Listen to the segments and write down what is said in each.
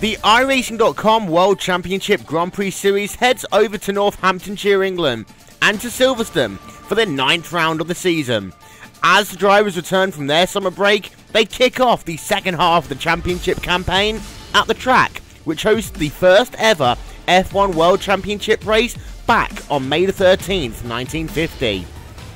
The iRacing.com World Championship Grand Prix Series heads over to Northamptonshire, England, and to Silverstone for the 9th round of the season. As the drivers return from their summer break, they kick off the second half of the championship campaign at the track, which hosts the first ever F1 World Championship race back on May the 13th, 1950.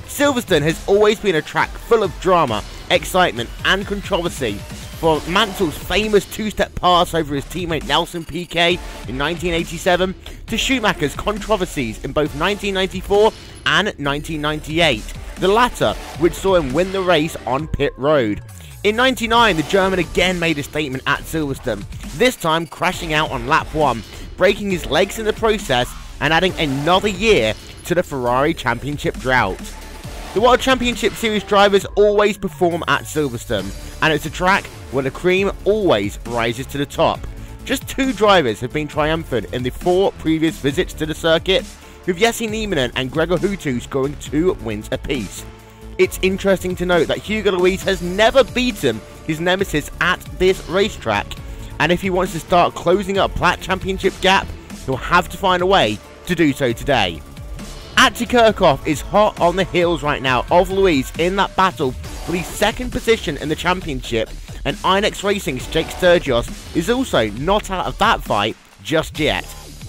Silverstone has always been a track full of drama, excitement and controversy, from Mansell's famous two-step pass over his teammate Nelson Piquet in 1987 to Schumacher's controversies in both 1994 and 1998, the latter which saw him win the race on pit road. In 99, the German again made a statement at Silverstone, this time crashing out on lap 1, breaking his legs in the process and adding another year to the Ferrari Championship drought. The World Championship Series drivers always perform at Silverstone, and it's a track where the cream always rises to the top. Just 2 drivers have been triumphant in the 4 previous visits to the circuit, with Jesse Nieminen and Gregor Houtu scoring 2 wins apiece. It's interesting to note that Hugo Luis has never beaten his nemesis at this racetrack, and if he wants to start closing up that championship gap, he'll have to find a way to do so today. Atty Kirchhoff is hot on the heels right now of Luis in that battle for the 2nd position in the championship, and Inex Racing's Jake Sturgios is also not out of that fight just yet.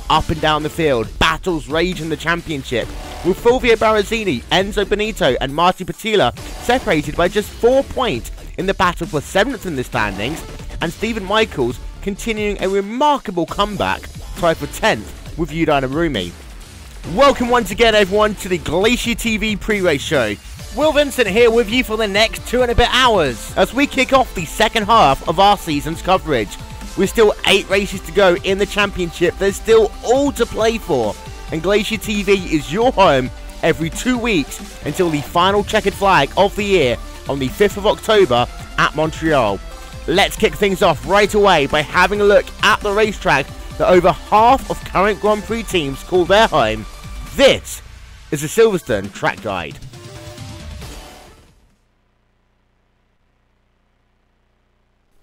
Up and down the field, battles rage in the championship, with Fulvio Barazzini, Enzo Benito and Marty Patila separated by just 4 points in the battle for 7th in the standings, and Stephen Michaels continuing a remarkable comeback, tied for 10th with Yudan Arumi. Welcome once again everyone to the Glacier TV pre-race show. Will Vincent here with you for the next 2 and a bit hours as we kick off the second half of our season's coverage. With still 8 races to go in the championship, there's still all to play for, and Glacier TV is your home every 2 weeks until the final checkered flag of the year on the 5th of October at Montreal. Let's kick things off right away by having a look at the racetrack that over half of current Grand Prix teams call their home. This is the Silverstone Track Guide.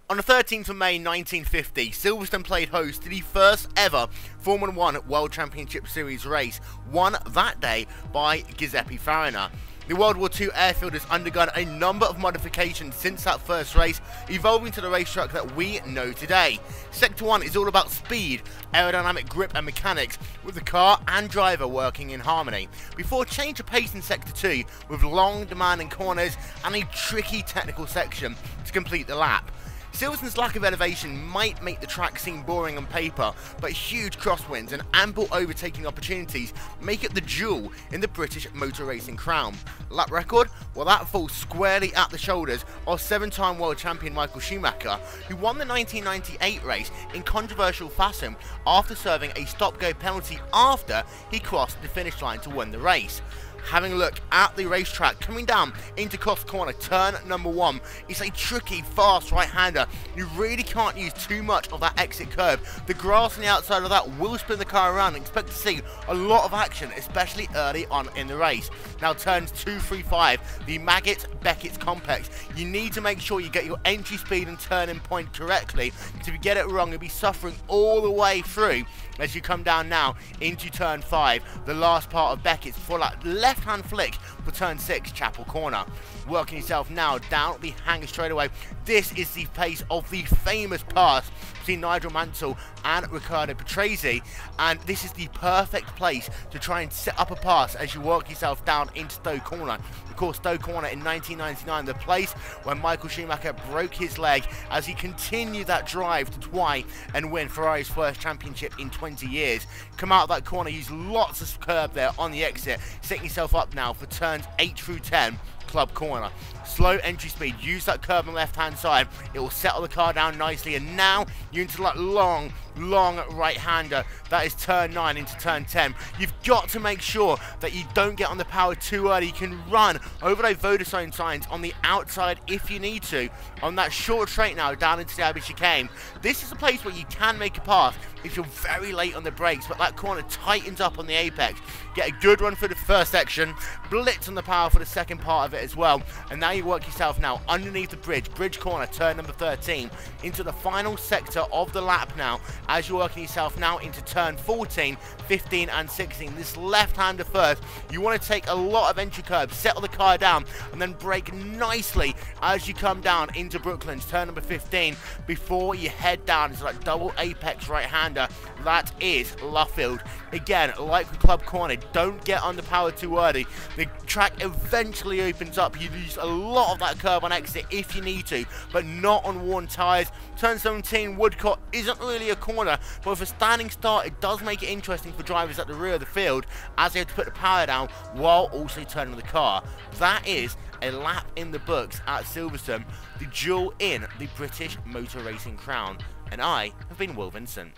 On the 13th of May 1950, Silverstone played host to the first ever Formula 1 World Championship Series race, won that day by Giuseppe Farina. The World War II airfield has undergone a number of modifications since that first race, evolving to the racetrack that we know today. Sector 1 is all about speed, aerodynamic grip and mechanics, with the car and driver working in harmony, before change of pace in Sector 2, with long demanding corners and a tricky technical section to complete the lap. Silverstone's lack of elevation might make the track seem boring on paper, but huge crosswinds and ample overtaking opportunities make it the jewel in the British motor racing crown. Lap record? Well, that falls squarely at the shoulders of 7-time world champion Michael Schumacher, who won the 1998 race in controversial fashion after serving a stop-go penalty after he crossed the finish line to win the race. Having a look at the racetrack, coming down into Cross Corner, turn number 1. It's a tricky, fast right-hander. You really can't use too much of that exit curve. The grass on the outside of that will spin the car around and expect to see a lot of action, especially early on in the race. Now turns 2, 3, 5, the Maggott-Beckett complex. You need to make sure you get your entry speed and turning point correctly, because if you get it wrong, you'll be suffering all the way through as you come down now into turn 5, the last part of Beckett's, before that left-hand flick for turn 6, Chapel Corner. Working yourself now down the hanger straightaway. This is the pace of the famous pass between Nigel Mansell and Riccardo Patrese, and this is the perfect place to try and set up a pass as you work yourself down into Stowe Corner. Of course, Stowe Corner in 1999, the place where Michael Schumacher broke his leg as he continued that drive to try and win Ferrari's first championship in 20 years. Come out of that corner, use lots of curb there on the exit, setting yourself up now for turns 8 through 10. Club Corner. Slow entry speed, use that curve on the left hand side, it will settle the car down nicely, and now you're into that long long right-hander. That is turn 9 into turn 10. You've got to make sure that you don't get on the power too early. You can run over those Vodafone signs on the outside if you need to. On that short straight now down into the Abbey chicane, this is a place where you can make a pass if you're very late on the brakes, but that corner tightens up on the apex. Get a good run for the first section, blitz on the power for the second part of it as well, and now you work yourself now underneath the bridge corner, turn number 13, into the final sector of the lap now, as you're working yourself now into turn 14, 15 and 16. This left-hander first, you want to take a lot of entry curbs, settle the car down, and then brake nicely as you come down into Brooklands, turn number 15, before you head down into that double apex right-hander. That is Luffield. Again, like with Club Corner, don't get under power too early. The track eventually opens up. You lose a lot of that curb on exit if you need to, but not on worn tyres. Turn 17, Woodcote isn't really a corner, but with a standing start, it does make it interesting for drivers at the rear of the field as they have to put the power down while also turning the car. That is a lap in the books at Silverstone, the jewel in the British motor racing crown. And I have been Will Vincent.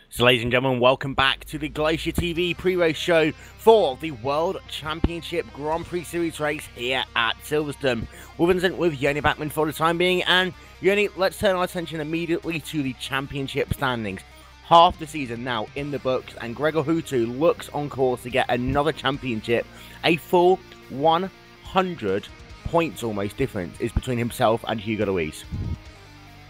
So ladies and gentlemen, welcome back to the GlacierTV pre-race show for the World Championship Grand Prix Series race here at Silverstone. Will Vincent with Yoni Backman for the time being, and Yoni, let's turn our attention immediately to the championship standings. Half the season now in the books, and Gregor Hutu looks on course to get another championship. A full 100 points almost difference is between himself and Hugo Luis.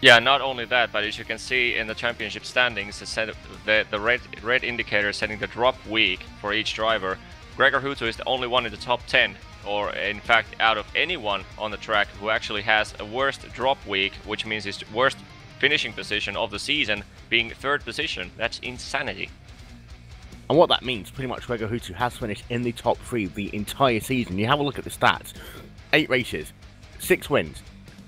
Yeah, not only that, but as you can see in the championship standings, the red indicator setting the drop week for each driver. Gregor Hutu is the only one in the top 10, or in fact out of anyone on the track who actually has a worst drop week, which means his worst finishing position of the season being third position. That's insanity. And what that means, pretty much Gregor Hutu has finished in the top 3 the entire season. You have a look at the stats. 8 races, 6 wins,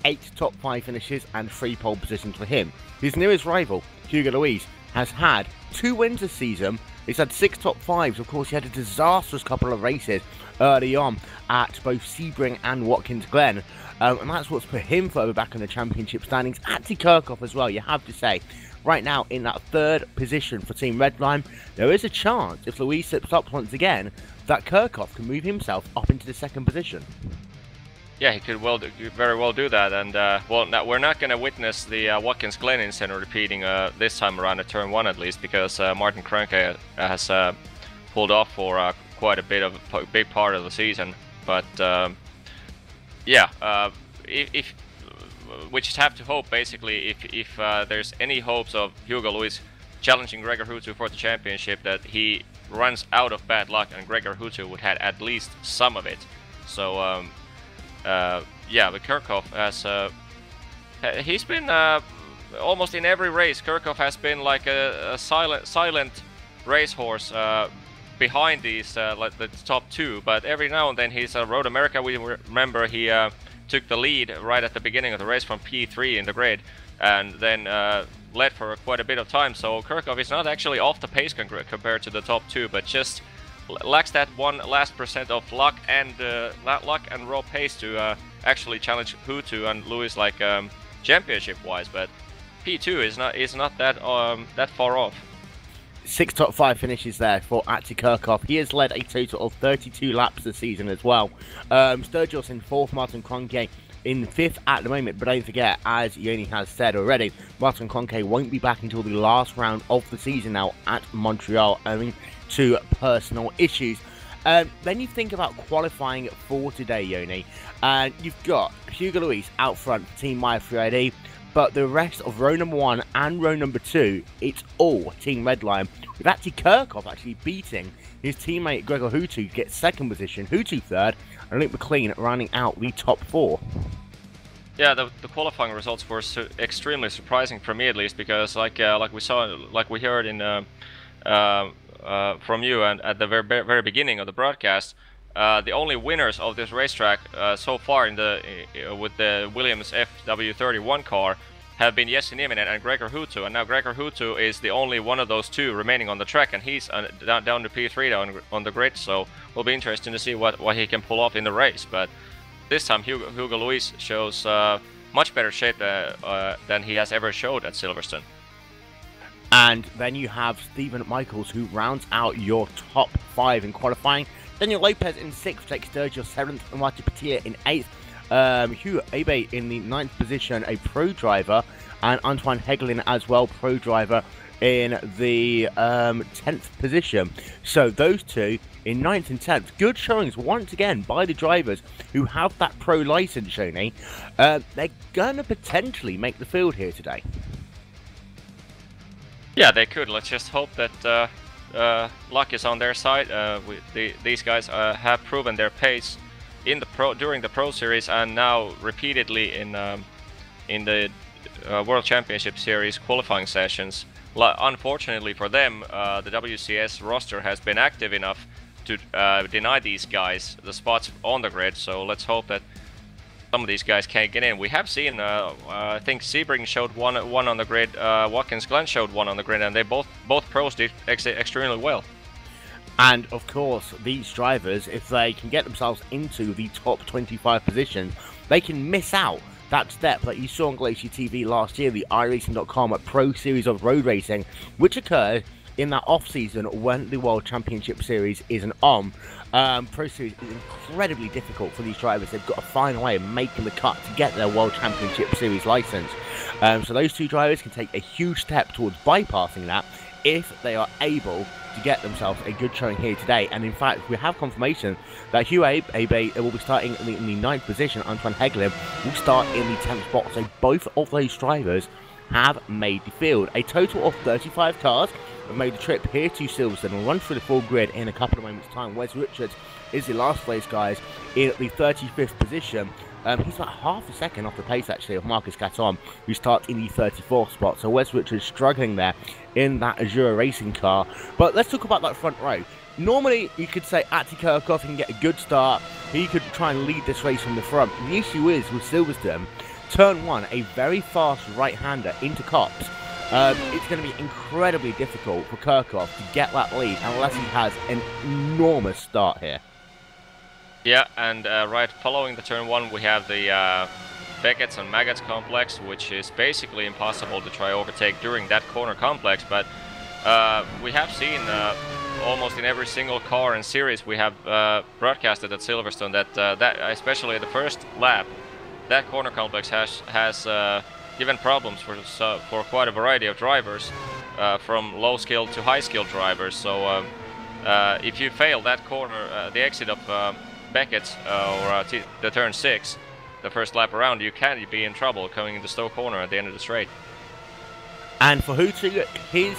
8 top 5 finishes and 3 pole positions for him. His nearest rival, Hugo Luis, has had 2 wins this season. He's had 6 top 5s. Of course, he had a disastrous couple of races early on at both Sebring and Watkins Glen. And that's what's put him further back in the championship standings. Ati Kirchhoff as well, you have to say. Right now, in that 3rd position for Team Redline, there is a chance, if Luis slips up once again, that Kirchhoff can move himself up into the 2nd position. Yeah, he could very well do that, and well, we're not going to witness the Watkins Glen incident repeating this time around at turn 1 at least, because Martin Kroenke has pulled off for quite a big part of the season. But yeah, if we just have to hope basically if there's any hopes of Hugo Luis challenging Gregor Hutu for the championship, that he runs out of bad luck and Gregor Hutu would have at least some of it. So. Yeah, but Kirchhoff has he's been almost in every race. Kirchhoff has been like a silent racehorse behind these like the top 2, but every now and then he's Road America. We remember he took the lead right at the beginning of the race from P3 in the grid, and then led for quite a bit of time. So Kirchhoff is not actually off the pace compared to the top 2, but just lacks that one last % of luck and raw pace to actually challenge Hutu and Luis like championship wise. But P2 is not that far off. 6 top 5 finishes there for Ati Kirchhoff. He has led a total of 32 laps this season as well. Sturgis in 4th, Martin Kroenke in 5th at the moment, but don't forget, as Yoni has said already, Martin Kroenke won't be back until the last round of the season now at Montreal, owing to personal issues. Then you think about qualifying for today, Yoni, and you've got Hugo Luis out front for Team Maya 3ID, but the rest of row number 1 and row number 2, it's all Team Redline, with Ati Kirchhoff actually beating his teammate Gregor Hutu to get 2nd position, Hutu 3rd, and Luke McLean rounding out the top 4. Yeah, the qualifying results were extremely surprising for me, at least, because like we heard in from you and at the very beginning of the broadcast, the only winners of this racetrack so far with the Williams FW31 car have been Jesse Nieminen and Gregor Hutu, and now Gregor Hutu is the only one of those 2 remaining on the track, and he's down to P3 on the grid, so it'll be interesting to see what he can pull off in the race. But this time Hugo Luis shows much better shape than he has ever showed at Silverstone. And then you have Stephen Michaels, who rounds out your top 5 in qualifying. Daniel Lopez in 6th, Jake Sturgis 7th, and Martin Petia in 8th. Hugh Abe in the 9th position, a pro driver, and Antoine Hegelin as well, pro driver, in the 10th position. So those two in 9th and 10th. Good showings once again by the drivers who have that pro license, Shoney. They're going to potentially make the field here today. Yeah, they could. Let's just hope that luck is on their side. These guys have proven their pace in the during the Pro Series and now repeatedly in the World Championship Series qualifying sessions. Unfortunately for them, the WCS roster has been active enough to deny these guys the spots on the grid. So let's hope that some of these guys can't get in. We have seen, I think Sebring showed one on the grid, Watkins Glen showed one on the grid, and they both pros did extremely well. And of course, these drivers, if they can get themselves into the top 25 positions, they can miss out that step that you saw on GlacierTV last year, the iRacing.com Pro Series of Road Racing, which occurred in that off-season when the World Championship Series isn't on. Pro Series is incredibly difficult for these drivers. They've got to find a way of making the cut to get their World Championship Series license. So those two drivers can take a huge step towards bypassing that if they are able to get themselves a good showing here today. And in fact, we have confirmation that Hugh Abe will be starting in the 9th position. Antoine Hegelin will start in the 10th spot. So both of those drivers have made the field. A total of 35 cars have made the trip here to Silverstone. We'll run through the full grid in a couple of moments' time. Wes Richards is the last place, guys, in the 35th position. He's about half a second off the pace, actually, of Marcus Caton, who starts in the 34th spot. So Wes Richards struggling there in that Azura racing car. But let's talk about that front row. Normally, you could say Ati Kirchhoff can get a good start. He could try and lead this race from the front. The issue is, with Silverstone, turn 1, a very fast right-hander into Copse. It's going to be incredibly difficult for Kirchhoff to get that lead unless he has an enormous start here. Yeah, and right following the turn 1 we have the Beckett's and Maggots complex, which is basically impossible to try overtake during that corner complex, but we have seen almost in every single car and series we have broadcasted at Silverstone that especially the first lap, that corner complex has given problems for quite a variety of drivers, from low skill to high skill drivers. So if you fail that corner, the exit of Beckett's or the turn 6, the first lap around, you can be in trouble coming into Stowe corner at the end of the straight. And for Hootu, his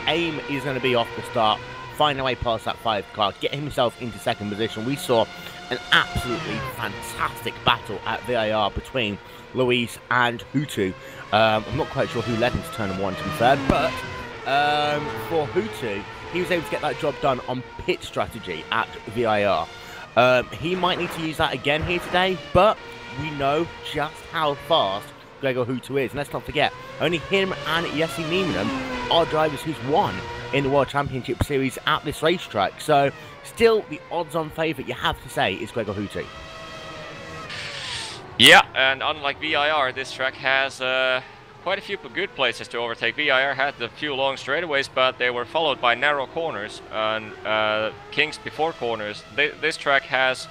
aim is going to be off the start, find a way past that 5 car, get himself into 2nd position. We saw an absolutely fantastic battle at VIR between Luis and Hootu. I'm not quite sure who led into turn 1 to be fair, but for Hootu, he was able to get that job done on pit strategy at VIR. He might need to use that again here today, but we know just how fast Gregor Hootu is. And let's not forget, only him and Jesse Niemann are drivers who's won in the World Championship Series at this racetrack. So still, the odds-on favourite, you have to say, is Gregor Hootu. Yeah, and unlike VIR, this track has quite a few good places to overtake. VIR had a few long straightaways, but they were followed by narrow corners and kinks before corners. This track has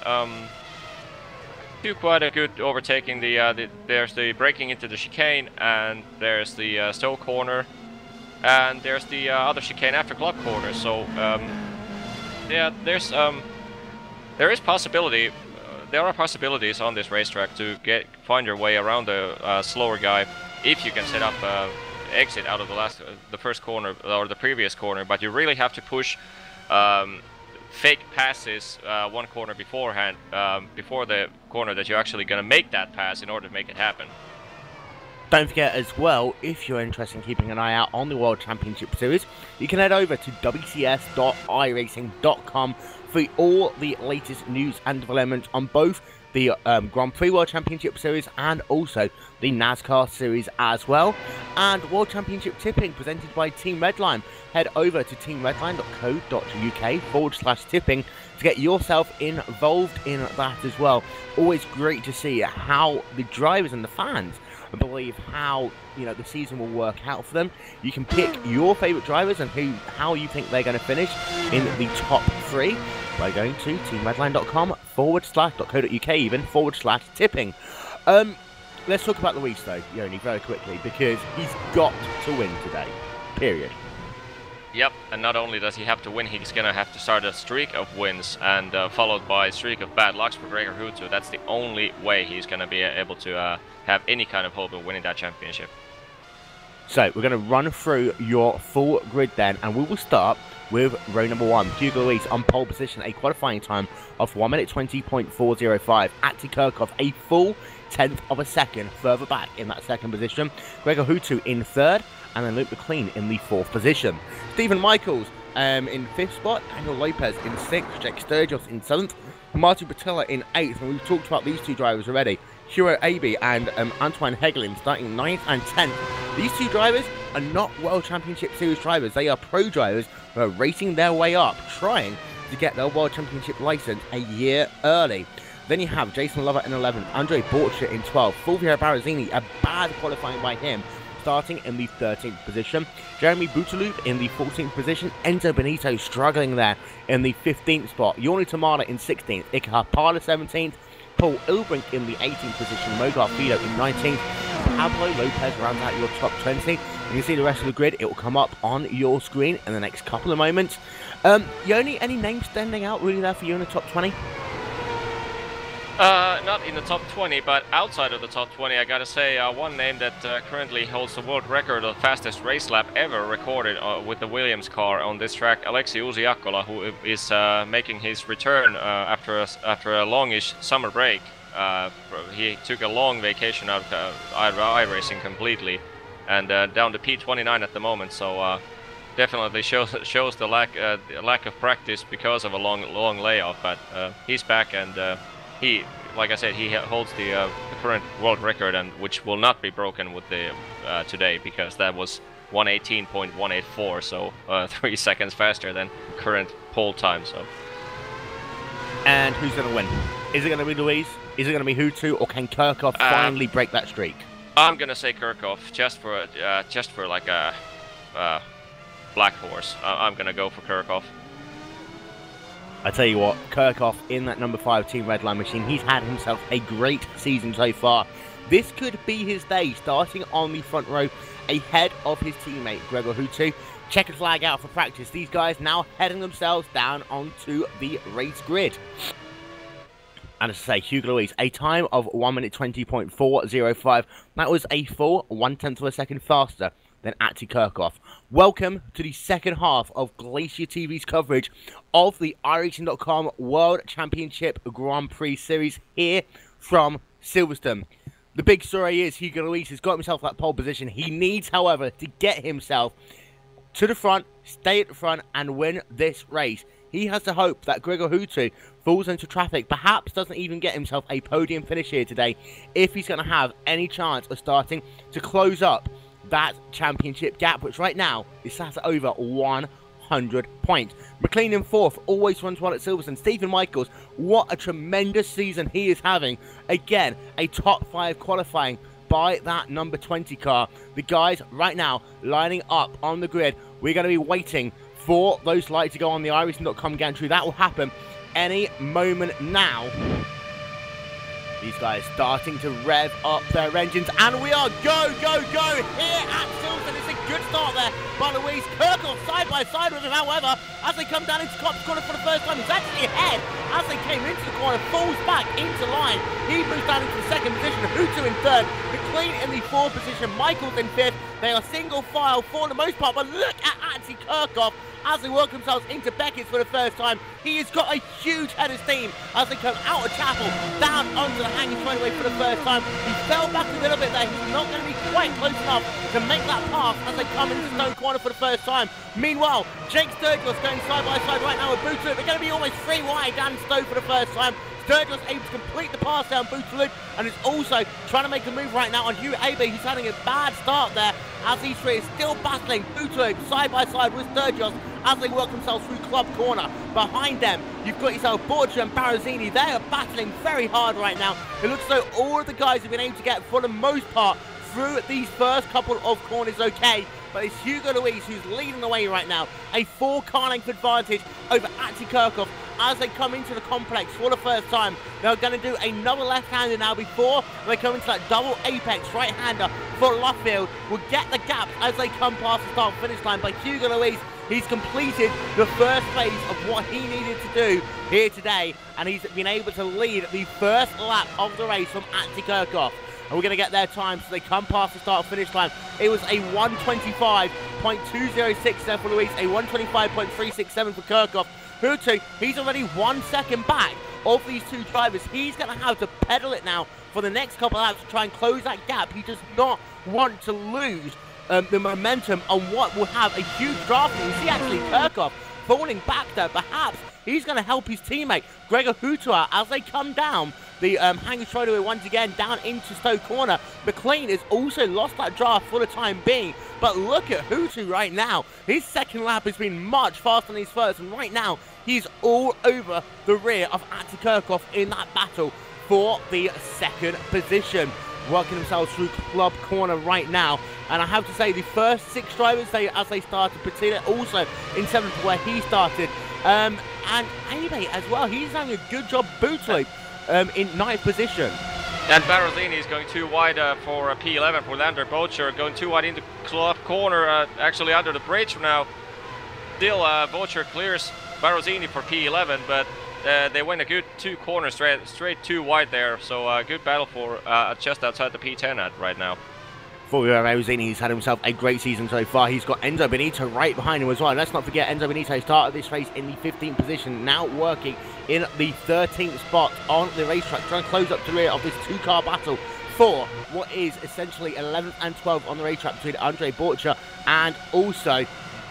quite a good overtaking. There's the braking into the chicane, and there's the Stowe corner, and there's the other chicane after club corner. So yeah, there is possibility. There are possibilities on this racetrack to find your way around the slower guy if you can set up exit out of the first corner or the previous corner. But you really have to push fake passes one corner beforehand, before the corner that you're actually going to make that pass in order to make it happen. Don't forget as well, if you're interested in keeping an eye out on the World Championship Series, you can head over to wcs.iracing.com for all the latest news and developments on both the Grand Prix World Championship Series and also the NASCAR Series as well. And World Championship Tipping presented by Team Redline. Head over to teamredline.co.uk/tipping to get yourself involved in that as well. Always great to see how the drivers and the fans believe how the season will work out for them. You can pick your favourite drivers and how you think they're going to finish in the top 3 by going to teamredline.com/.co.uk even/tipping. Let's talk about Luis though, Yoni, very quickly, because he's got to win today. Period. Yep, and not only does he have to win, he's gonna have to start a streak of wins, and followed by a streak of bad lucks for Gregor Hutu. That's the only way he's gonna be able to have any kind of hope of winning that championship. So we're gonna run through your full grid then, and we will start with row number 1. Hugo Luis on pole position, a qualifying time of 1 minute 20.405. Ati Kirkov a full 10th of a second further back in that second position. Gregor Hutu in 3rd, and then Luke McLean in the 4th position. Stephen Michaels in 5th spot, Daniel Lopez in 6th, Jake Sturgis in 7th, Martin Patella in 8th, and we've talked about these two drivers already. Hiro Abe and Antoine Hegelin starting 9th and 10th. These two drivers are not World Championship Series drivers, they are pro drivers who are racing their way up, trying to get their World Championship license a year early. Then you have Jason Lover in 11th, Andre Borcher in 12th, Fulvio Barazzini, a bad qualifying by him, starting in the 13th position. Jeremy Bouteloup in the 14th position. Enzo Benito struggling there in the 15th spot. Yorni Tamada in 16th. Ika Harpada 17th. Paul Ilbrink in the 18th position. Mogar Fido in 19th. Pablo Lopez rounds out your top 20. You can see the rest of the grid. It will come up on your screen in the next couple of moments. Yoni, any names standing out really there for you in the top 20? Not in the top 20, but outside of the top 20, I gotta say one name that currently holds the world record of fastest race lap ever recorded with the Williams car on this track, Aleksi Uusiakkola, who is making his return after a longish summer break. He took a long vacation out of iRacing completely, and down to P29 at the moment. So definitely shows the lack of practice because of a long layoff. But he's back, and he, like I said, he holds the current world record, and which will not be broken with the today, because that was 1:18.184, so 3 seconds faster than current pole time. So. And who's going to win? Is it going to be Luis? Is it going to be Hutu, or can Kirkov finally break that streak? I'm going to say Kirkov, just for like a black horse. I'm going to go for Kirkov. I tell you what, Kirkov in that number 5 Team Redline machine, he's had himself a great season so far. This could be his day, starting on the front row ahead of his teammate Gregor Hutu. Checkered flag out for practice. These guys now heading themselves down onto the race grid. And as I say, Hugo Luis, a time of 1 minute 20.405. That was a full 1/10 of a second faster than Ati Kirkov. Welcome to the second half of Glacier TV's coverage of the iRacing.com World Championship Grand Prix Series here from Silverstone. The big story is Hugo Luis has got himself that pole position. He needs, however, to get himself to the front, stay at the front, and win this race. He has to hope that Gregor Hutu falls into traffic, perhaps doesn't even get himself a podium finish here today, if he's going to have any chance of starting to close up that championship gap, which right now is sat at over 100 points. McLean in 4th, always runs well at Silverstone. Stephen Michaels, what a tremendous season he is having. Again, a top 5 qualifying by that number 20 car. The guys right now lining up on the grid. We're going to be waiting for those lights to go on the iRacing.com gantry. That will happen any moment now. These guys starting to rev up their engines, and we are go here at Silverstone. It's a good start there by Luis. Kirkov side by side with him, however, as they come down into Cop's corner for the first time. He's actually ahead as they came into the corner, falls back into line. He moves down into the second position, Hutu in 3rd, McLean in the 4th position, Michaels in 5th. They are single file for the most part, but look at Ati Kirkov as they work themselves into Beckett's for the first time. He has got a huge head of steam as they come out of Chapel, down onto the hanging straightaway for the first time. He fell back a little bit there. He's not going to be quite close enough to make that pass as they come into Stone Corner for the first time. Meanwhile, Jake Sturgis going side by side right now with Bouteloup. They're going to be almost 3 wide down Stowe for the first time. Sturgis able to complete the pass down Bouteloup, and is also trying to make a move right now on Hugh Abe. He's having a bad start there as these three are still battling. Bouteloup side by side with Sturgis as they work themselves through club corner. Behind them, you've got yourself Borgia and Barazini. They are battling very hard right now. It looks as though all of the guys have been able to get, for the most part, through these first couple of corners okay. But it's Hugo Luis who's leading the way right now. A 4-car length advantage over Ati Kirchhoff as they come into the complex for the first time. They're going to do another left-hander now before they come into that double apex right-hander for Luffield. Will get the gap as they come past the start-finish line. But Hugo Luis, he's completed the first phase of what he needed to do here today. And he's been able to lead the first lap of the race from Ati Kirchhoff. And we're going to get their time so they come past the start-finish line. It was a 1:25.206 there for Luis, a 1:25.367 for Kirchhoff. Hutu, he's already 1 second back of these two drivers. He's going to have to pedal it now for the next couple of laps to try and close that gap. He does not want to lose the momentum on what will have a huge draft. You see actually Kirchhoff falling back there. Perhaps he's going to help his teammate Gregor Hutua as they come down the Hangar Straightaway once again down into Stowe Corner. McLean has also lost that draft for the time being. But look at Hutu right now. His second lap has been much faster than his first. And right now, he's all over the rear of Ati Kirchhoff in that battle for the second position. Working themselves through Club Corner right now. And I have to say, the first 6 drivers, as they started, Patina also in 7th where he started. And Abe as well, he's having a good job bootloop in 9th position. And Barazini is going too wide for P11 for Lander Bocher, going too wide into Club Corner, actually under the bridge now. Still, Bocher clears Barazini for P11, but they went a good 2 corners straight too wide there, so good battle for just outside the P10 right now. For Barazini, he's had himself a great season so far. He's got Enzo Benito right behind him as well. Let's not forget Enzo Benito started this race in the 15th position, now working in the 13th spot on the racetrack, trying to close up the rear of this 2-car battle for what is essentially 11th and 12th on the racetrack between Andre Borcha and also,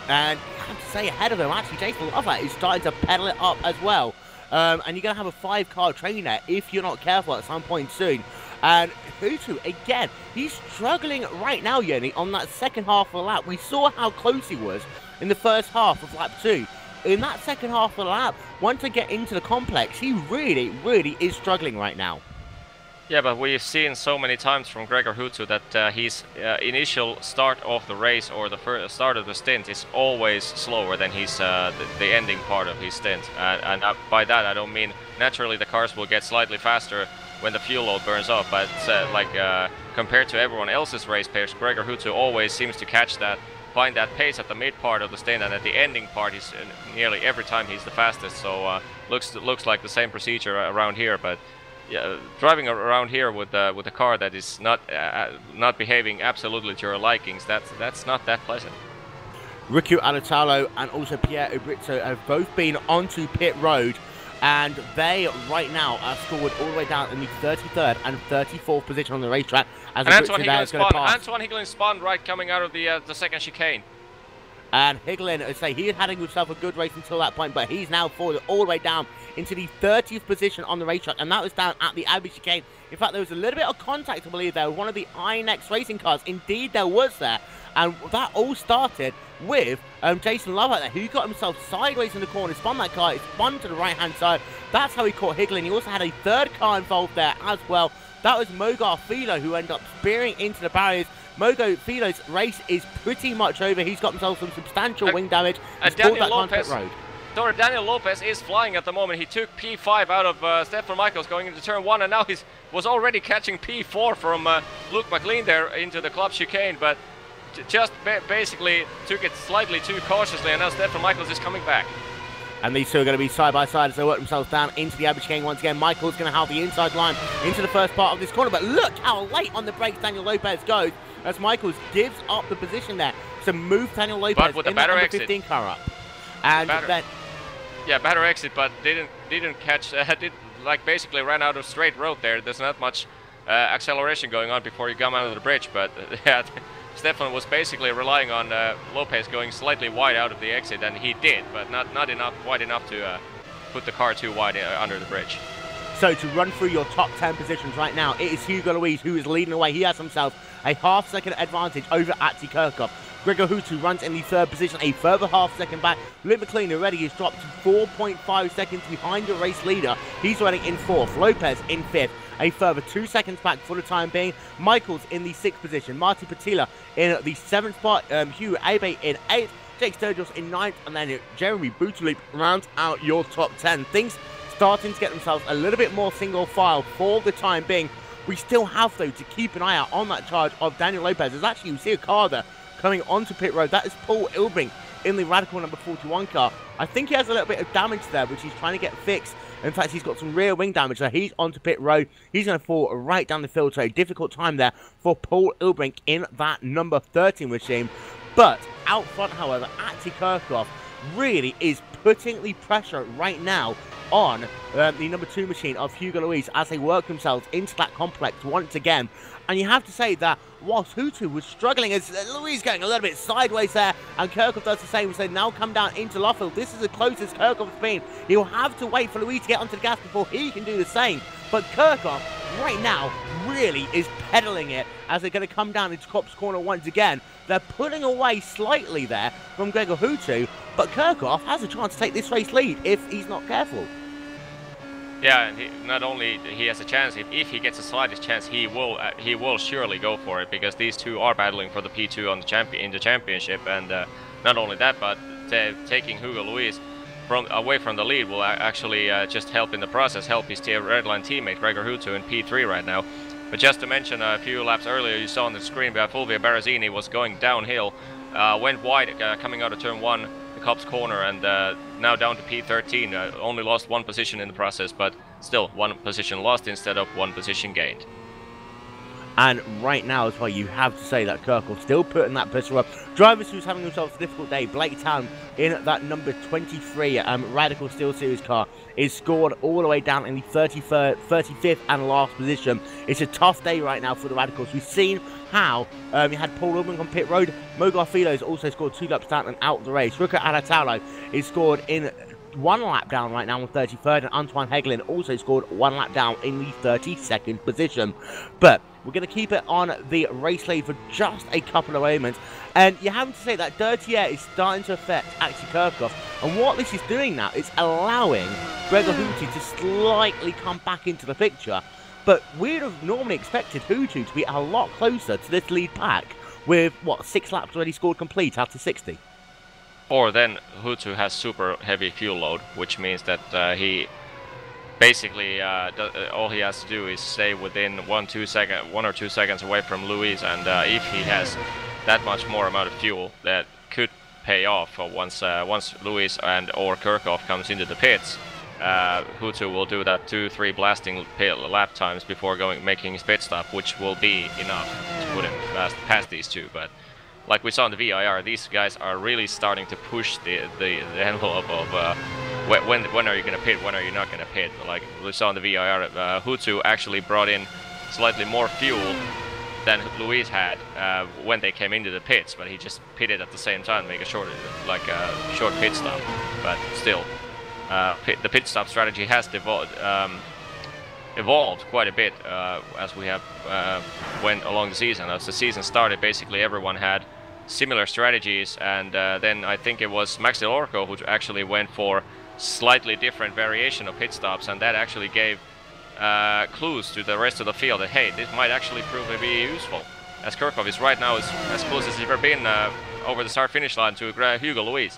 and I have to say ahead of him, actually Jason Lover is starting to pedal it up as well. And you're going to have a 5-car train there if you're not careful at some point soon. And Hutu, again, he's struggling right now, Yoni, on that second half of the lap. We saw how close he was in the first half of lap 2. In that second half of the lap, once they get into the complex, he really, really is struggling right now. Yeah, but we've seen so many times from Gregor Hutu that his initial start of the race or the first start of the stint is always slower than his the ending part of his stint. And by that I don't mean naturally the cars will get slightly faster when the fuel load burns off, but compared to everyone else's race pace, Gregor Hutu always seems to find that pace at the mid part of the stint, and at the ending part he's nearly every time he's the fastest. So looks like the same procedure around here, but yeah, driving around here with a car that is not behaving absolutely to your likings, that's not that pleasant. Riku Alatalo and also Pierre Ubrizzo have both been onto pit road, and they right now are scored all the way down in the 33rd and 34th position on the racetrack. As and Antoine Higgling spun right coming out of the second chicane. And Higgling, I say, he had himself a good race until that point, but he's now fallen all the way down into the 30th position on the racetrack, and that was down at the Abbey chicane. In fact, there was a little bit of contact, I believe, there with one of the INX racing cars. Indeed, there was there, and that all started with Jason Love out there, who got himself sideways in the corner, spun that car, it spun to the right-hand side. That's how he caught Higgling. He also had a 3rd car involved there as well. That was Mogar Filo, who ended up spearing into the barriers. Mogo Filo's race is pretty much over. He's got himself some substantial wing damage. Daniel Lopez is flying at the moment. He took P5 out of Stefan Michaels going into turn 1, and now he was already catching P4 from Luke McLean there into the club chicane, but just basically took it slightly too cautiously, and now Stefan Michaels is coming back. And these two are going to be side by side as they work themselves down into the Abbey chicane once again. Michael's going to have the inside line into the first part of this corner, but look how late on the brakes Daniel Lopez goes as Michaels gives up the position there to move Daniel Lopez with a better exit. 15 car up. And then, yeah, better exit, but didn't catch. Basically ran out of straight road there. There's not much acceleration going on before you come out of the bridge, but yeah. Stefan was basically relying on Lopez going slightly wide out of the exit, and he did, but not wide enough to put the car too wide under the bridge. So to run through your top 10 positions right now, it is Hugo Luis who is leading the way. He has himself a half-second advantage over Ati Kirchhoff. Gregor Hutu runs in the 3rd position, a further half-second back. Luke McLean already is dropped to 4.5 seconds behind the race leader. He's running in 4th. Lopez in 5th. A further 2 seconds back for the time being. Michaels in the 6th position. Marty Patila in the 7th spot. Hugh Abe in 8th. Jake Sturgis in 9th. And then Jeremy Bouteloup rounds out your top 10. Things starting to get themselves a little bit more single file for the time being. We still have, though, to keep an eye out on that charge of Daniel Lopez. There's actually, you see a car there coming onto pit road. That is Paul Ilbrink in the Radical number 41 car. I think he has a little bit of damage there, which he's trying to get fixed. In fact, he's got some rear wing damage there. He's onto pit road. He's going to fall right down the field. So a difficult time there for Paul Ilbrink in that number 13 machine. But out front, however, Ati Kirchhoff really is putting the pressure right now on the number 2 machine of Hugo Luis as they work themselves into that complex once again. And you have to say that whilst Hutu was struggling, as Luis going a little bit sideways there, and Kirchhoff does the same, so now come down into Luffield. This is the closest Kirchhoff's been. He'll have to wait for Luis to get onto the gas before he can do the same. But Kirchhoff, right now, really is pedaling it as they're going to come down into Copse Corner once again. They're pulling away slightly there from Gregor Hutu, but Kirchhoff has a chance to take this race lead if he's not careful. Yeah, and not only he has a chance, if he gets the slightest chance, he will surely go for it, because these two are battling for the P2 on the championship, and not only that, but taking Hugo Luis away from the lead will actually just help in the process, help his redline teammate Gregor Hutu in P3 right now. But just to mention, a few laps earlier, you saw on the screen that Fulvio Berrezzini was going downhill, went wide coming out of turn 1. Copse Corner, and now down to P13. Only lost 1 position in the process, but still 1 position lost instead of 1 position gained. And right now as well, you have to say that Kirchhoff still putting that pressure up. Drivers who's having themselves a difficult day. Blake Town in that number 23 Radical Steel Series car is scored all the way down in the 35th and last position. It's a tough day right now for the Radicals. We've seen how you had Paul Ilbrink on pit road. Mo Garfilo's also scored 2 laps down and out of the race. Ruka Adatalo is scored in 1 lap down right now on 33rd, and Antoine Hegelin also scored 1 lap down in the 32nd position. But we're going to keep it on the race lead for just a couple of moments. And you have to say that dirty air is starting to affect Ati Kirchhoff. And what this is doing now is allowing Gregor Hutu to slightly come back into the picture. But we'd have normally expected Hutu to be a lot closer to this lead pack with, what, 6 laps already scored complete after 60. Or then Hutu has super heavy fuel load, which means that he basically all he has to do is stay within 1 or 2 seconds away from Luis, and if he has that much more amount of fuel, that could pay off once Luis or Kirchhoff comes into the pits. Hutu will do that 2-3 blasting lap times before making his pit stop, which will be enough to put him past these two. But like we saw in the VIR, these guys are really starting to push the envelope of when are you going to pit, when are you not going to pit. Like we saw in the VIR, Hutu actually brought in slightly more fuel than Luis had when they came into the pits, but he just pitted at the same time, make a short pit stop. But still, the pit stop strategy has evolved quite a bit as we have went along the season. As the season started, basically everyone had similar strategies, and then I think it was Max Del Orco who actually went for slightly different variation of pit stops, and that actually gave clues to the rest of the field that, hey, this might actually prove to be useful, as Kirchhoff is right now as close as he's ever been over the start-finish line to Hugo Luis.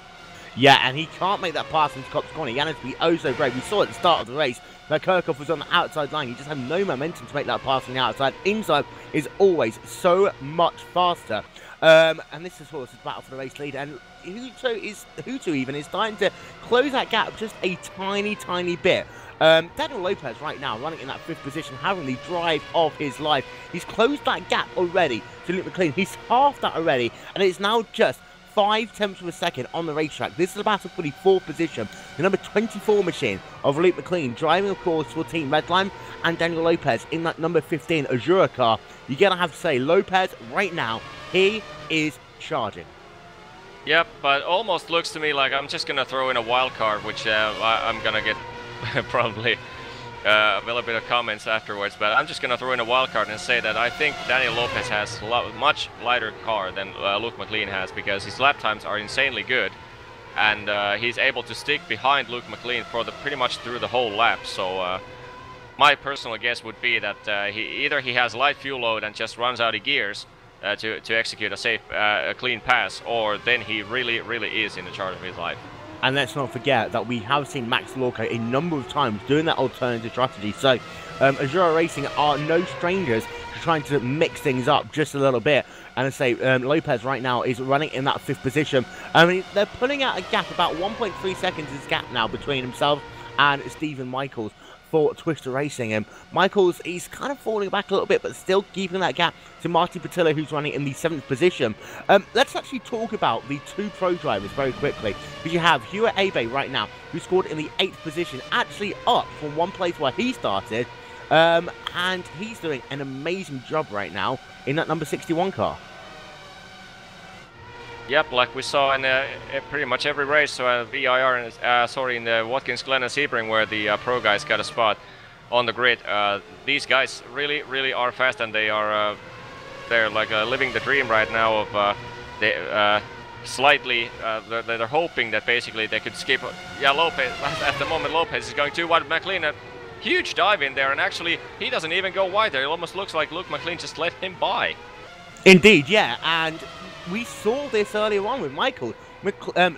Yeah, and he can't make that pass into Copse Corner. He had to be oh so brave. We saw at the start of the race that Kirchhoff was on the outside line. He just had no momentum to make that pass on the outside. Inside is always so much faster. And this is, of course, the battle for the race lead. And Hutu even is starting to close that gap just a tiny, tiny bit. Daniel Lopez right now running in that 5th position, having the drive of his life. He's closed that gap already to Luke McLean. He's halved that already, and it's now just 5/10 of a second on the racetrack. This is the battle for the 4th position. The number 24 machine of Luke McLean driving, of course, for Team Redline, and Daniel Lopez in that number 15 Azura car. You're going to have to say, Lopez, right now, he is charging. Yep, but almost looks to me like I'm just going to throw in a wild card, which I'm going to get probably a little bit of comments afterwards, but I'm just gonna throw in a wild card and say that I think Daniel Lopez has a much lighter car than Luke McLean has, because his lap times are insanely good, and he's able to stick behind Luke McLean for pretty much through the whole lap. So my personal guess would be that he has light fuel load and just runs out of gears to execute a safe, a clean pass, or then he really is in the charge of his life. And let's not forget that we have seen Max Lorca a number of times doing that alternative strategy. So Azura Racing are no strangers to trying to mix things up just a little bit. And I say Lopez right now is running in that 5th position. I mean, they're pulling out a gap, about 1.3 seconds is gap now between himself and Stephen Michaels for Twister Racing. And Michaels, he's kind of falling back a little bit, but still keeping that gap to Marty Patillo, who's running in the 7th position. Let's actually talk about the 2 pro drivers very quickly, because you have Hua Abe right now, who scored in the 8th position, actually up from one place where he started, and he's doing an amazing job right now in that number 61 car. Yep, like we saw in pretty much every race, so VIR and in the Watkins Glen and Sebring, where the pro guys got a spot on the grid. These guys really are fast, and they're like living the dream right now of they're hoping that basically they could skip. Yeah, Lopez at the moment. Lopez is going too wide. McLean, a huge dive in there, and actually he doesn't even go wide there. It almost looks like Luke McLean just let him by. Indeed, yeah, and we saw this earlier on with Michael.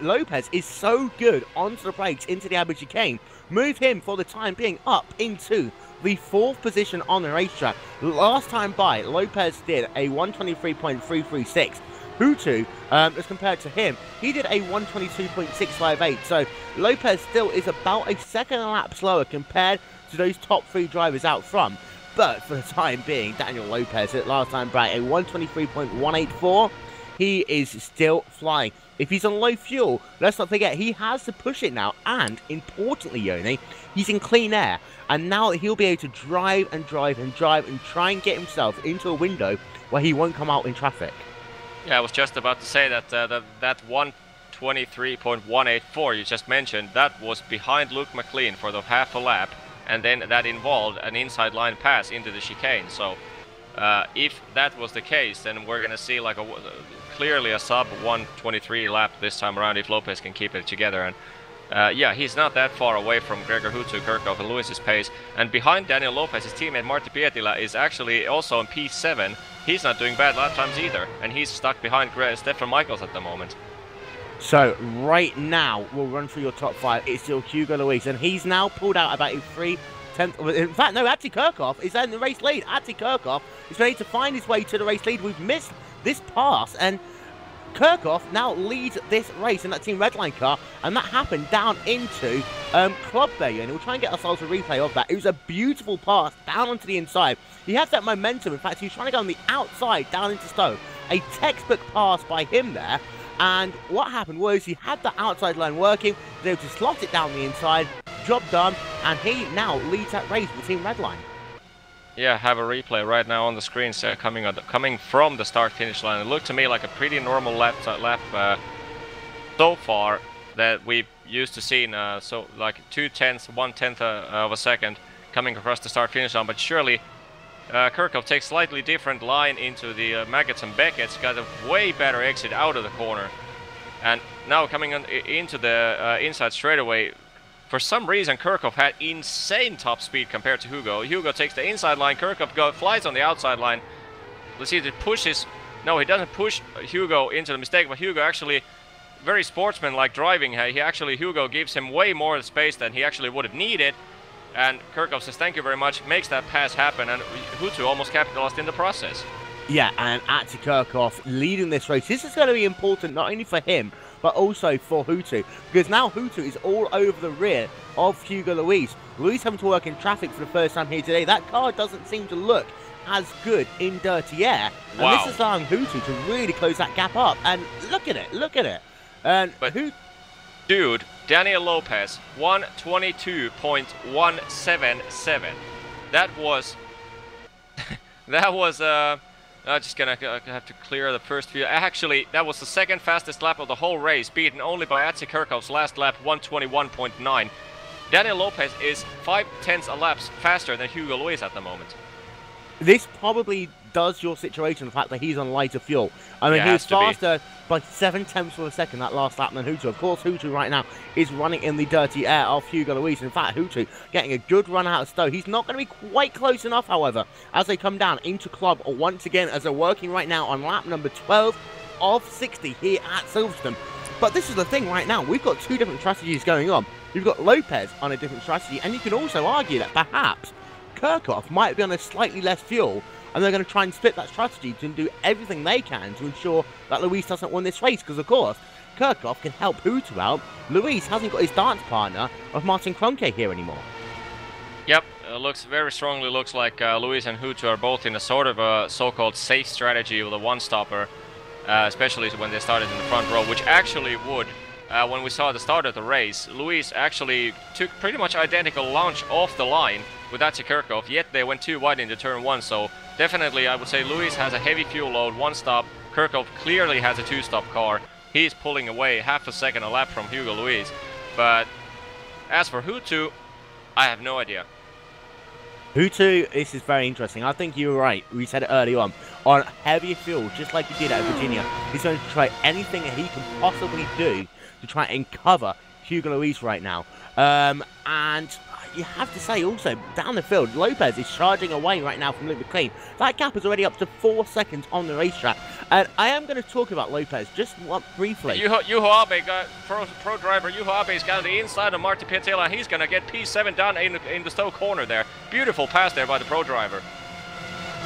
Lopez is so good onto the brakes into the Abu chicane. Move him for the time being up into the 4th position on the racetrack. Last time by, Lopez did a 123.336. Hutu, as compared to him, he did a 122.658. So Lopez still is about a second lap slower compared to those top 3 drivers out front. But for the time being, Daniel Lopez at last time by a 123.184. He is still flying. If he's on low fuel, let's not forget, he has to push it now. And, importantly, Yoni, he's in clean air. And now he'll be able to drive and try and get himself into a window where he won't come out in traffic. Yeah, I was just about to say that that 123.184 you just mentioned, that was behind Luke McLean for the half a lap. And then that involved an inside line pass into the chicane. So if that was the case, then we're going to see like clearly a sub 123 lap this time around if Lopez can keep it together. And yeah, he's not that far away from Gregor Hutu, Kirchhoff and Lewis's pace. And behind Daniel Lopez, his teammate Marty Pietila is actually also in P7. He's not doing bad lap times either, and he's stuck behind Stefan Michaels at the moment. So right now, we'll run through your top 5. It's still Hugo Luis, and he's now pulled out about a 3/10. In fact, no, Ati Kirchhoff is in the race lead. Ati Kirchhoff is ready to find his way to the race lead. We've missed this pass, and Kirchhoff now leads this race in that Team Redline car, and that happened down into Club Bay, and we'll try and get ourselves a replay of that. It was a beautiful pass down onto the inside. He has that momentum. In fact, he was trying to go on the outside down into Stowe. A textbook pass by him there. And what happened was he had the outside line working, was able to slot it down the inside, job done, and he now leads that race with Team Redline. Yeah, I have a replay right now on the screen coming from the start-finish line. It looked to me like a pretty normal lap so far that we've used to see, so like 0.2, 1/10 of a second coming across the start-finish line, but surely Kirchhoff takes slightly different line into the Maggots and Beckett's, got a way better exit out of the corner. And now coming into the inside straightaway, for some reason Kirchhoff had insane top speed compared to Hugo. Hugo takes the inside line, Kirchhoff flies on the outside line. Let's see if it pushes. No, he doesn't push Hugo into the mistake, but Hugo actually, very sportsman-like driving. Hugo gives him way more space than he actually would have needed. And Kirchhoff says thank you very much, makes that pass happen, and Hutu almost capitalized in the process. Yeah, and Ati Kirchhoff leading this race. This is going to be important not only for him, but also for Hutu, because now Hutu is all over the rear of Hugo Luis. Luis having to work in traffic for the first time here today. That car doesn't seem to look as good in dirty air. And wow. This is allowing Hutu to really close that gap up. And look at it. And dude, Daniel Lopez, 122.177. That was I'm just gonna have to clear the first few. Actually, that was the second fastest lap of the whole race, beaten only by Ati Kirchhoff's last lap, 121.9. Daniel Lopez is 5/10 a lap faster than Hugo Luis at the moment. This probably does your situation, the fact that he's on lighter fuel. I mean, Yeah, he was has to be. faster by 7/10 of a second that last lap than Hutu. Of course, Hutu right now is running in the dirty air of Hugo Luis. In fact, Hutu getting a good run out of Stowe. He's not going to be quite close enough, however, as they come down into club once again, as they're working right now on lap number 12 of 60 here at Silverstone. But this is the thing right now. We've got two different strategies going on. You've got Lopez on a different strategy, and you can also argue that perhaps Kirchhoff might be on a slightly less fuel, and they're going to try and split that strategy to do everything they can to ensure that Luis doesn't win this race, because of course Kirchhoff can help Hutu out. Luis hasn't got his dance partner of Martin Kroenke here anymore. Yep, looks very strongly looks like Luis and Hutu are both in a sort of a so-called safe strategy with a one-stopper, especially when they started in the front row, which actually would, when we saw the start of the race, Luis actually took pretty much identical launch off the line with Dacia Kirchhoff, yet they went too wide into turn 1, so definitely I would say Luis has a heavy fuel load, one stop. Kirchhoff clearly has a two-stop car. He's pulling away half a second a lap from Hugo Luis. But as for Hutu, I have no idea. Hutu, this is very interesting. I think you were right. We said it early on heavier fuel, just like he did at Virginia. He's going to try anything that he can possibly do to try and cover Hugo Luis right now. And you have to say also, down the field, Lopez is charging away right now from Luke McLean. That gap is already up to 4 seconds on the racetrack. And I am going to talk about Lopez just briefly. Juho Abe, pro driver, Juho Abe's got the inside of Marty Pietila. He's going to get P7 down in the Stowe corner there. Beautiful pass there by the pro driver.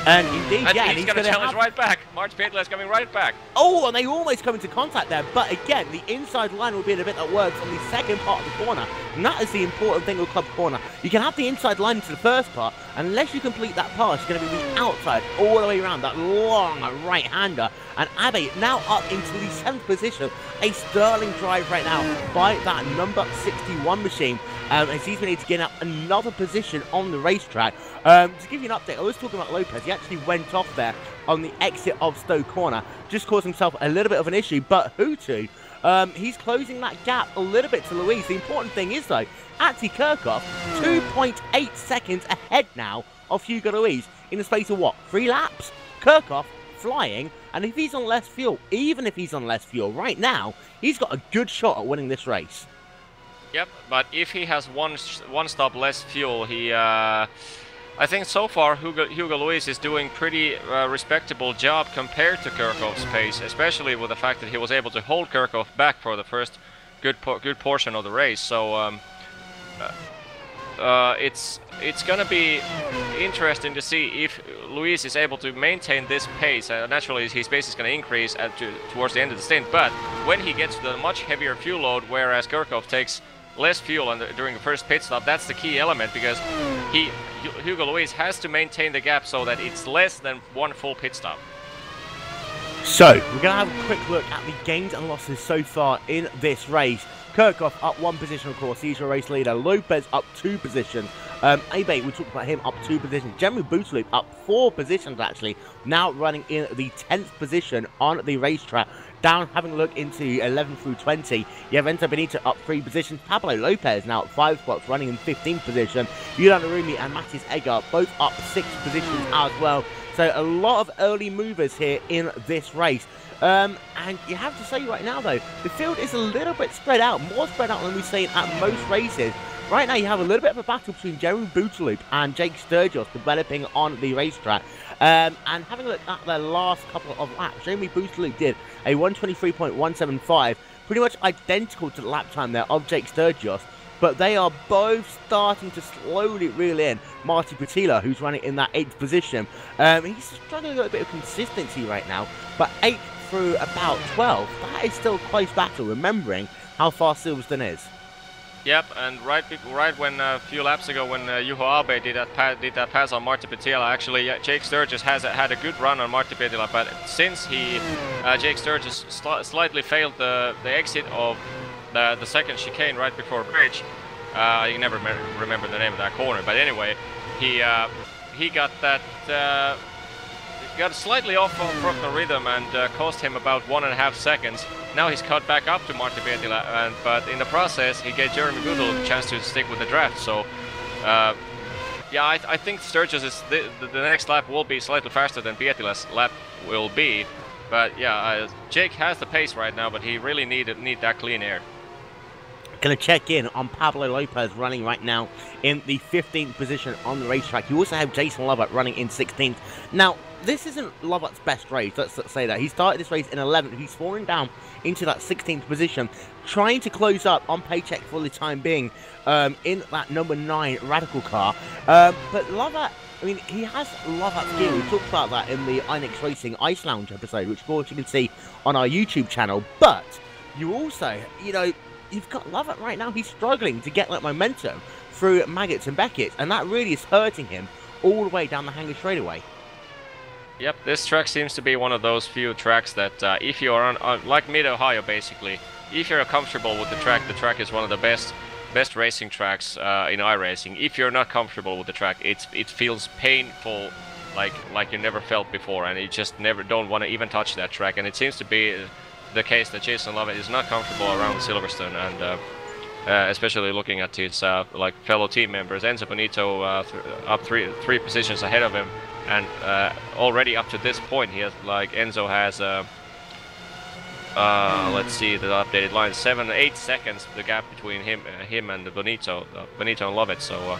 And indeed, and yeah, he's going to challenge right back. Martin Pietila is coming right back. Oh, and they almost come into contact there. But again, the inside line will be a bit that works on the second part of the corner. And that is the important thing with club corner. You can have the inside line into the first part. Unless you complete that pass, you're going to be the outside all the way around. That long right-hander. And Abe now up into the 7th position. A sterling drive right now by that number 61 machine. As he's been able to get up another position on the racetrack. To give you an update, I was talking about Lopez. He actually went off there on the exit of Stowe Corner. Just caused himself a little bit of an issue. But Hutu, he's closing that gap a little bit to Luis. The important thing is, though, Atzi Kirchhoff, 2.8 seconds ahead now of Hugo Luis in the space of, what, 3 laps? Kirchhoff flying, and if he's on less fuel, even if he's on less fuel right now, he's got a good shot at winning this race. Yep, but if he has one stop less fuel, he, I think so far Hugo Luis is doing pretty respectable job compared to Kirchhoff's pace, especially with the fact that he was able to hold Kirchhoff back for the first good portion of the race. So it's gonna be interesting to see if Luis is able to maintain this pace. Naturally, his pace is gonna increase towards the end of the stint, but when he gets to the much heavier fuel load, whereas Kirchhoff takes less fuel during the first pit stop, that's the key element, because Hugo Luis has to maintain the gap so that it's less than 1 full pit stop. So, we're going to have a quick look at the gains and losses so far in this race. Kirchhoff up 1 position, of course, he's your race leader. Lopez up 2 positions. Abe, we talked about him, up 2 positions. Jeremy Bootloop up 4 positions, actually. Now running in the 10th position on the racetrack. Down, having a look into 11 through 20. You have Enter Benito up 3 positions. Pablo Lopez now at 5 spots, running in 15th position. Yulan Arumi and Matis Eggar both up 6 positions as well. So a lot of early movers here in this race. And you have to say right now, though, the field is a little bit spread out, more spread out than we see at most races. Right now, you have a little bit of a battle between Jeremy Bootloop and Jake Sturgis developing on the racetrack. And having a look at their last couple of laps, Jeremy Bootloop did a 1:23.175, pretty much identical to the lap time there of Jake Sturgis. But they are both starting to slowly reel in Marty Pietila, who's running in that 8th position. He's struggling with a bit of consistency right now, but 8th through about 12, that is still a close battle, remembering how far Silverstone is. Yep, and right when a few laps ago, when Juho Abe did that pass on Marty Pietila, actually Jake Sturgis had a good run on Marty Pietila, but since Jake Sturgis slightly failed the exit of the second chicane right before bridge, I never remember the name of that corner, but anyway, he got got slightly off from the rhythm and cost him about 1.5 seconds. Now he's caught back up to Martti Pietila, but in the process he gave Jeremy Goodall a chance to stick with the draft. So yeah, I think Sturgis is the next lap will be slightly faster than Pietila's lap will be. But yeah, Jake has the pace right now, but he really need that clean air. Going to check in on Pablo Lopez running right now in the 15th position on the racetrack. You also have Jason Lovett running in 16th. Now, this isn't Lovett's best race, let's say that. He started this race in 11th. He's falling down into that 16th position, trying to close up on paycheck for the time being in that number 9 Radical car. But Lovett, I mean, he has Lovett's gear. We talked about that in the Inex Racing Ice Lounge episode, which of course you can see on our YouTube channel. But you also, you know, you've got Lovett right now. He's struggling to get that momentum through Maggots and Beckett, and that really is hurting him all the way down the Hanger straightaway. Yep, this track seems to be one of those few tracks that if you are on like Mid-Ohio basically, if you're comfortable with the track is one of the best racing tracks in iRacing. If you're not comfortable with the track, it feels painful, like you never felt before, and you just don't want to even touch that track. And it seems to be the case that Jason Lovett is not comfortable around Silverstone, and especially looking at his like fellow team members. Enzo Bonito up three positions ahead of him, and already up to this point he has, like, Enzo has let's see the updated line, 7-8 seconds the gap between him and Bonito and Lovett. So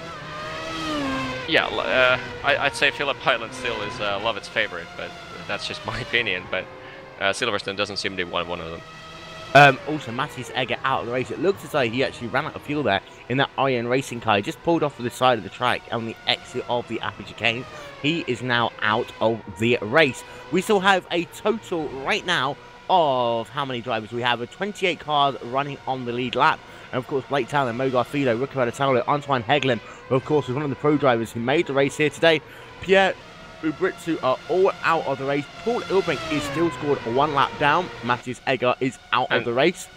yeah, I'd say Phillip Island still is Lovett's favorite, but that's just my opinion. But Silverstone doesn't seem to be one of them. Also, Matthias Egger out of the race. It looks as though he actually ran out of fuel there in that Iron Racing car. He just pulled off to the side of the track on the exit of the Appy chicane. He is now out of the race. We still have a total right now of how many drivers we have. 28 cars running on the lead lap. And of course, Blake Town, Mo Garfido, Riccardo Taulo, Antoine Heglen, who of course was one of the pro drivers who made the race here today. Pierre Ubritsu are all out of the race. Paul Ilbrink is still scored 1 lap down. Matthias Egger is out of the race.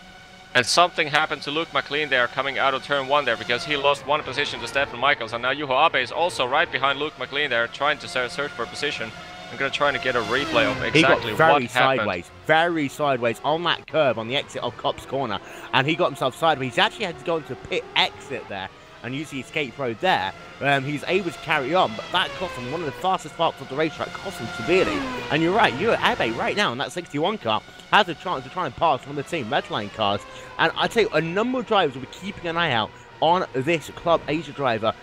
And something happened to Luke McLean there coming out of turn 1 there, because he lost 1 position to Stefan Michaels, and now Juho Abe is also right behind Luke McLean there, trying to search for a position. I'm going to try to get a replay of exactly what happened. Very sideways on that curve on the exit of Copse Corner, and he got himself sideways. He's actually had to go into pit exit there and use the escape road there. He's able to carry on, but that cost him one of the fastest parts of the racetrack, cost him severely. And you're right, Abe right now in that 61 car has a chance to try and pass one of the Team Redline cars. And I tell you, a number of drivers will be keeping an eye out on this Club Asia driver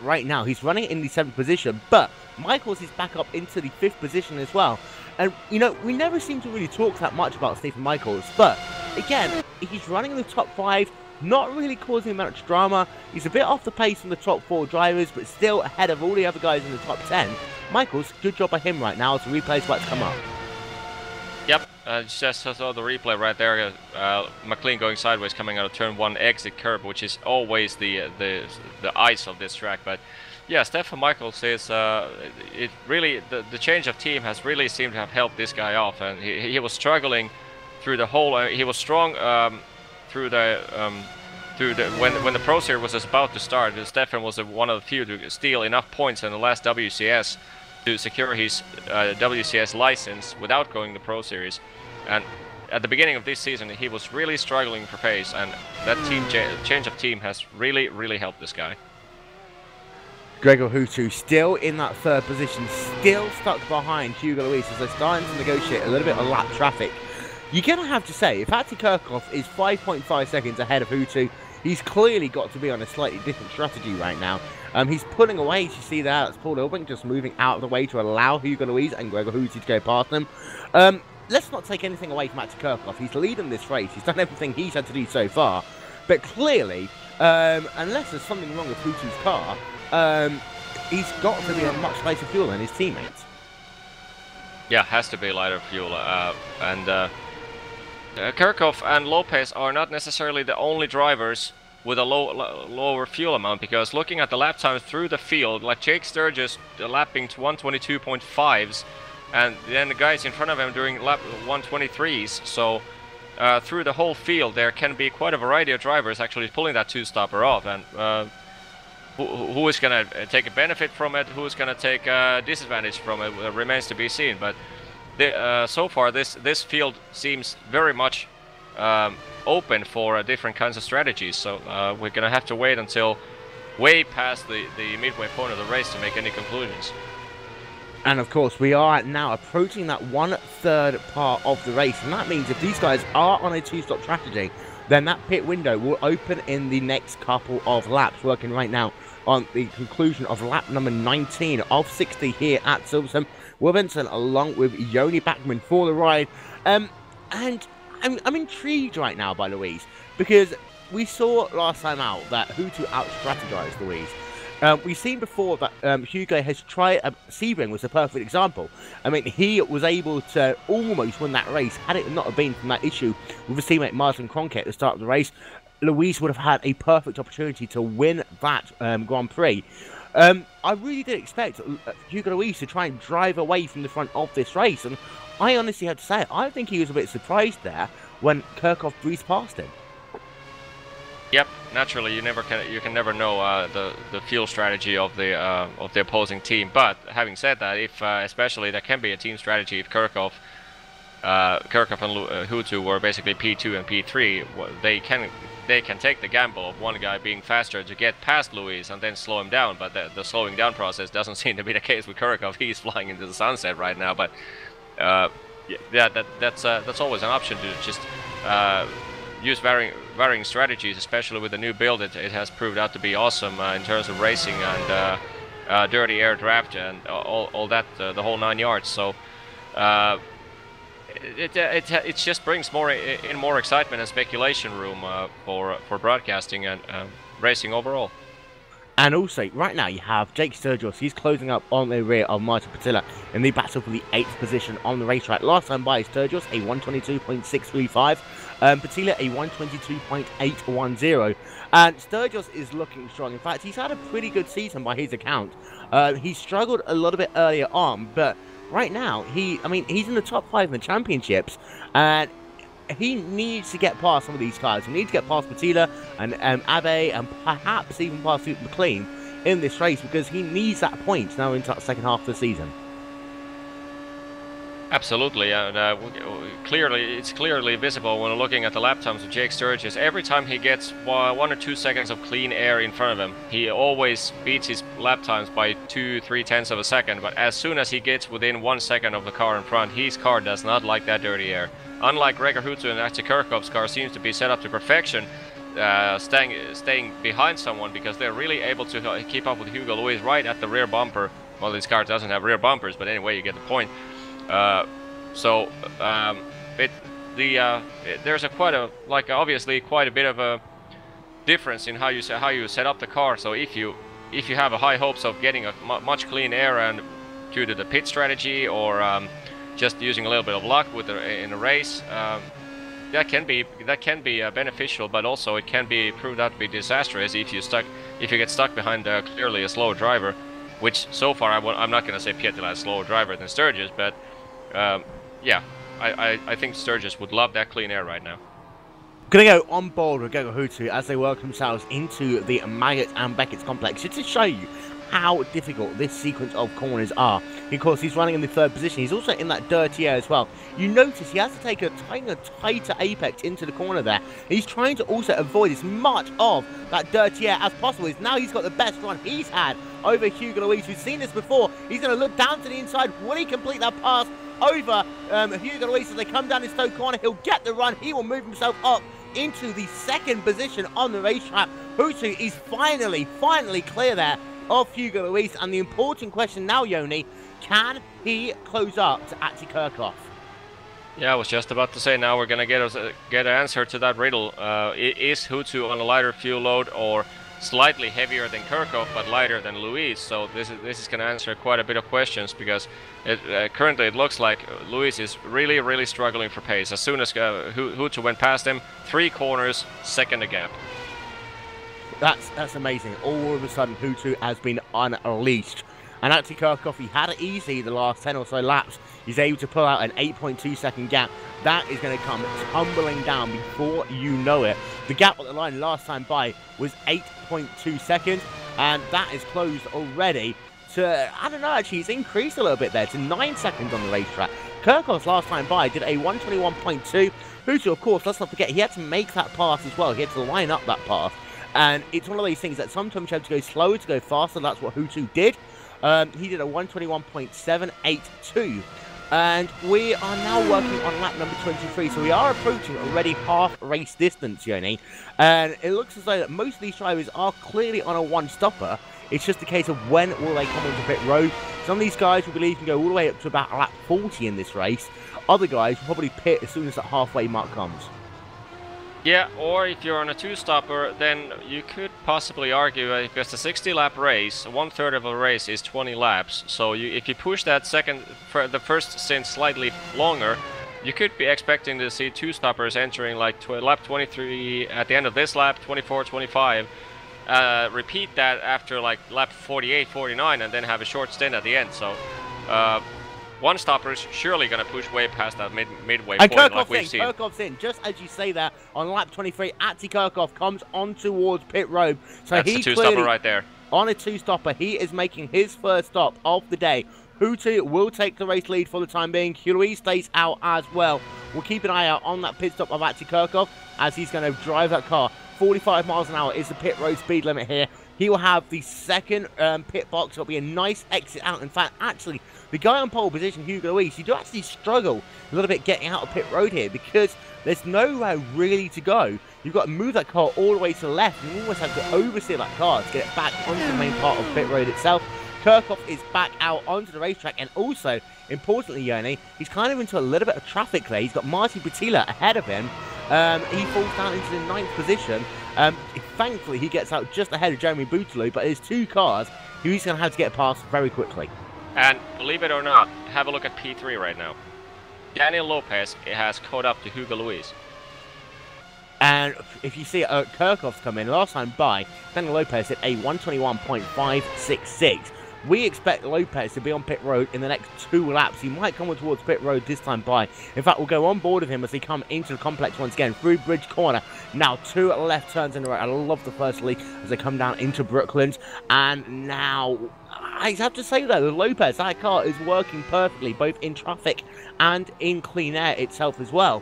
right now. He's running in the 7th position, but Michaels is back up into the 5th position as well. And, you know, we never seem to really talk that much about Stephen Michaels, but, again, he's running in the top 5, not really causing much drama. He's a bit off the pace from the top 4 drivers, but still ahead of all the other guys in the top 10. Michaels, good job by him right now as the replay's about to come up. Yep, just saw the replay right there. McLean going sideways coming out of turn 1 exit curb, which is always the ice of this track. But yeah, Stefan Michaels is it really the change of team has really seemed to have helped this guy off, and he was struggling through the whole. He was strong through the when the Pro Series was about to start. Stefan was one of the few to steal enough points in the last WCS to secure his WCS license without going to the Pro Series. And at the beginning of this season, he was really struggling for pace, and that team change of team has really helped this guy. Gregor Hutu still in that 3rd position, still stuck behind Hugo Luis as they're starting to negotiate a little bit of lap traffic. You're going to have to say, if Hattie Kirchhoff is 5.5 seconds ahead of Hutu, he's clearly got to be on a slightly different strategy right now. He's pulling away, as you see there. That's Paul Ilbrink just moving out of the way to allow Hugo Luis and Gregor Hutu to go past them. Let's not take anything away from Hattie Kirchhoff. He's leading this race. He's done everything he's had to do so far. But clearly, unless there's something wrong with Hutu's car, he's got to be on much lighter fuel than his teammates. Yeah, has to be lighter fuel. Kirchhoff and Lopez are not necessarily the only drivers with a lower fuel amount, because looking at the lap times through the field, like Jake Sturgis lapping to 122.5s, and then the guys in front of him doing lap 123s. So through the whole field there can be quite a variety of drivers actually pulling that 2-stopper off. And who is going to take a benefit from it, who is going to take a disadvantage from it, remains to be seen. But so far, this field seems very much open for different kinds of strategies. So we're going to have to wait until way past the midway point of the race to make any conclusions. And of course, we are now approaching that 1/3 part of the race, and that means if these guys are on a two-stop strategy, then that pit window will open in the next couple of laps. Working right now on the conclusion of lap number 19 of 60 here at Silverstone. Will Benson along with Joni Backman for the ride. And I'm intrigued right now by Louise, because we saw last time out that Hutu out-strategized Louise. We've seen before that Hugo has tried. Sebring was a perfect example. I mean, he was able to almost win that race. Had it not have been from that issue with his teammate Martin Kroenke at the start of the race, Louise would have had a perfect opportunity to win that Grand Prix. I really did expect Hugo Louise to try and drive away from the front of this race, and I honestly have to say, I think he was a bit surprised there when Kirchhoff breezed past him. Yep, naturally, you can never know the fuel strategy of the opposing team. But having said that, if especially there can be a team strategy if Kirchhoff and Hutu were basically P2 and P3, they can take the gamble of one guy being faster to get past Louis and then slow him down. But the slowing down process doesn't seem to be the case with Kirchhoff. He's flying into the sunset right now. But yeah, that's always an option to just use varying strategies, especially with the new build. It has proved out to be awesome in terms of racing and dirty air draft and all that, the whole 9 yards. So it just brings more excitement and speculation room for broadcasting and racing overall. And also, right now you have Jake Sturgis. He's closing up on the rear of Martin Patilla in the battle for the 8th position on the racetrack. Last time by Sturgis, a 122.635. Patilla, a 122.810. And Sturgis is looking strong. In fact, he's had a pretty good season by his account. He struggled a little bit earlier on, but right now, he's in the top 5 in the championships. And he needs to get past some of these guys. He needs to get past Patilla and Abe and perhaps even past McLean in this race, because he needs that point now into the second half of the season. Absolutely, and it's clearly visible when looking at the lap times of Jake Sturgis. Every time he gets 1 or 2 seconds of clean air in front of him, he always beats his lap times by 2-3 tenths of a second. But as soon as he gets within 1 second of the car in front, his car does not like that dirty air. Unlike Gregor Hutu and Axel Kirchhoff's car seems to be set up to perfection, staying behind someone, because they're really able to keep up with Hugo Louis right at the rear bumper. Well, this car doesn't have rear bumpers, but anyway, you get the point. There's obviously quite a bit of a difference in how you set up the car. So if you have a high hopes of getting a much clean air and due to the pit strategy or just using a little bit of luck in a race, that can be beneficial, but also it can be proved out to be disastrous if you get stuck behind clearly a slower driver, which so far I'm not going to say Pietila is a slower driver than Sturgis, but yeah, I think Sturgis would love that clean air right now. Going to go on board with Gregor Hutu as they work themselves into the Maggot and Beckett's complex, just to show you how difficult this sequence of corners are. Because he's running in the 3rd position. He's also in that dirty air as well. You notice he has to take a tighter apex into the corner there. He's trying to also avoid as much of that dirty air as possible. Now he's got the best run he's had over Hugo Louis. We've seen this before. He's going to look down to the inside. Will he complete that pass over Hugo Louis as they come down his toe corner? He'll get the run. He will move himself up into the 2nd position on the racetrack. Hutu is finally clear there of Hugo Louis, and the important question now, Joni, can he close up to Axel Kirchhoff? Yeah, I was just about to say, now we're gonna get an answer to that riddle. Is Hutu on a lighter fuel load or slightly heavier than Kirchhoff but lighter than Louis? So this is gonna answer quite a bit of questions, because currently it looks like Louis is really struggling for pace. As soon as Hutu went past him, 3 corners, second a gap. That's amazing. All of a sudden, Hutu has been unleashed. And actually, Kirchhoff, he had it easy the last 10 or so laps. He's able to pull out an 8.2 second gap. That is going to come tumbling down before you know it. The gap on the line last time by was 8.2 seconds. and that is closed already to, I don't know, actually, it's increased a little bit there to 9 seconds on the racetrack. Kirchhoff's last time by did a 1:21.2. Hutu, of course, let's not forget, he had to make that pass as well. He had to line up that pass. And it's one of those things that sometimes you have to go slower to go faster. That's what Hutu did. He did a 1:21.782. And we are now working on lap number 23. So we are approaching already half race distance, Yoni. And it looks as though that most of these drivers are clearly on a one-stopper. It's just a case of when will they come onto pit road. Some of these guys we believe can go all the way up to about lap 40 in this race. Other guys will probably pit as soon as that halfway mark comes. Yeah, or if you're on a two-stopper, then you could possibly argue that because the 60-lap race, 1/3 of a race is 20 laps. So if you push that the first stint slightly longer, you could be expecting to see two-stoppers entering like lap 23 at the end of this lap, 24, 25. Repeat that after like lap 48, 49, and then have a short stint at the end. So one-stopper's surely going to push way past that midway point like we've seen. Kirchhoff's in. Just as you say that, on lap 23, Atzi Kirchhoff comes on towards pit road. So that's a two-stopper right there. On a two-stopper, he is making his first stop of the day. Hutu will take the race lead for the time being. Louis stays out as well. We'll keep an eye out on that pit stop of Atzi Kirchhoff as he's going to drive that car. 45 miles an hour is the pit road speed limit here. He will have the second pit box. It'll be a nice exit out. In fact, actually, the guy on pole position, Hugo Luis, you do actually struggle a little bit getting out of pit road here because there's nowhere really to go. You've got to move that car all the way to the left and you almost have to oversteer that car to get it back onto the main part of pit road itself. Kirchhoff is back out onto the racetrack, and also, importantly, Yoni, he's kind of into a little bit of traffic there. He's got Marty Patila ahead of him. He falls down into the 9th position. Thankfully, he gets out just ahead of Jeremy Bouteloup, but there's two cars who he's going to have to get past very quickly. And believe it or not, have a look at P3 right now. Daniel Lopez has caught up to Hugo Luis. And if you see Kirchhoff's come in, last time by, Daniel Lopez hit a 1:21.566. We expect Lopez to be on pit road in the next 2 laps. He might come towards pit road this time by. In fact, we'll go on board of him as they come into the complex once again through Bridge Corner. Now 2 left turns in a row. I love the first lead as they come down into Brooklands. And now, I have to say though, Lopez, that car is working perfectly, both in traffic and in clean air itself as well.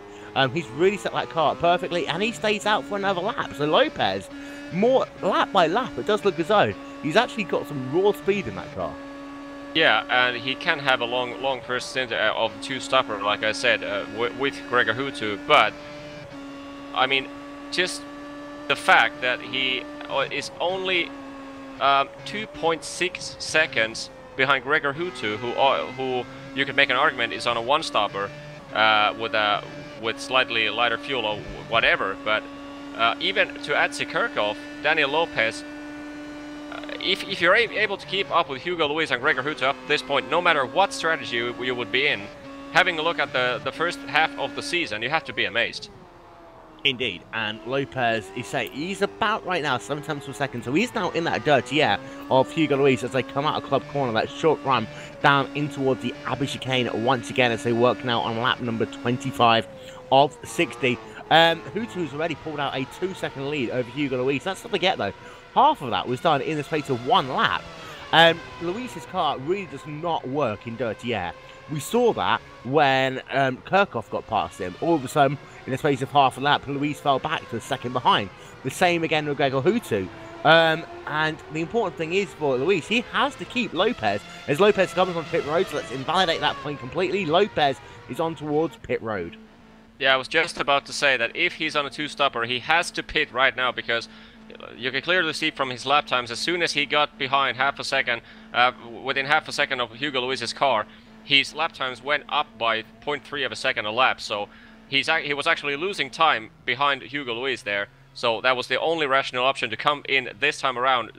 He's really set that car up perfectly, and he stays out for another lap. So Lopez, more lap by lap, it does look as though he's actually got some raw speed in that car. Yeah, and he can have a long first stint of two-stopper, like I said, with Gregor Hutu. But I mean, just the fact that he is only 2.6 seconds behind Gregor Hutu, who you could make an argument is on a one-stopper with slightly lighter fuel or whatever. But even to Atzi Kirchhoff, Daniel Lopez, if you're able to keep up with Hugo Luis and Gregor Hutu up to this point, no matter what strategy you would be in, having a look at the first half of the season, you have to be amazed. Indeed, and Lopez, he's about right now 7 tenths per second, so he's now in that dirty air of Hugo Luis as they come out of Club Corner, that short run down in towards the Abbey Chicane once again as they work now on lap number 25 of 60. Hutu's already pulled out a 2-second lead over Hugo Luis. That's not to forget though, half of that was done in the space of 1 lap. Luis's car really does not work in dirty air. We saw that when Kirchhoff got past him. All of a sudden, in the space of half a lap, Luis fell back to the second behind. The same again with Gregor Hutu. And the important thing is for Luis, he has to keep Lopez. As Lopez comes on pit road, so let's invalidate that point completely. Lopez is on towards pit road. Yeah, I was just about to say that if he's on a two-stopper, he has to pit right now because you can clearly see from his lap times, as soon as he got behind within half a second of Hugo Luis's car, his lap times went up by 0.3 of a second a lap. So he was actually losing time behind Hugo Luis there. So that was the only rational option to come in this time around.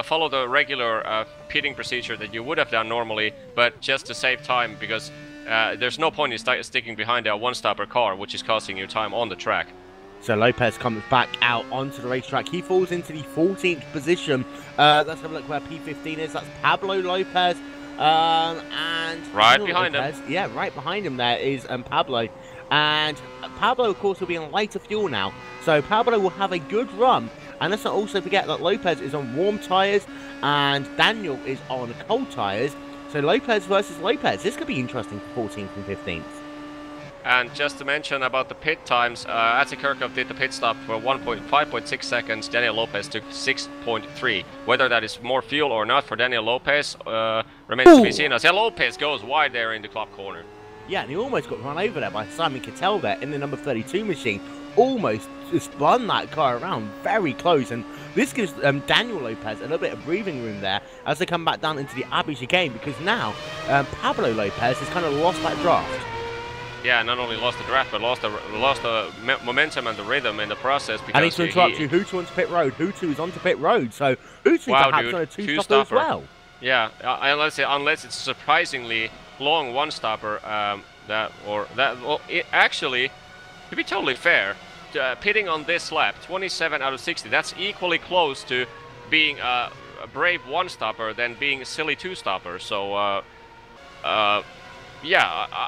Follow the regular pitting procedure that you would have done normally, but just to save time because there's no point in sticking behind a one-stopper car, which is costing you time on the track. So Lopez comes back out onto the racetrack. He falls into the 14th position. Let's have a look where P15 is. That's Pablo Lopez. And right behind him. Yeah, right behind him there is Pablo. And Pablo, of course, will be on lighter fuel now. So Pablo will have a good run. And let's not also forget that Lopez is on warm tyres and Daniel is on cold tyres. So Lopez versus Lopez. This could be interesting for 14th and 15th. And just to mention about the pit times, Atikirkov did the pit stop for 5.6 seconds, Daniel Lopez took 6.3. Whether that is more fuel or not for Daniel Lopez remains to be seen, as Lopez goes wide there in the club corner. Yeah, and he almost got run over there by Simon Kittel there in the number 32 machine. Almost spun that car around very close, and this gives Daniel Lopez a little bit of breathing room there as they come back down into the Abbey chicane, because now Pablo Lopez has kind of lost that draft. Yeah, not only lost the draft, but lost the momentum and the rhythm in the process. Because I need to interrupt you. Hutu onto pit road. Hutu is onto pit road, so Hutu perhaps on a two-stopper as well. Yeah, unless it's surprisingly long one-stopper. Actually, to be totally fair, pitting on this lap, 27 out of 60, that's equally close to being a brave one-stopper than being a silly two-stopper. So, yeah,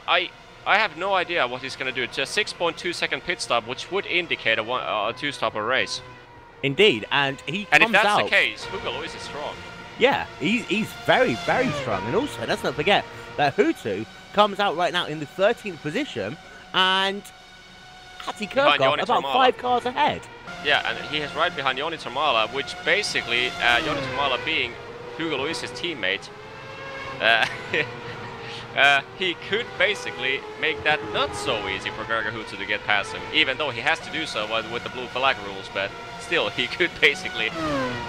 I have no idea what he's going to do. It's a 6.2 second pit stop, which would indicate a two-stopper race. Indeed, and he comes out... And if that's the case, Hugo Lewis is strong. Yeah, he's very, very strong. And also, let's not forget that Hutu comes out right now in the 13th position, and Atikirkov about 5 cars ahead. Yeah, and he is right behind Joni Termala, which basically, Joni Termala being Hugo Lewis's teammate, he could basically make that not so easy for Gregor Hutu to get past him, even though he has to do so with the blue flag rules, but still, he could basically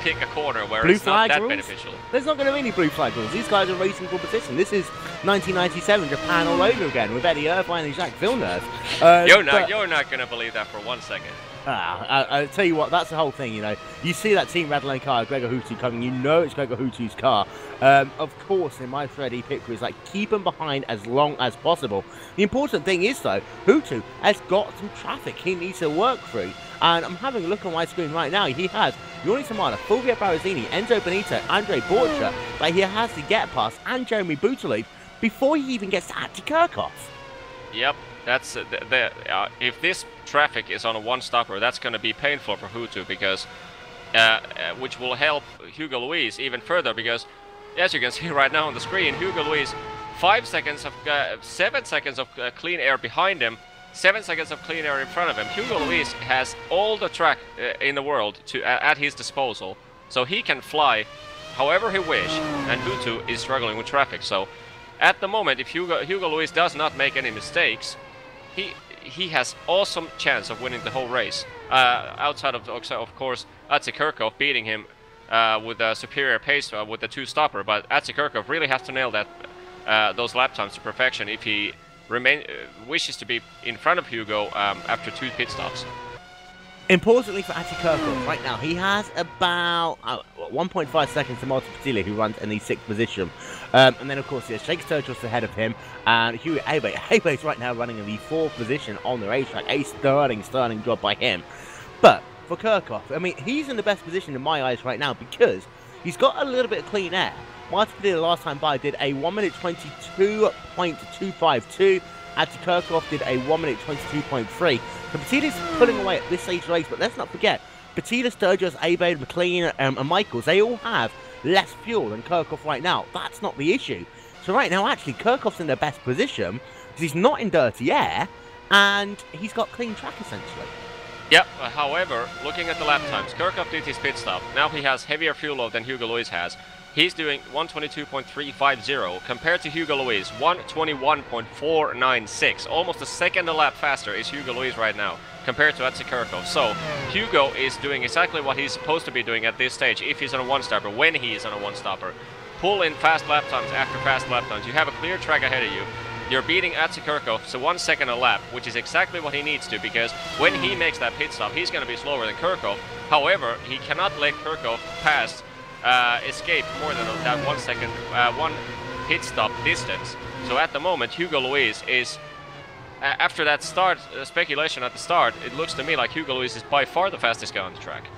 pick a corner where it's not that beneficial. There's not going to be any blue flag rules. These guys are racing for position. This is 1997 Japan all over again with Eddie Irvine and Jacques Villeneuve. You're not going to believe that for 1 second. I'll tell you what, that's the whole thing, you know. You see that Team Red Line car, Gregor Hutu coming, you know it's Gregor Hutu's car. Of course, in my Freddy pit crew, is like, keep him behind as long as possible. The important thing is, though, Hutu has got some traffic he needs to work through. And I'm having a look on my screen right now. He has Joni Termala, Fulvio Barazini, Enzo Benito, Andre Borcha, that he has to get past, and Jeremy Bouteloup before he even gets to Atikirkov. Yep. That's if this traffic is on a one-stopper, that's going to be painful for Hutu, because which will help Hugo Luis even further, because as you can see right now on the screen, Hugo Luis 7 seconds of clean air behind him, 7 seconds of clean air in front of him. Hugo Luis has all the track in the world at his disposal, so he can fly however he wish, and Hutu is struggling with traffic. So at the moment, if Hugo Luis does not make any mistakes, he has awesome chance of winning the whole race. Outside of course, Atikirkov beating him with a superior pace with the two-stopper, but Atikirkov really has to nail those lap times to perfection if he wishes to be in front of Hugo after 2 pit stops. Importantly for Atikirkov, right now, he has about 1.5 seconds to Martin Petila, who runs in the 6th position. And then, of course, Shake Sturgis ahead of him, and Huey Abe. Abe's right now running in the 4th position on the racetrack. A sterling job by him. But for Kirkov, I mean, he's in the best position in my eyes right now, because he's got a little bit of clean air. Martin Petila last time by did a 1 minute 22.252. Atikirkov did a 1 minute 22.3. So Petila's pulling away at this stage of the race, but let's not forget, Petila, Sturgis, Abe, McLean, and Michaels, they all have less fuel than Kirkov right now. That's not the issue. So right now, actually, Kirkov's in the best position, because he's not in dirty air, and he's got clean track, essentially. Yep, however, looking at the lap times, Kirkov did his pit stop. Now he has heavier fuel load than Hugo Luis has. He's doing 122.350 compared to Hugo Luis, 121.496. Almost a second a lap faster is Hugo Luis right now compared to Atikirkov. So Hugo is doing exactly what he's supposed to be doing at this stage if he's on a one-stopper, when he is on a one-stopper. Pull in fast lap times after fast lap times. You have a clear track ahead of you. You're beating Atikirkov, so 1 second a lap, which is exactly what he needs to, because when he makes that pit stop, he's going to be slower than Kirkov. However, he cannot let Kirkov pass escape more than that 1 second, 1 pit stop distance. So at the moment, Hugo Luis is, after that start speculation at the start, it looks to me like Hugo Luis is by far the fastest guy on the track.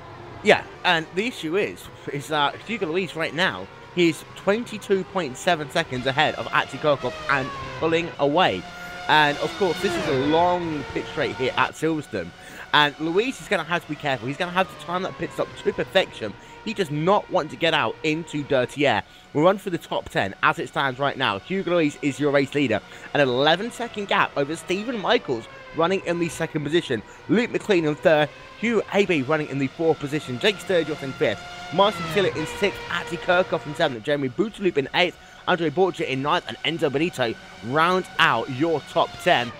Yeah, and the issue is that Hugo Luis right now, he's 22.7 seconds ahead of Atikirkov and pulling away. And of course, this is a long pit straight here at Silverstone. And Luis is going to have to be careful. He's going to have to time that pit stop to perfection. He does not want to get out into dirty air. We'll run through the top 10 as it stands right now. Hugo Luis is your race leader. An 11-second gap over Stephen Michaels running in the 2nd position. Luke McLean in 3rd. Hugh Abbey running in the 4th position. Jake Sturgis in 5th. Martin Tillett in 6th. Ati Kirchhoff in 7th. Jeremy Boutaloop in 8th. Andre Borgia in 9th. And Enzo Benito round out your top 10.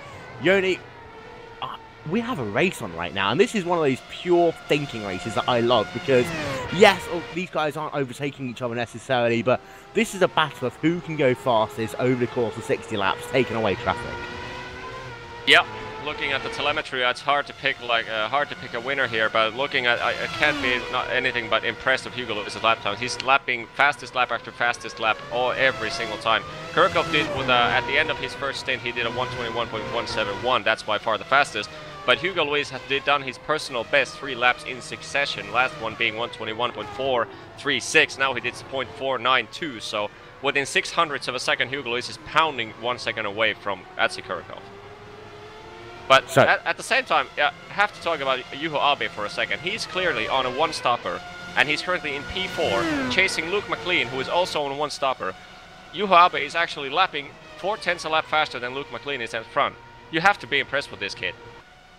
Yoni, we have a race on right now, and this is one of those pure thinking races that I love, because yes, these guys aren't overtaking each other necessarily, but this is a battle of who can go fastest over the course of 60 laps, taking away traffic. Yep, looking at the telemetry, it's hard to pick a winner here, but looking at, I can't be not anything but impressed with Hugo Luis' lap times. He's lapping fastest lap after fastest lap every single time. Kirchhoff did with at the end of his first stint, he did a 121.171. That's by far the fastest. But Hugo Luis has done his personal best 3 laps in succession, last one being 121.436, now he did 0.492, so within 600ths of a second Hugo Luis is pounding 1 second away from Atsi Kirchhoff. But at the same time, I have to talk about Juho Abe for a second. He's clearly on a one-stopper, and he's currently in P4, chasing Luke McLean, who is also on a one-stopper. Juho Abe is actually lapping 4/10 a lap faster than Luke McLean is at front. You have to be impressed with this kid.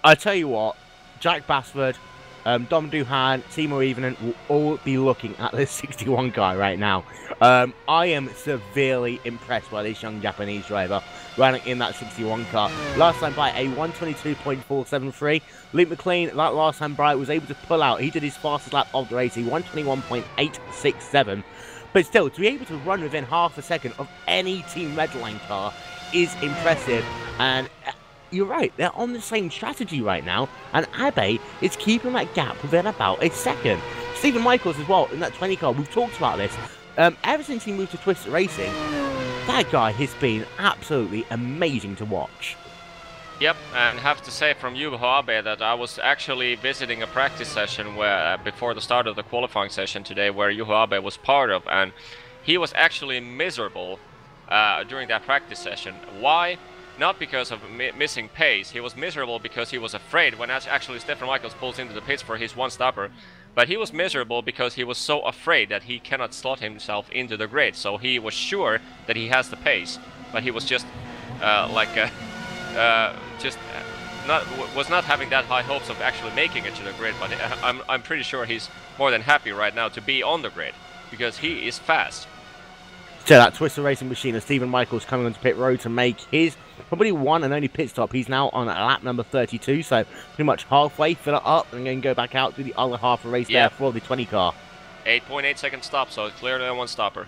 I tell you what, Jack Basford, Dom Duhan, Timo Evenen will all be looking at this 61 guy right now. I am severely impressed by this young Japanese driver running in that 61 car. Last time by a 122.473. Luke McLean, that last time by, was able to pull out. He did his fastest lap of the race, a 121.867. But still, to be able to run within half a second of any Team Redline car is impressive. And you're right, they're on the same strategy right now, and Abe is keeping that gap within about a second. Stephen Michaels as well, in that 20 car, we've talked about this. Ever since he moved to Twisted Racing, that guy has been absolutely amazing to watch. Yep, and have to say from Juho Abe that I was actually visiting a practice session where before the start of the qualifying session today, where Juho Abe was part of, and he was actually miserable during that practice session. Why? Not because of missing pace, he was miserable because he was afraid when actually Stephen Michaels pulls into the pits for his one-stopper. But he was miserable because he was so afraid that he cannot slot himself into the grid. So he was sure that he has the pace, but he was just was not having that high hopes of actually making it to the grid. But I'm pretty sure he's more than happy right now to be on the grid because he is fast. So that Twister Racing machine of Stephen Michaels coming onto pit road to make his probably one and only pit stop. He's now on lap number 32, so pretty much halfway, fill it up, and then go back out to the other half of the race there for the 20 car. 8.8 second stop, so it's clearly a one-stopper.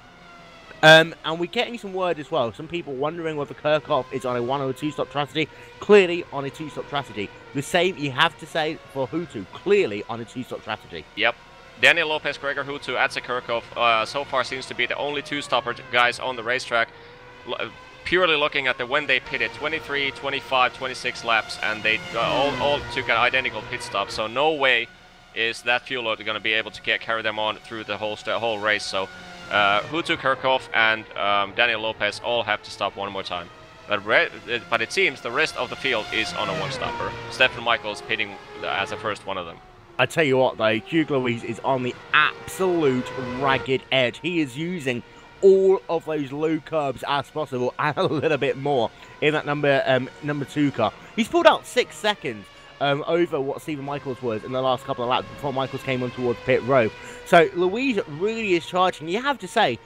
And we're getting some word as well. Some people wondering whether Kirchhoff is on a 1 or a 2-stop strategy. Clearly on a 2-stop strategy. The same you have to say for Hutu. Clearly on a 2-stop strategy. Yep. Daniel Lopez, Gregor Hutu, Atze Kirchhoff so far seems to be the only 2-stopper guys on the racetrack. Purely looking at when they pitted, 23, 25, 26 laps, and they all took an identical pit stop. So no way is that fuel load going to be able to carry them on through the whole race. So Hutu, Kirchhoff, and Daniel Lopez all have to stop one more time. But it seems the rest of the field is on a one-stopper. Stephen Michaels pitting as the first one of them. I tell you what though, Hugo Luis is on the absolute ragged edge. He is using all of those low curbs as possible and a little bit more in that number 2 car. He's pulled out 6 seconds over what Stephen Michaels was in the last couple of laps before Michaels came on towards pit road. So Luis really is charging. You have to say,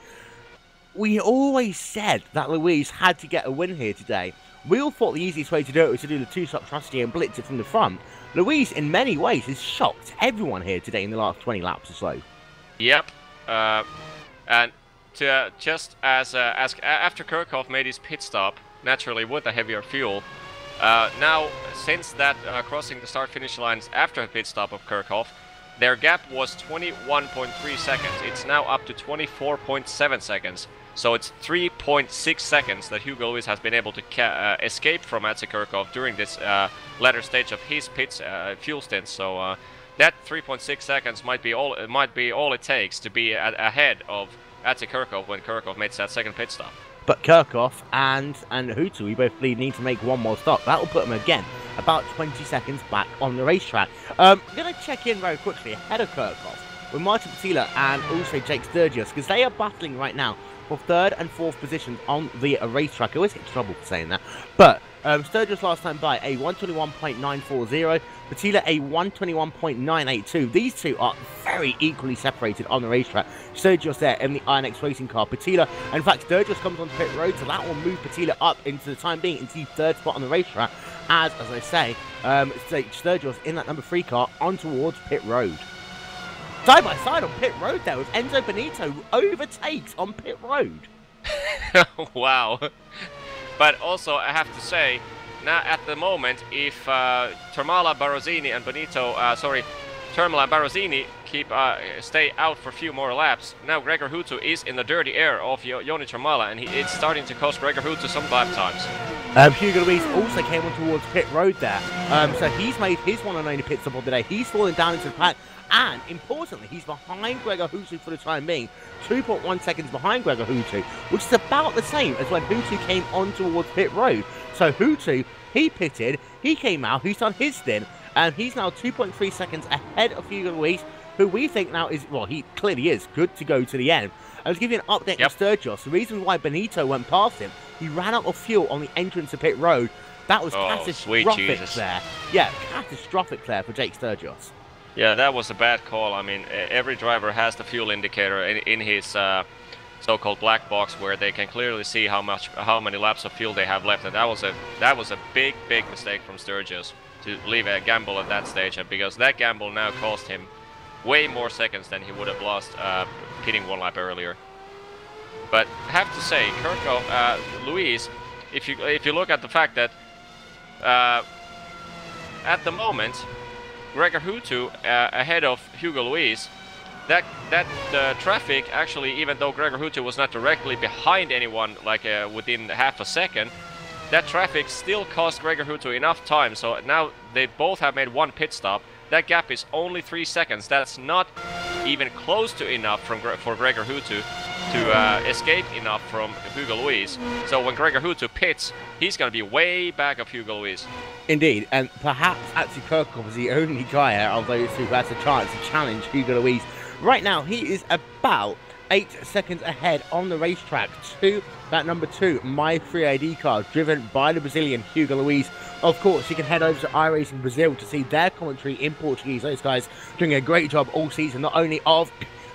we always said that Luis had to get a win here today. We all thought the easiest way to do it was to do the 2-stop strategy and blitz it from the front. Luis, in many ways, has shocked everyone here today in the last 20 laps or so. Yep, and just as after Kirchhoff made his pit stop, naturally with a heavier fuel, now since that crossing the start-finish lines after a pit stop of Kirchhoff, their gap was 21.3 seconds. It's now up to 24.7 seconds. So it's 3.6 seconds that Hugo Luis has been able to escape from Atze Kirchhoff during this latter stage of his fuel stint. So that 3.6 seconds might be all it takes to be ahead of Atze Kirchhoff when Kirchhoff makes that second pit stop. But Kirchhoff and Hutu, we both believe, need to make one more stop. That will put them again about 20 seconds back on the racetrack. I'm going to check in very quickly ahead of Kirchhoff with Martin Patila and also Jake Sturgis, because they are battling right now for 3rd and 4th positions on the racetrack. I always get in trouble for saying that. But Sturgis last time by a 121.940, Patila a 121.982. These two are very equally separated on the racetrack. Sturgis there in the Iron X Racing car. Patila, in fact, Sturgis comes onto pit road, so that will move Patila up into the time being into the 3rd spot on the racetrack. As I say, Sturgis in that number 3 car on towards pit road. Side by side on pit road there with Enzo Benito overtakes on pit road. Wow. But also, I have to say, now at the moment, if Termala, Barozzini and Benito, Termala and Barozzini stay out for a few more laps, now Gregor Hutu is in the dirty air of Joni Termala, and it's starting to cost Gregor Hutu some lap times. Hugo Luis also came on towards pit road there, so he's made his one and only pit stop of the day. He's fallen down into the pack, and importantly, he's behind Gregor Hutu for the time being, 2.1 seconds behind Gregor Hutu, which is about the same as when Hutu came on towards pit road. So Hutu, he pitted, he came out, he's done his stint, and he's now 2.3 seconds ahead of Hugo Luis, who we think now is, well, he clearly is good to go to the end. And to give you an update on Sturgis, the reason why Benito went past him, he ran out of fuel on the entrance to pit road. That was catastrophic there. Yeah, catastrophic there for Jake Sturgis. Yeah, that was a bad call. I mean, every driver has the fuel indicator in his so-called black box, where they can clearly see how many laps of fuel they have left. And that was a big mistake from Sturgis to leave a gamble at that stage, because that gamble now cost him way more seconds than he would have lost pitting 1 lap earlier. But I have to say, Luis, if you look at the fact that at the moment, Gregor Hutu ahead of Hugo Luis, that traffic actually, even though Gregor Hutu was not directly behind anyone, like within half a second, that traffic still cost Gregor Hutu enough time. So now they both have made 1 pit stop. That gap is only 3 seconds. That's not even close to enough for Gregor Hutu to escape enough from Hugo Luis. So when Gregor Hutu pits, he's going to be way back of Hugo Luis. Indeed, and perhaps actually Kirchhoff is the only guy out of those two who has a chance to challenge Hugo Luis. Right now, he is about 8 seconds ahead on the racetrack to that number 2 My Free ID car, driven by the Brazilian Hugo Luis. Of course, you can head over to iRacing Brazil to see their commentary in Portuguese. Those guys doing a great job all season, not only of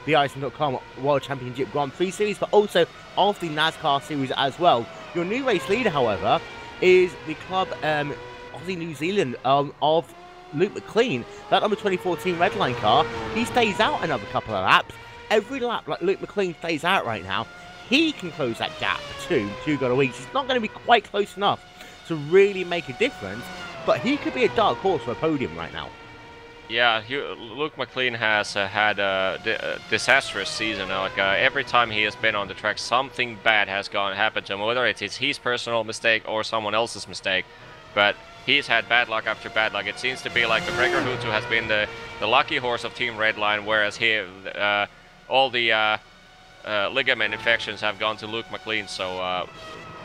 the iRacing.com World Championship Grand Prix Series, but also of the NASCAR Series as well. Your new race leader, however, is the club Aussie New Zealand of Luke McLean. That number 2014 Redline car, he stays out another couple of laps. Every lap like Luke McLean stays out right now, he can close that gap to Hugo Luis. He's not going to be quite close enough to really make a difference, but he could be a dark horse for a podium right now. Yeah, Luke McLean has had a disastrous season. Like every time he has been on the track, something bad has happened to him, whether it's his personal mistake or someone else's mistake. But he's had bad luck after bad luck. It seems to be like the Gregor Hutu has been the lucky horse of Team Redline, whereas all the ligament infections have gone to Luke McLean. So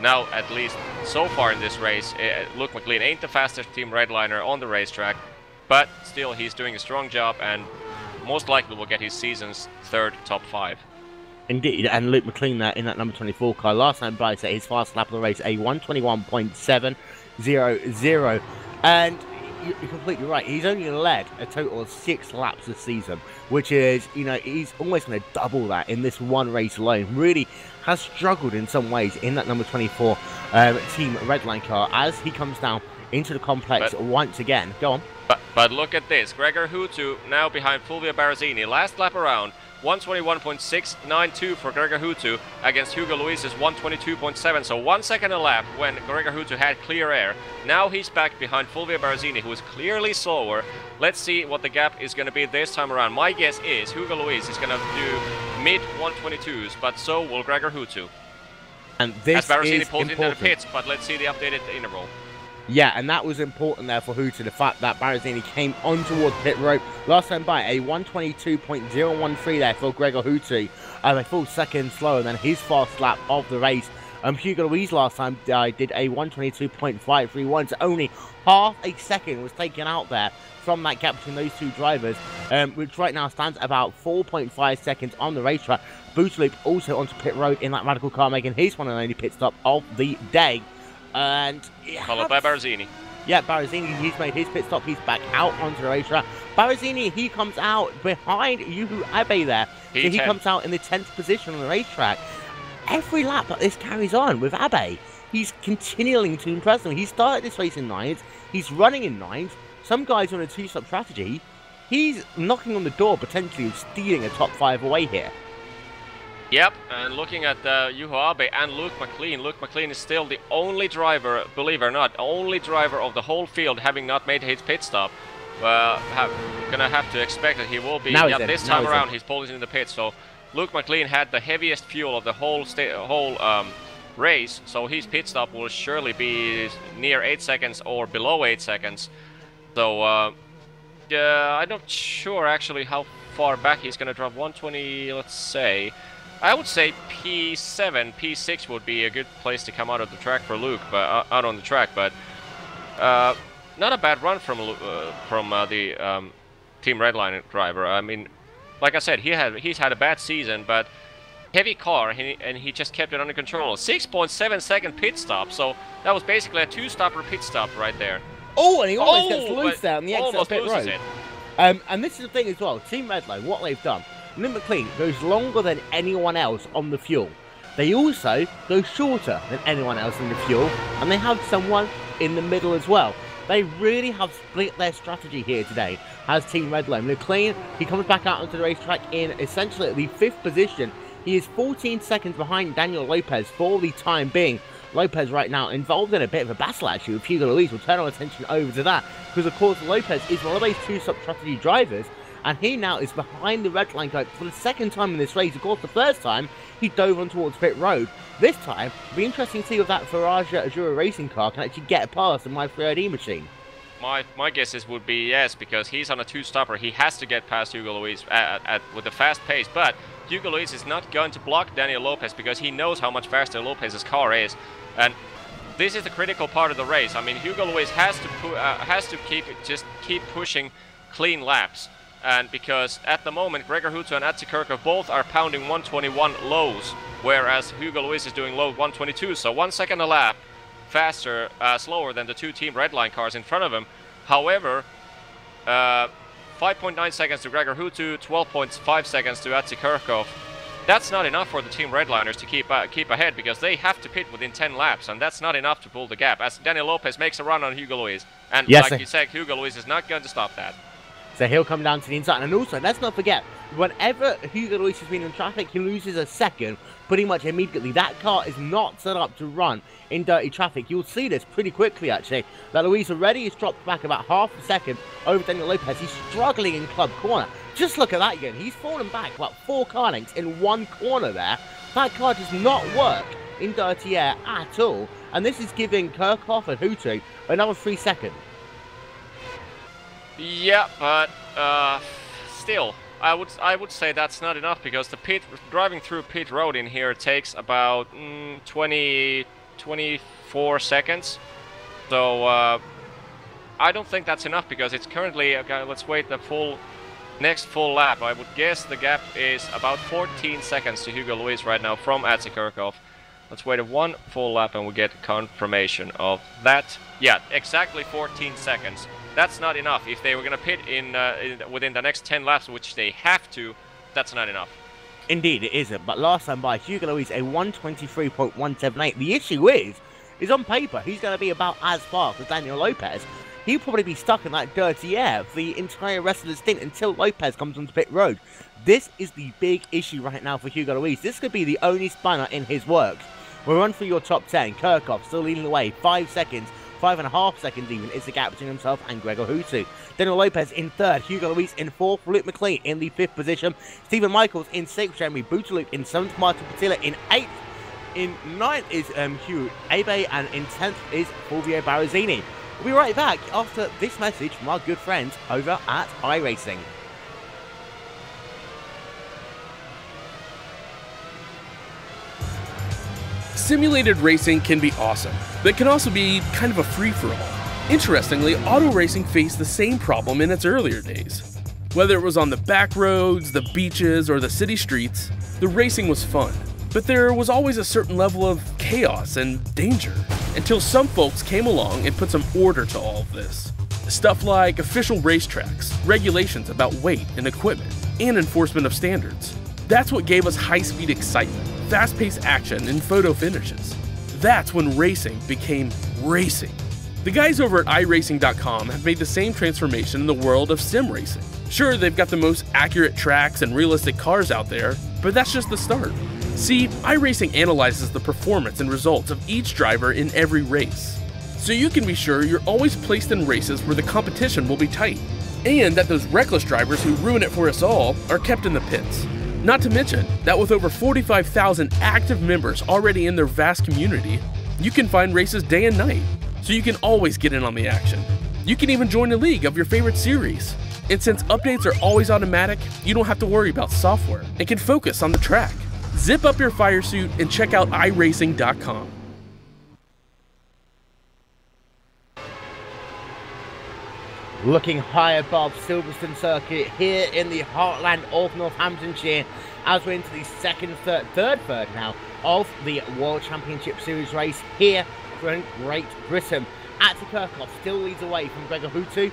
now, at least so far in this race, Luke McLean ain't the fastest Team Redliner on the racetrack, but still he's doing a strong job and most likely will get his season's 3rd top 5. Indeed, and Luke McLean there in that number 24 car. Last time by set his fast lap of the race, a 121.700. And you're completely right. He's only led a total of 6 laps this season, which is, he's almost going to double that in this one race alone. Really has struggled in some ways in that number 24 Team Redline car as he comes down into the complex once again. Go on. But look at this. Gregor Hutu now behind Fulvio Barozzini. Last lap around, 121.692 for Gregor Hutu against Hugo Luis's 122.7. So 1 second a lap when Gregor Hutu had clear air. Now he's back behind Fulvio Barozzini, who is clearly slower. Let's see what the gap is going to be this time around. My guess is Hugo Luis is going to do mid 122s, but so will Gregor Hutu. And this as Barozzini is pulls important. into the pits, but let's see the updated interval. Yeah, and that was important there for Hutu, the fact that Barozzini came on towards pit road last time by a 122.013 there for Gregor Hutu, a full second slower than his fast lap of the race. Hugo Luis last time did a 122.531, so only half a second was taken out there from that gap between those two drivers, which right now stands about 4.5 seconds on the racetrack. Bootloop also onto pit road in that radical car, making his one and only pit stop of the day. And followed by Barzini. Yeah, Barzini, he's made his pit stop. He's back out onto the racetrack. Barzini, he comes out behind Yuhu Abe there. So he comes out in the 10th position on the racetrack. Every lap that this carries on with Abe, he's continuing to impress them. He started this race in 9th. He's running in 9th. Some guys on a 2-stop strategy. He's knocking on the door, potentially stealing a top 5 away here. Yep, and looking at Yuho Abe and Luke McLean. Luke McLean is still the only driver, believe it or not, only driver of the whole field having not made his pit stop. Gonna have to expect that he will be. This time around, he's pulling in the pit. So Luke McLean had the heaviest fuel of the whole race, so his pit stop will surely be near 8 seconds or below 8 seconds. So I'm not sure actually how far back he's gonna drop. 120, let's say. I would say P7, P6 would be a good place to come out of the track for Luke, but out on the track. But not a bad run from the Team Redline driver. I mean, like I said, he's had a bad season, but heavy car, and he just kept it under control. 6.7 second pit stop, so that was basically a 2-stopper pit stop right there. Oh, and he almost gets loose there on the exit almost pit loses road. it. And this is the thing as well. Team Redline, what they've done. Luke McLean goes longer than anyone else on the fuel. They also go shorter than anyone else on the fuel, and they have someone in the middle as well. They really have split their strategy here today as Team Redline. McLean, he comes back out onto the racetrack in essentially the 5th position. He is 14 seconds behind Daniel Lopez for the time being. Lopez right now involved in a bit of a battle actually with Hugo Luis. We'll turn our attention over to that because of course Lopez is one of those 2-stop strategy drivers, and he now is behind the red line coach for the 2nd time in this race. Of course, the 1st time, he dove on towards pit road. This time, it'll be interesting to see if that Ferrari Azura racing car can actually get past the My 3ID machine. My guesses would be yes, because he's on a 2-stopper. He has to get past Hugo Luis with a fast pace, but Hugo Luis is not going to block Daniel Lopez because he knows how much faster Lopez's car is. And this is the critical part of the race. I mean, Hugo Luis has to keep pushing clean laps. And because at the moment, Gregor Hutto and Atsi Kirkov both are pounding 121 lows, whereas Hugo Luis is doing low 122, so 1 second a lap faster, slower than the 2 Team Redline cars in front of him. However, 5.9 seconds to Gregor Hutto, 12.5 seconds to Atsi Kirkov. That's not enough for the Team Redliners to keep ahead, because they have to pit within 10 laps, and that's not enough to pull the gap, as Daniel Lopez makes a run on Hugo Luis. And yes, like you said, Hugo Luis is not going to stop that. So he'll come down to the inside. And also, let's not forget, whenever Hugo Luis has been in traffic, he loses a second pretty much immediately. That car is not set up to run in dirty traffic. You'll see this pretty quickly, actually. That Luis already has dropped back about half a second over Daniel Lopez. He's struggling in club corner. Just look at that again. He's fallen back about 4 car lengths in 1 corner there. That car does not work in dirty air at all. And this is giving Kirkhoff and Hutto another 3 seconds. Yeah, but still, I would say that's not enough, because the driving through pit road in here takes about 24 seconds. So I don't think that's enough, because it's currently let's wait the next full lap. I would guess the gap is about 14 seconds to Hugo Luis right now from Atsi Kirkov. Let's wait 1 full lap and we'll get confirmation of that. Yeah, exactly 14 seconds. That's not enough. If they were going to pit within the next 10 laps, which they have to, that's not enough. Indeed, it isn't. But last time by, Hugo Luis a 123.178. The issue is on paper, he's going to be about as fast as Daniel Lopez. He'll probably be stuck in that dirty air for the entire rest of the stint until Lopez comes onto pit road. This is the big issue right now for Hugo Luis. This could be the only spanner in his works. We'll run through your top 10. Kirkhoff still leading the way, 5 seconds. 5.5 seconds even is the gap between himself and Gregor Hutto. Daniel Lopez in 3rd, Hugo Luis in 4th, Luke McLean in the 5th position, Stephen Michaels in 6th, Jeremy Boutaloop in 7th, Martin Patilla in 8th, in 9th is Hugh Abe, and in 10th is Fulvio Barazini. We'll be right back after this message from our good friends over at iRacing. Simulated racing can be awesome, but it can also be kind of a free-for-all. Interestingly, auto racing faced the same problem in its earlier days. Whether it was on the back roads, the beaches, or the city streets, the racing was fun. But there was always a certain level of chaos and danger, until some folks came along and put some order to all of this. Stuff like official racetracks, regulations about weight and equipment, and enforcement of standards. That's what gave us high-speed excitement, fast-paced action, and photo finishes. That's when racing became racing. The guys over at iRacing.com have made the same transformation in the world of sim racing. Sure, they've got the most accurate tracks and realistic cars out there, but that's just the start. See, iRacing analyzes the performance and results of each driver in every race, so you can be sure you're always placed in races where the competition will be tight, and that those reckless drivers who ruin it for us all are kept in the pits. Not to mention that with over 45,000 active members already in their vast community, you can find races day and night, so you can always get in on the action. You can even join a league of your favorite series, and since updates are always automatic, you don't have to worry about software and can focus on the track. Zip up your fire suit and check out iRacing.com. Looking high above Silverstone circuit here in the heartland of Northamptonshire as we're into the third now of the World Championship Series race here from Great Britain. Atty Kirchhoff still leads away from Gregor Hutu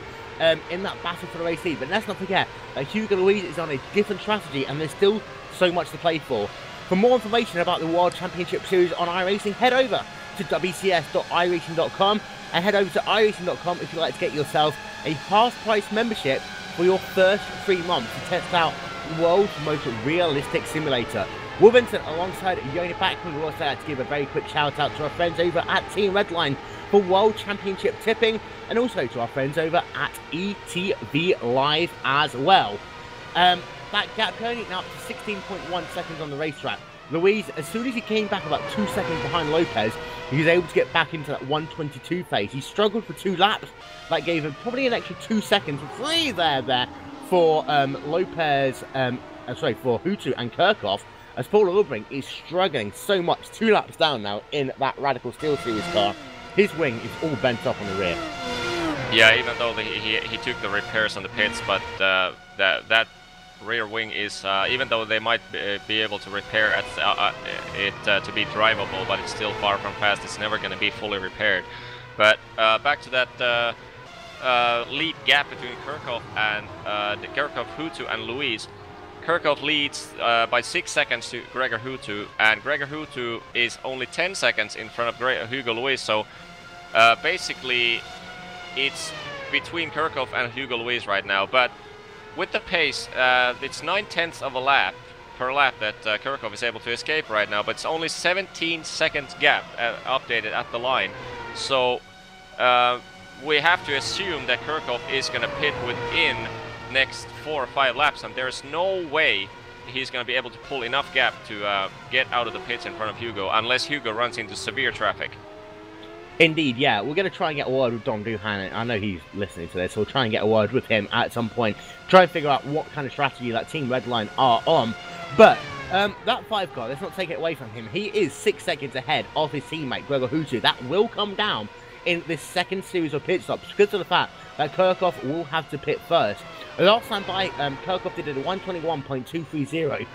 in that battle for the race lead, but let's not forget that Hugo Louise is on a different strategy and there's still so much to play for. For more information about the World Championship Series on iRacing, head over to wcs.iracing.com and head over to iracing.com if you'd like to get yourself a half-price membership for your first 3 months to test out the world's most realistic simulator. Will Vincent alongside Yoni Backman will also like to give a very quick shout out to our friends over at Team Redline for World Championship tipping, and also to our friends over at ETV Live as well. That gap going now up to 16.1 seconds on the racetrack. Louise, as soon as he came back about 2 seconds behind Lopez, he was able to get back into that 122 phase. He struggled for 2 laps. That gave him probably an extra 2 seconds, 3 there for Lopez, for Hutu and Kirchhoff, as Paul Lubring is struggling so much, 2 laps down now in that Radical Steel Series car. His wing is all bent up on the rear. Yeah, even though he took the repairs on the pits, but that rear wing is, even though they might be able to repair it to be drivable, but it's still far from fast. It's never going to be fully repaired. But back to that lead gap between Kirchhoff and Hutu and Louise. Kirchhoff leads by 6 seconds to Gregor Hutu, and Gregor Hutu is only 10 seconds in front of Hugo Louise. So basically, it's between Kirchhoff and Hugo Louise right now. But with the pace, it's 9/10 of a lap per lap that Kirchhoff is able to escape right now, but it's only 17 seconds gap updated at the line. So we have to assume that Kirchhoff is going to pit within next 4 or 5 laps, and there's no way he's going to be able to pull enough gap to get out of the pits in front of Hugo, unless Hugo runs into severe traffic. Indeed, yeah. We're going to try and get a word with Dom Duhan. I know he's listening to this, so we'll try and get a word with him at some point. Try and figure out what kind of strategy that Team Redline are on. But that 5 car, let's not take it away from him. He is 6 seconds ahead of his teammate, Gregor Hutu. That will come down in this second series of pit stops because of the fact that Kirchhoff will have to pit first. Last time by, Kirchhoff did a 121.230,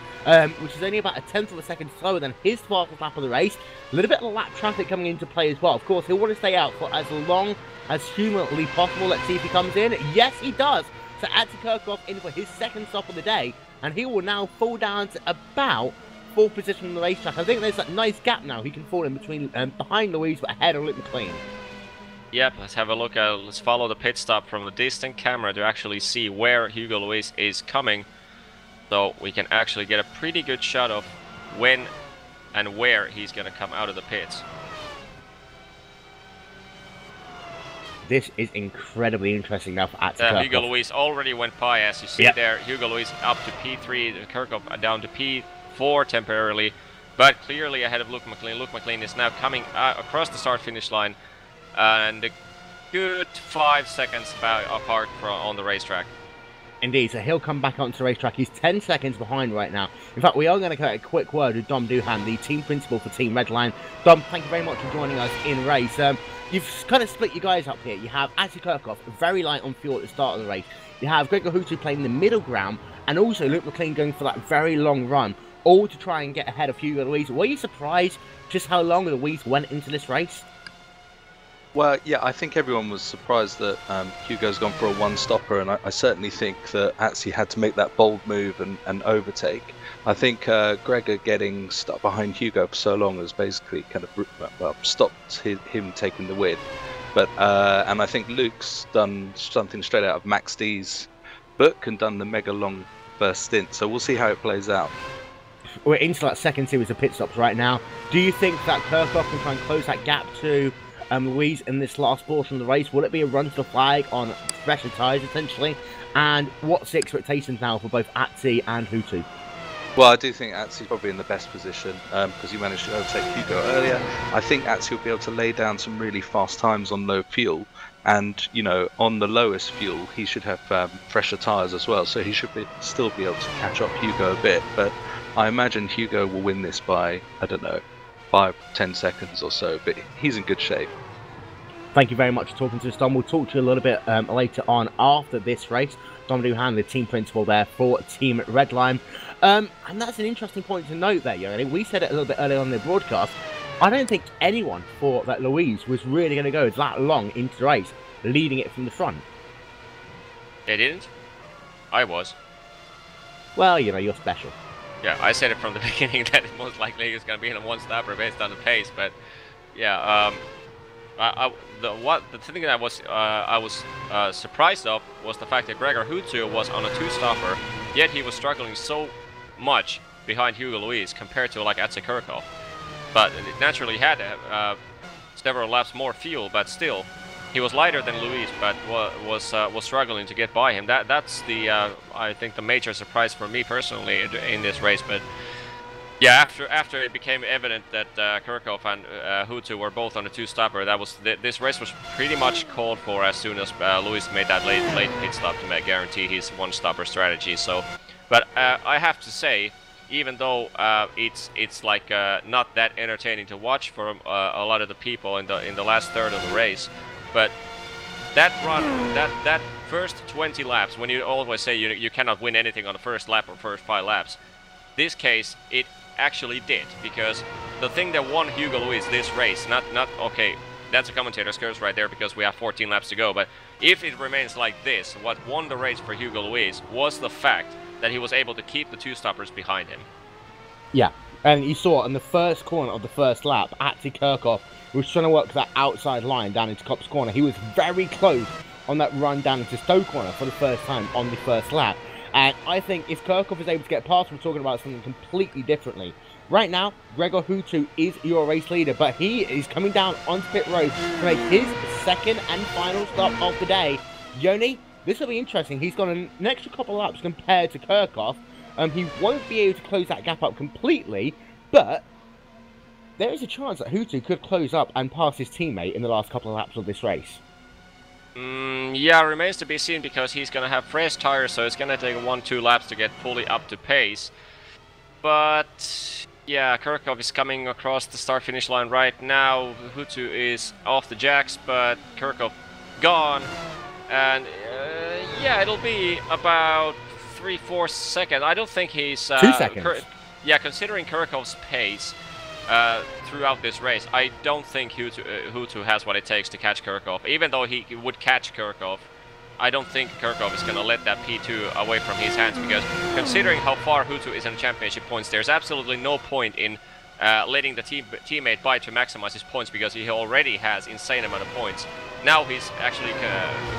which is only about a tenth of a second slower than his fastest lap of the race. A little bit of lap traffic coming into play as well. Of course, he'll want to stay out for as long as humanly possible. Let's see if he comes in. Yes, he does. So Atty Kirchhoff in for his second stop of the day, and he will now fall down to about 4th position on the racetrack. I think there's that nice gap now. He can fall in between, behind Louise, but ahead of Luke McLean. Yep, let's have a look. Let's follow the pit stop from the distant camera to actually see where Hugo Louise is coming, so we can actually get a pretty good shot of when and where he's going to come out of the pits. This is incredibly interesting now for Atty Kirchhoff. Hugo Louise already went by, as you see there. Hugo Louise up to P3, Kirchhoff down to P4 temporarily, but clearly ahead of Luke McLean. Luke McLean is now coming across the start-finish line, and a good 5 seconds apart on the racetrack. Indeed, so he'll come back onto the racetrack. He's 10 seconds behind right now. In fact, we are going to get a quick word with Dom Duhan, the team principal for Team Redline. Dom, thank you very much for joining us in race. You've kind of split you guys up here. You have Atsi Kirchhoff, very light on fuel at the start of the race. You have Gregor Hutu playing the middle ground, and also Luke McLean going for that very long run, all to try and get ahead of Hugo Louise. Were you surprised just how long Louise went into this race? Well, yeah, I think everyone was surprised that Hugo's gone for a one-stopper, and I certainly think that Atsi had to make that bold move and overtake. I think Gregor getting stuck behind Hugo for so long has basically kind of stopped him taking the win. But and I think Luke's done something straight out of Max D's book and done the mega long first stint. So we'll see how it plays out. We're into that second series of pit stops right now. Do you think that Kirchhoff can try and close that gap to Louise in this last portion of the race? Will it be a run to the flag on fresher tyres, essentially? And what's the expectations now for both Atsi and Hutu? Well, I do think Atsi's probably in the best position because he managed to overtake Hugo earlier. I think Atsi will be able to lay down some really fast times on low fuel. And, you know, on the lowest fuel, he should have fresher tyres as well. So he should still be able to catch up Hugo a bit. But I imagine Hugo will win this by, I don't know, 5-10 seconds or so, but he's in good shape. Thank you very much for talking to us, Dom. We'll talk to you a little bit later on after this race. Dom Duhan, the team principal there for Team Redline. And that's an interesting point to note there, Yoni. We said it a little bit earlier on in the broadcast. I don't think anyone thought that Louise was really going to go that long into the race, leading it from the front. They didn't? I was. Well, you know, you're special. Yeah, I said it from the beginning that it most likely is going to be in a one-stopper based on the pace, but yeah, the thing that I was surprised of was the fact that Gregor Hutu was on a two-stopper, yet he was struggling so much behind Hugo Louise compared to like Atsi Kirchhoff. But it naturally had several laps more fuel, but still, he was lighter than Louise, but was struggling to get by him. That's the I think the major surprise for me personally in this race. But yeah, after it became evident that Kirchhoff and Hutu were both on a two-stopper, this race was pretty much called for as soon as Louise made that late pit stop to guarantee his one-stopper strategy. So, but I have to say, even though it's like not that entertaining to watch for a lot of the people in the last third of the race. But that run, that first 20 laps, when you always say you cannot win anything on the first lap or first 5 laps, this case it actually did, because the thing that won Hugo Louise this race, not okay, that's a commentator's curse right there because we have 14 laps to go, but if it remains like this, what won the race for Hugo Louise was the fact that he was able to keep the two stoppers behind him. Yeah, and you saw in the first corner of the first lap, Atsi Kirchhoff was trying to work that outside line down into Copse Corner. He was very close on that run down into Stowe Corner for the first time on the first lap. And I think if Kirchhoff is able to get past, we're talking about something completely differently. Right now, Gregor Hutu is your race leader, but he is coming down onto pit road to make his second and final stop of the day. Yoni, this will be interesting. He's got an extra couple of laps compared to Kirchhoff. He won't be able to close that gap up completely, but there is a chance that Hutu could close up and pass his teammate in the last couple of laps of this race. Yeah, remains to be seen because he's going to have fresh tires, so it's going to take 1-2 laps to get fully up to pace. But yeah, Kirchhoff is coming across the start-finish line right now. Hutu is off the jacks, but Kirchhoff gone. And yeah, it'll be about 3-4 seconds. I don't think he's 2 seconds. Yeah, considering Kirchhoff's pace throughout this race, I don't think Hutu has what it takes to catch Kirchhoff. Even though he would catch Kirchhoff, I don't think Kirchhoff is going to let that P2 away from his hands, because considering how far Hutu is in championship points, there's absolutely no point in letting the teammate bite to maximize his points, because he already has insane amount of points. Now he's actually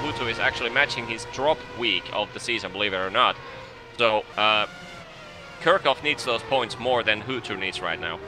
Hutu is actually matching his drop week of the season, believe it or not. So Kirchhoff needs those points more than Hutu needs right now.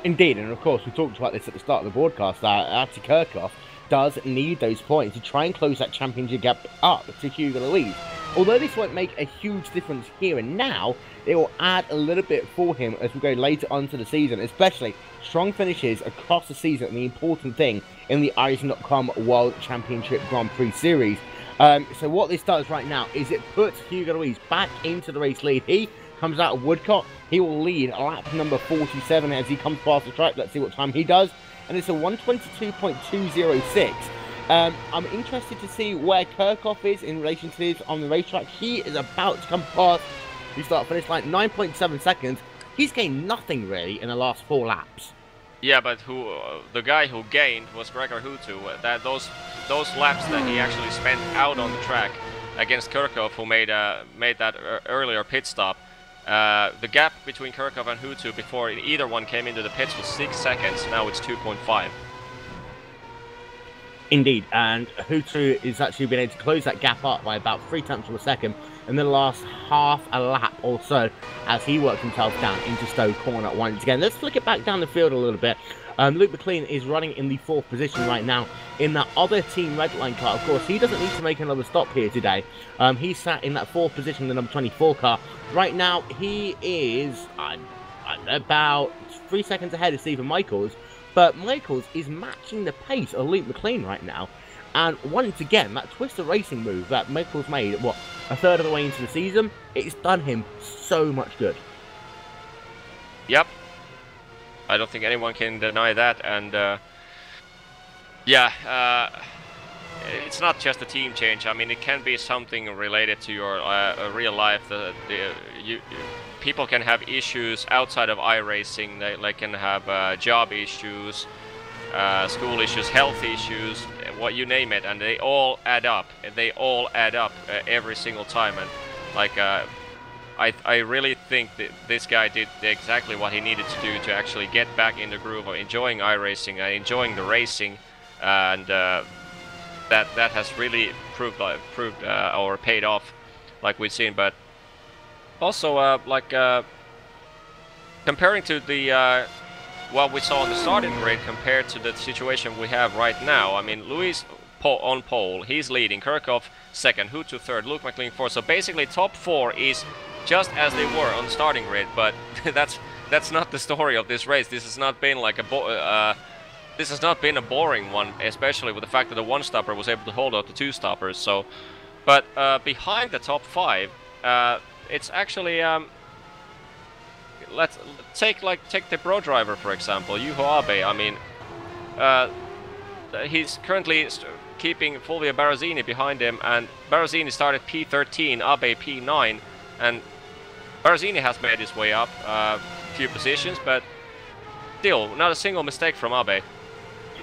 Indeed, and of course we talked about this at the start of the broadcast, that Atsi Kirchhoff does need those points to try and close that championship gap up to Hugo Louise. Although this won't make a huge difference here and now, it will add a little bit for him as we go later on to the season, especially strong finishes across the season, and the important thing in the iRacing.com World Championship Grand Prix Series. So what this does right now is it puts Hugo Luis back into the race lead. He comes out of Woodcock. He will lead lap number 47 as he comes past the track. Let's see what time he does. And it's a 1:22.206. I'm interested to see where Kirchhoff is in relation to this on the racetrack. He is about to come past the start-finish line, 9.7 seconds. He's gained nothing really in the last 4 laps. Yeah, but the guy who gained was Gregor Hutu. That those laps that he actually spent out on the track against Kirchhoff, who made that earlier pit stop. The gap between Kirchhoff and Hutu before either one came into the pits was 6 seconds. Now it's 2.5. Indeed, and Hutu is actually been able to close that gap up by about 0.3 of a second in the last half a lap or so as he worked himself down into Stowe Corner once again. Let's flick it back down the field a little bit. Luke McLean is running in the 4th position right now in that other Team Redline car. Of course, he doesn't need to make another stop here today. He sat in that 4th position, the number 24 car. Right now, he is about 3 seconds ahead of Stephen Michaels. But Michaels is matching the pace of Luke McLean right now. And once again, that Twister Racing move that Michaels made, what, a third of the way into the season, it's done him so much good. Yep. I don't think anyone can deny that. And yeah, it's not just a team change. I mean, it can be something related to your real life. People can have issues outside of iRacing. They can have job issues, school issues, health issues, what you name it, and they all add up. They all add up every single time. And like, I really think that this guy did exactly what he needed to do to actually get back in the groove of enjoying iRacing and enjoying the racing, and that has really proved or paid off, like we've seen. But also, comparing to the what we saw on the starting grid compared to the situation we have right now, I mean, Luis on pole, he's leading, Kirchhoff second, Hutu third, Luke McLean fourth. So basically, top 4 is just as they were on the starting grid. But that's not the story of this race. This has not been like this has not been a boring one, especially with the fact that the one-stopper was able to hold out the two-stoppers. So, but behind the top 5. It's actually let's take the pro driver for example, Juho Abe. I mean, he's currently keeping Fulvio Barazini behind him, and Barazini started P13, Abe P9, and Barazini has made his way up a few positions, but still not a single mistake from Abe.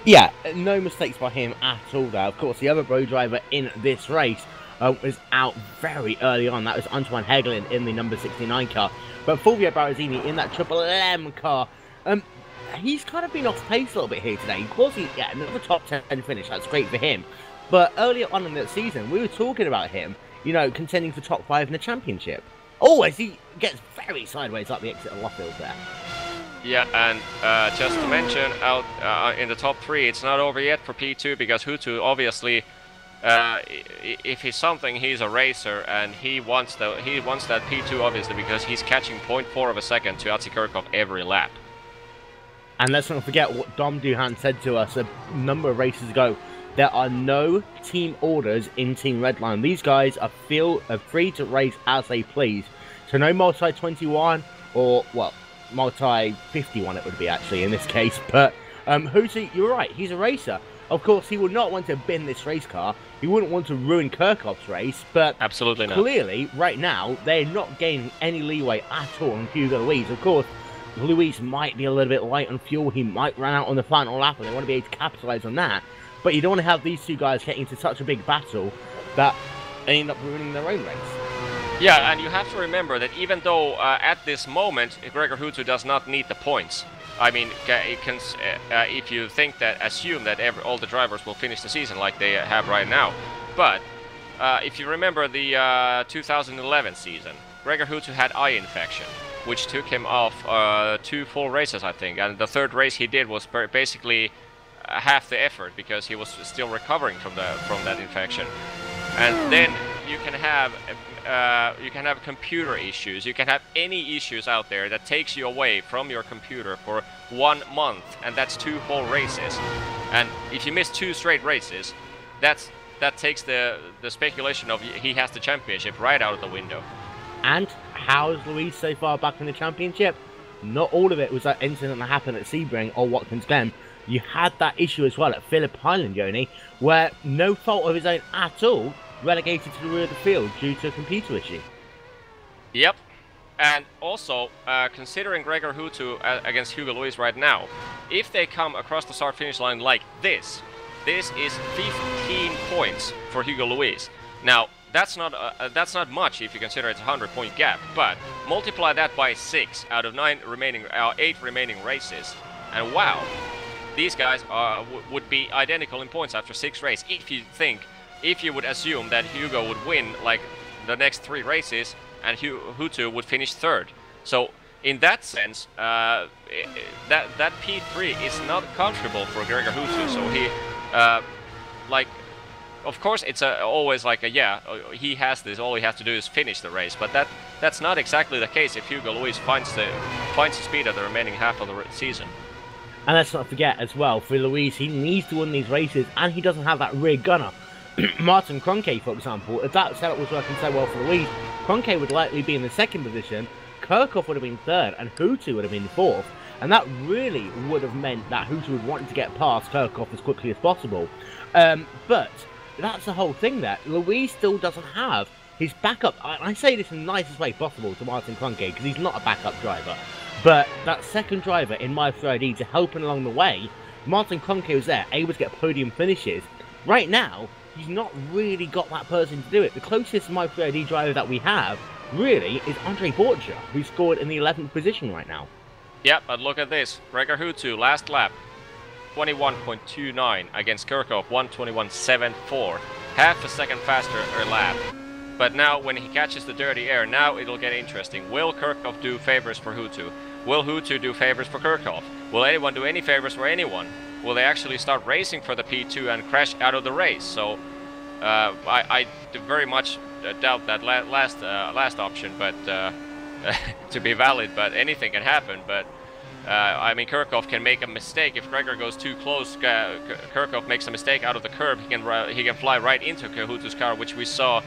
Yeah, no mistakes by him at all there. Of course, the other pro driver in this race was out very early on. That was Antoine Hegelin in the number 69 car. But Fulvio Barazini in that Triple M car, he's kind of been off pace a little bit here today. Of course, yeah, another top 10 finish. That's great for him. But earlier on in the season, we were talking about him, you know, contending for top 5 in the championship. Oh, as he gets very sideways up the exit of Luffield there. Yeah, and just to mention, out in the top 3, it's not over yet for P2 because Hutu obviously. If he's something, he's a racer, and he wants that P2 obviously because he's catching 0.4 of a second to Atsi Kirchhoff every lap. And let's not forget what Dom Duhan said to us a number of races ago. There are no team orders in Team Redline. These guys are free to race as they please. So no multi 21 or well, multi 51 it would be actually in this case. But Hutu, you're right. He's a racer. Of course, he would not want to bin this race car. He wouldn't want to ruin Kirchhoff's race, but absolutely not. Clearly, right now, they're not gaining any leeway at all on Hugo Luis. Of course, Luis might be a little bit light on fuel. He might run out on the final lap, and they want to be able to capitalise on that. But you don't want to have these two guys getting into such a big battle that they end up ruining their own race. Yeah, and you have to remember that even though at this moment, Gregor Hutu does not need the points. I mean, if you assume that all the drivers will finish the season like they have right now. But if you remember the 2011 season, Gregor Hutu had eye infection, which took him off 2 full races, I think. And the 3rd race he did was basically half the effort because he was still recovering from that infection. And then you can have computer issues. You can have any issues out there that takes you away from your computer for 1 month, and that's 2 whole races. And if you miss 2 straight races, that's that takes the speculation of he has the championship right out of the window. And how's Luis so far back in the championship? Not all of it was that incident that happened at Sebring or Watkins Glen. You had that issue as well at Phillip Island, Yoni, where no fault of his own at all, relegated to the rear of the field due to a computer issue. Yep. And also, considering Gregor Hutu against Hugo Luis right now, if they come across the start-finish line like this is 15 points for Hugo Luis. Now, that's not much if you consider it's a 100-point gap, but multiply that by 6 out of 8 remaining races, and wow, these guys would be identical in points after 6 races. If you would assume that Hugo would win like the next 3 races, and Hutu would finish 3rd. So in that sense, that P3 is not comfortable for Gregor Hutu. So he, of course, it's always like he has this. All he has to do is finish the race. But that's not exactly the case if Hugo Luis finds the speed of the remaining half of the season. And let's not forget as well, for Luis, he needs to win these races, and he doesn't have that rear gunner. Martin Kroenke, for example, if that setup was working so well for Luis, Kroenke would likely be in the 2nd position, Kirchhoff would have been 3rd, and Hutu would have been 4th. And that really would have meant that Hutu would want to get past Kirchhoff as quickly as possible. But that's the whole thing there. Luis still doesn't have his backup. I say this in the nicest way possible to Martin Kroenke, because he's not a backup driver. But that second driver in My 3ID to help him along the way, Martin Kroenke was there, able to get podium finishes. Right now, he's not really got that person to do it. The closest My 3ID driver that we have, really, is Andre Borgia, who scored in the 11th position right now. Yeah, but look at this. Gregor Hutu, last lap, 21.29 against Kirchhoff, 121.74. Half a second faster per lap. But now, when he catches the dirty air, now it'll get interesting. Will Kirchhoff do favors for Hutu? Will Hutu do favors for Kirchhoff? Will anyone do any favors for anyone? Will they actually start racing for the P2 and crash out of the race? So, I very much doubt that last option, but to be valid. But anything can happen. But I mean, Kirchhoff can make a mistake if Gregor goes too close. Kirchhoff makes a mistake out of the curb. He can fly right into Hutu's car, which we saw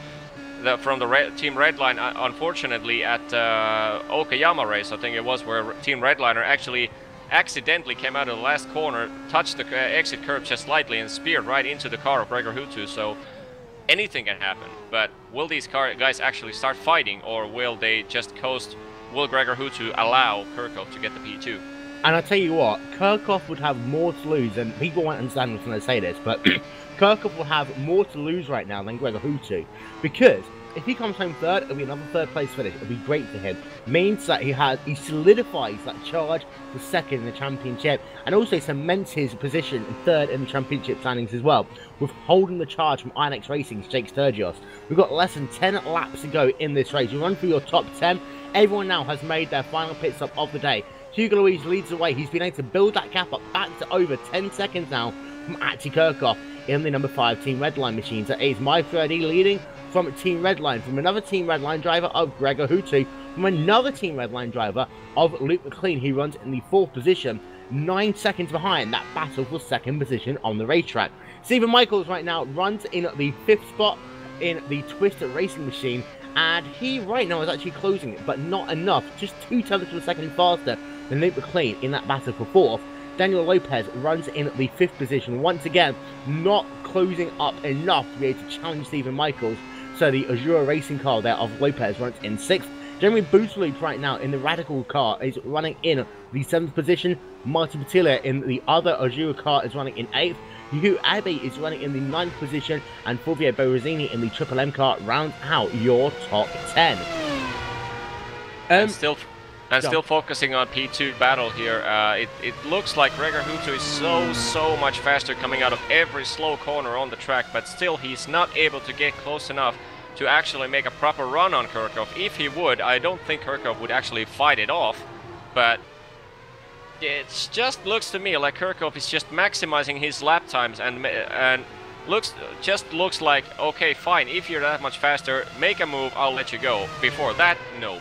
from the Team Redline, unfortunately, at Okayama race, I think it was, where Team Redliner actually accidentally came out of the last corner, touched the exit curb just slightly, and speared right into the car of Gregor Hutu. So anything can happen. But will these guys actually start fighting, or will they just coast? Will Gregor Hutu allow Kirchhoff to get the P2? And I'll tell you what, Kirchhoff would have more to lose, and people won't understand when I say this, but Kirchhoff will have more to lose right now than Gregor Hutu, because if he comes home 3rd, it'll be another 3rd place finish. It'll be great for him. Means that he solidifies that charge for 2nd in the championship, and also cements his position in 3rd in the championship standings as well, with holding the charge from INX Racing's Jake Sturgios. We've got less than 10 laps to go in this race. You run through your top 10. Everyone now has made their final pit stop of the day. Hugo Luis leads the way. He's been able to build that gap up back to over 10 seconds now from Ati Kirchhoff in the number 5 Team Redline machines. That is My 3ID leading from Team Redline, from another Team Redline driver of Gregor Hutu, from another Team Redline driver of Luke McLean, who runs in the 4th position, 9 seconds behind that battle for 2nd position on the racetrack. Stephen Michaels right now runs in the 5th spot in the Twister Racing machine, and he right now is actually closing it, but not enough, just 2 tenths of a second faster than Luke McLean in that battle for 4th. Daniel Lopez runs in the 5th position, once again not closing up enough to be able to challenge Stephen Michaels. So the Azura racing car there of Lopez runs in 6th. Jeremy Bootsloop right now in the Radical car is running in the 7th position. Martin Patilla in the other Azura car is running in 8th. Yu Abe is running in the 9th position, and Fulvio Berrezzini in the Triple M car rounds out your top 10. Still focusing on P2 battle here. It looks like Gregor Hutu is so much faster coming out of every slow corner on the track, but still he's not able to get close enough to actually make a proper run on Kirchhoff. If he would, I don't think Kirchhoff would actually fight it off, but it just looks to me like Kirchhoff is just maximizing his lap times and looks like, okay, fine, if you're that much faster, make a move, I'll let you go. Before that, no.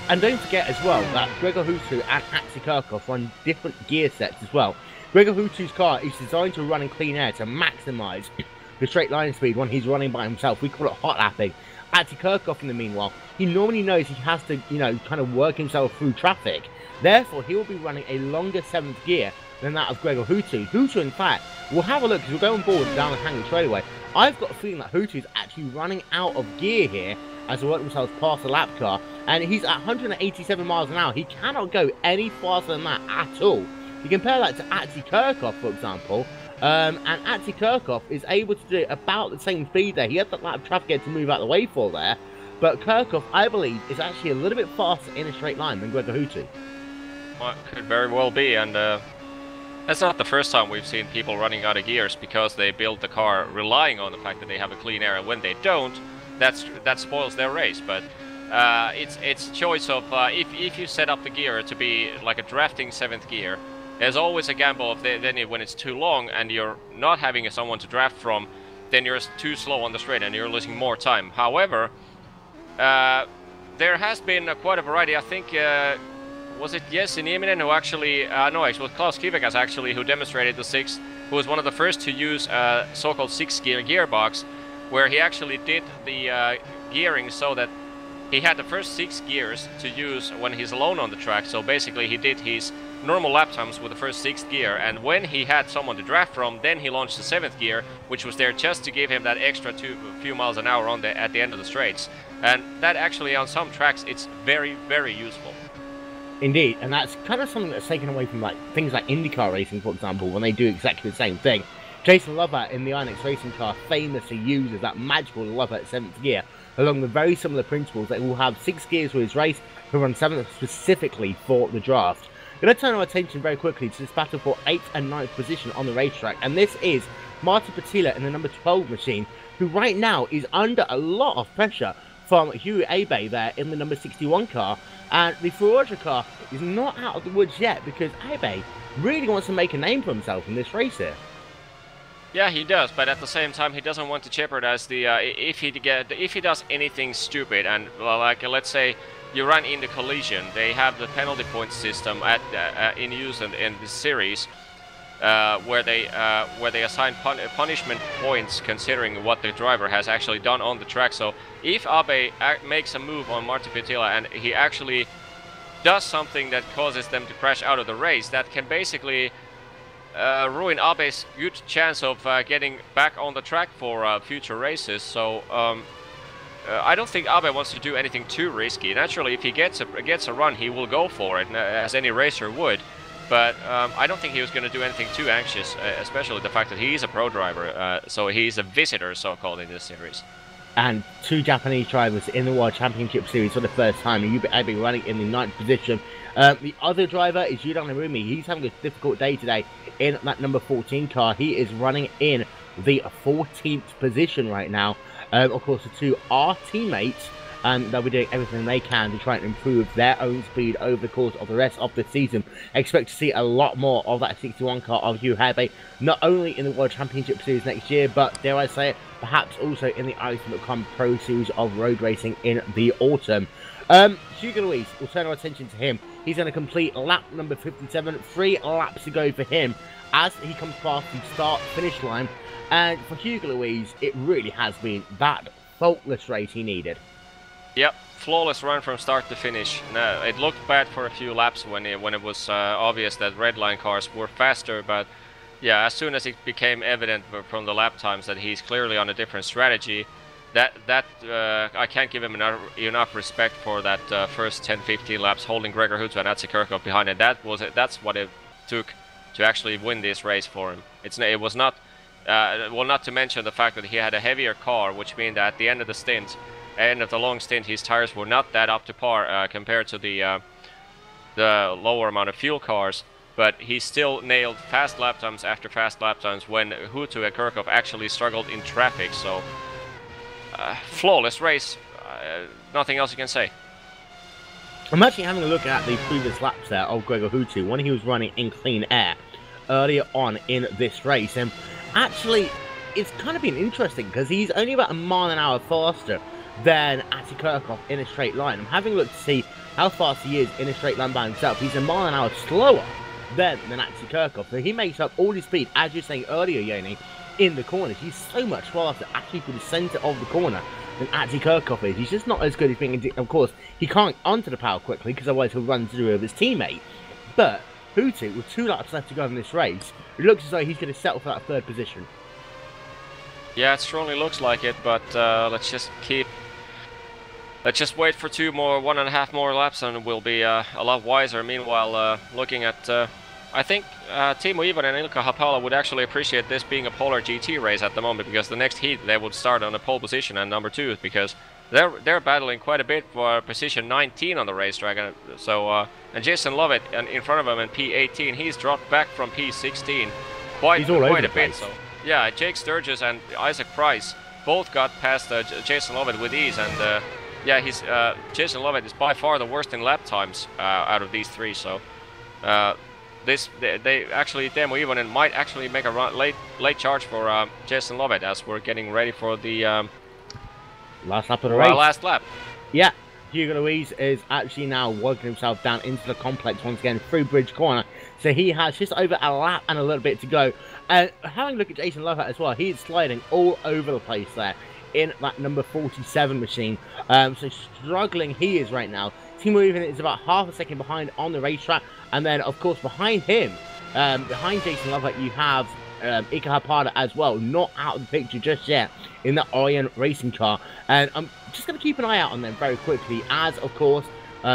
And don't forget as well that Gregor Hutu and Axel Kirchhoff run different gear sets as well. Gregor Hutu's car is designed to run in clean air to maximise the straight line speed when he's running by himself. We call it hot lapping. Atsi Kirchhoff, in the meanwhile, he normally knows he has to, you know, kind of work himself through traffic. Therefore, he will be running a longer 7th gear than that of Gregor Hutu. Hutu, in fact, we'll have a look, because we're going forward down the hanging straightaway. I've got a feeling that Hutu is actually running out of gear here as they work themselves past the lap car, and he's at 187 miles an hour. He cannot go any faster than that at all. You compare that to Atsi Kirchhoff, for example, and Atsi Kirchhoff is able to do about the same speed there. He had that lap of traffic to move out the way for there, but Kirchhoff, I believe, is actually a little bit faster in a straight line than Gregor Hutu. Well, it could very well be, and that's not the first time we've seen people running out of gears because they build the car relying on the fact that they have a clean air, and when they don't, that spoils their race. But it's choice of if you set up the gear to be like a drafting 7th gear, there's always a gamble of then when it's too long and you're not having someone to draft from, then you're too slow on the straight and you're losing more time. However, there has been quite a variety. I think was it Jesse Nieminen who actually no, it was Klaus Kivekas actually who demonstrated the 6th, who was one of the first to use a so-called 6-gear gearbox, where he actually did the gearing so that he had the first 6 gears to use when he's alone on the track. So basically he did his normal lap times with the first 6th gear, and when he had someone to draft from, then he launched the 7th gear, which was there just to give him that extra few miles an hour on at the end of the straights. And that actually on some tracks it's very, very useful. Indeed, and that's kind of something that's taken away from like things like IndyCar racing, for example, when they do exactly the same thing. Jason Lovatt in the INX racing car famously uses that magical Lovatt 7th gear along the very similar principles that will have 6 gears for his race, who run 7th specifically for the draft. We're going to turn our attention very quickly to this battle for 8th and 9th position on the racetrack, and this is Martin Patila in the number 12 machine, who right now is under a lot of pressure from Hugh Abe there in the number 61 car, and the Forza car is not out of the woods yet because Abe really wants to make a name for himself in this race here. Yeah, he does, but at the same time, he doesn't want to jeopardize the if he does anything stupid, and like let's say you run into collision, they have the penalty point system in use in the series, where they assign punishment points considering what the driver has actually done on the track. So if Abe makes a move on Martin Patila and he actually does something that causes them to crash out of the race, that can basically ruin Abe's good chance of getting back on the track for future races. So I don't think Abe wants to do anything too risky. Naturally, if he gets a run, he will go for it, as any racer would. But I don't think he was going to do anything too anxious, especially the fact that he's a pro driver, so he's a visitor, so-called, in this series. And 2 Japanese drivers in the World Championship Series for the first time, and Abe running in the 9th position. The other driver is Yudan Narumi. He's having a difficult day today in that number 14 car. He is running in the 14th position right now. Of course, the 2 are teammates, and they'll be doing everything they can to try and improve their own speed over the course of the rest of the season. Expect to see a lot more of that 61 car of Hugh Abe, not only in the World Championship Series next year, but, dare I say it, perhaps also in the Ultimate.com Pro Series of road racing in the autumn. Hugo Luis, we'll turn our attention to him. He's going to complete lap number 57, 3 laps to go for him as he comes past the start-finish line. And for Hugo Luis, it really has been that faultless race he needed. Yep, flawless run from start to finish. No, it looked bad for a few laps when it was obvious that redline cars were faster, but yeah, as soon as it became evident from the lap times that he's clearly on a different strategy, I can't give him enough respect for that first 10-15 laps holding Gregor Hutu and Atsi Kirchhoff behind, and that's what it took to actually win this race for him. It was not well, not to mention the fact that he had a heavier car, which means that at the end of the long stint, his tires were not that up to par compared to the lower amount of fuel cars. But he still nailed fast lap times after fast lap times when Hutu and Kirchhoff actually struggled in traffic. So flawless race, nothing else you can say. I'm actually having a look at the previous laps there of Gregor Hutu when he was running in clean air earlier on in this race, and actually it's kind of been interesting because he's only about a mile an hour faster than Atsi Kirchhoff in a straight line. I'm having a look to see how fast he is in a straight line by himself. He's a mile an hour slower than Atsi Kirchhoff, so he makes up all his speed, as you were saying earlier, Yoni. in the corners. He's so much faster actually through the centre of the corner than actually Kirchhoff is. He's just not as good as being, of course, he can't onto the power quickly because otherwise he'll run through with his teammate. But Hutu, with 2 laps left to go in this race, it looks as though he's going to settle for that 3rd position. Yeah, it strongly looks like it, but let's just wait for 1.5 more laps, and we'll be a lot wiser. Meanwhile, looking at, I think Timo Ivan and Ilkka Hapala would actually appreciate this being a Polar GT race at the moment, because the next heat they would start on a pole position and number 2, because they're battling quite a bit for position 19 on the racetrack. And so and Jason Lovett in front of him in P18, he's dropped back from P16 quite a bit. So yeah, Jake Sturgis and Isaac Price both got past Jason Lovett with ease, and yeah, Jason Lovett is by far the worst in lap times out of these 3. So they actually, Teemu Ivonen might actually make a late charge for Jason Lovett as we're getting ready for the last lap of the race. Last lap. Yeah, Hugo Luis is actually now working himself down into the complex once again through Bridge Corner. So he has just over a lap and a little bit to go. And having a look at Jason Lovett as well, he's sliding all over the place there in that number 47 machine. So struggling he is right now. Timo Ivonen is about half a second behind on the racetrack. And then, of course, behind him, behind Jason Lovett, you have Ilkka Hapala as well, not out of the picture just yet in the Orion racing car. And I'm just going to keep an eye out on them very quickly as, of course,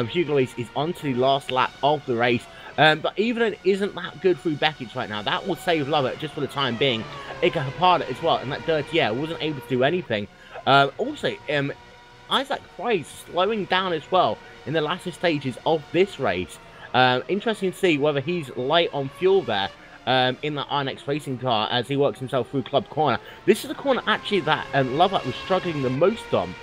Hugo Luis is on to the last lap of the race. But Ivonen isn't that good through Beckett right now. That will save Lovett just for the time being. Ilkka Hapala as well, and that dirty air wasn't able to do anything. Also, Isaac Price slowing down as well in the latter stages of this race. Interesting to see whether he's light on fuel there in that RNX racing car as he works himself through Club Corner. This is the corner actually that Lovett was struggling the most on.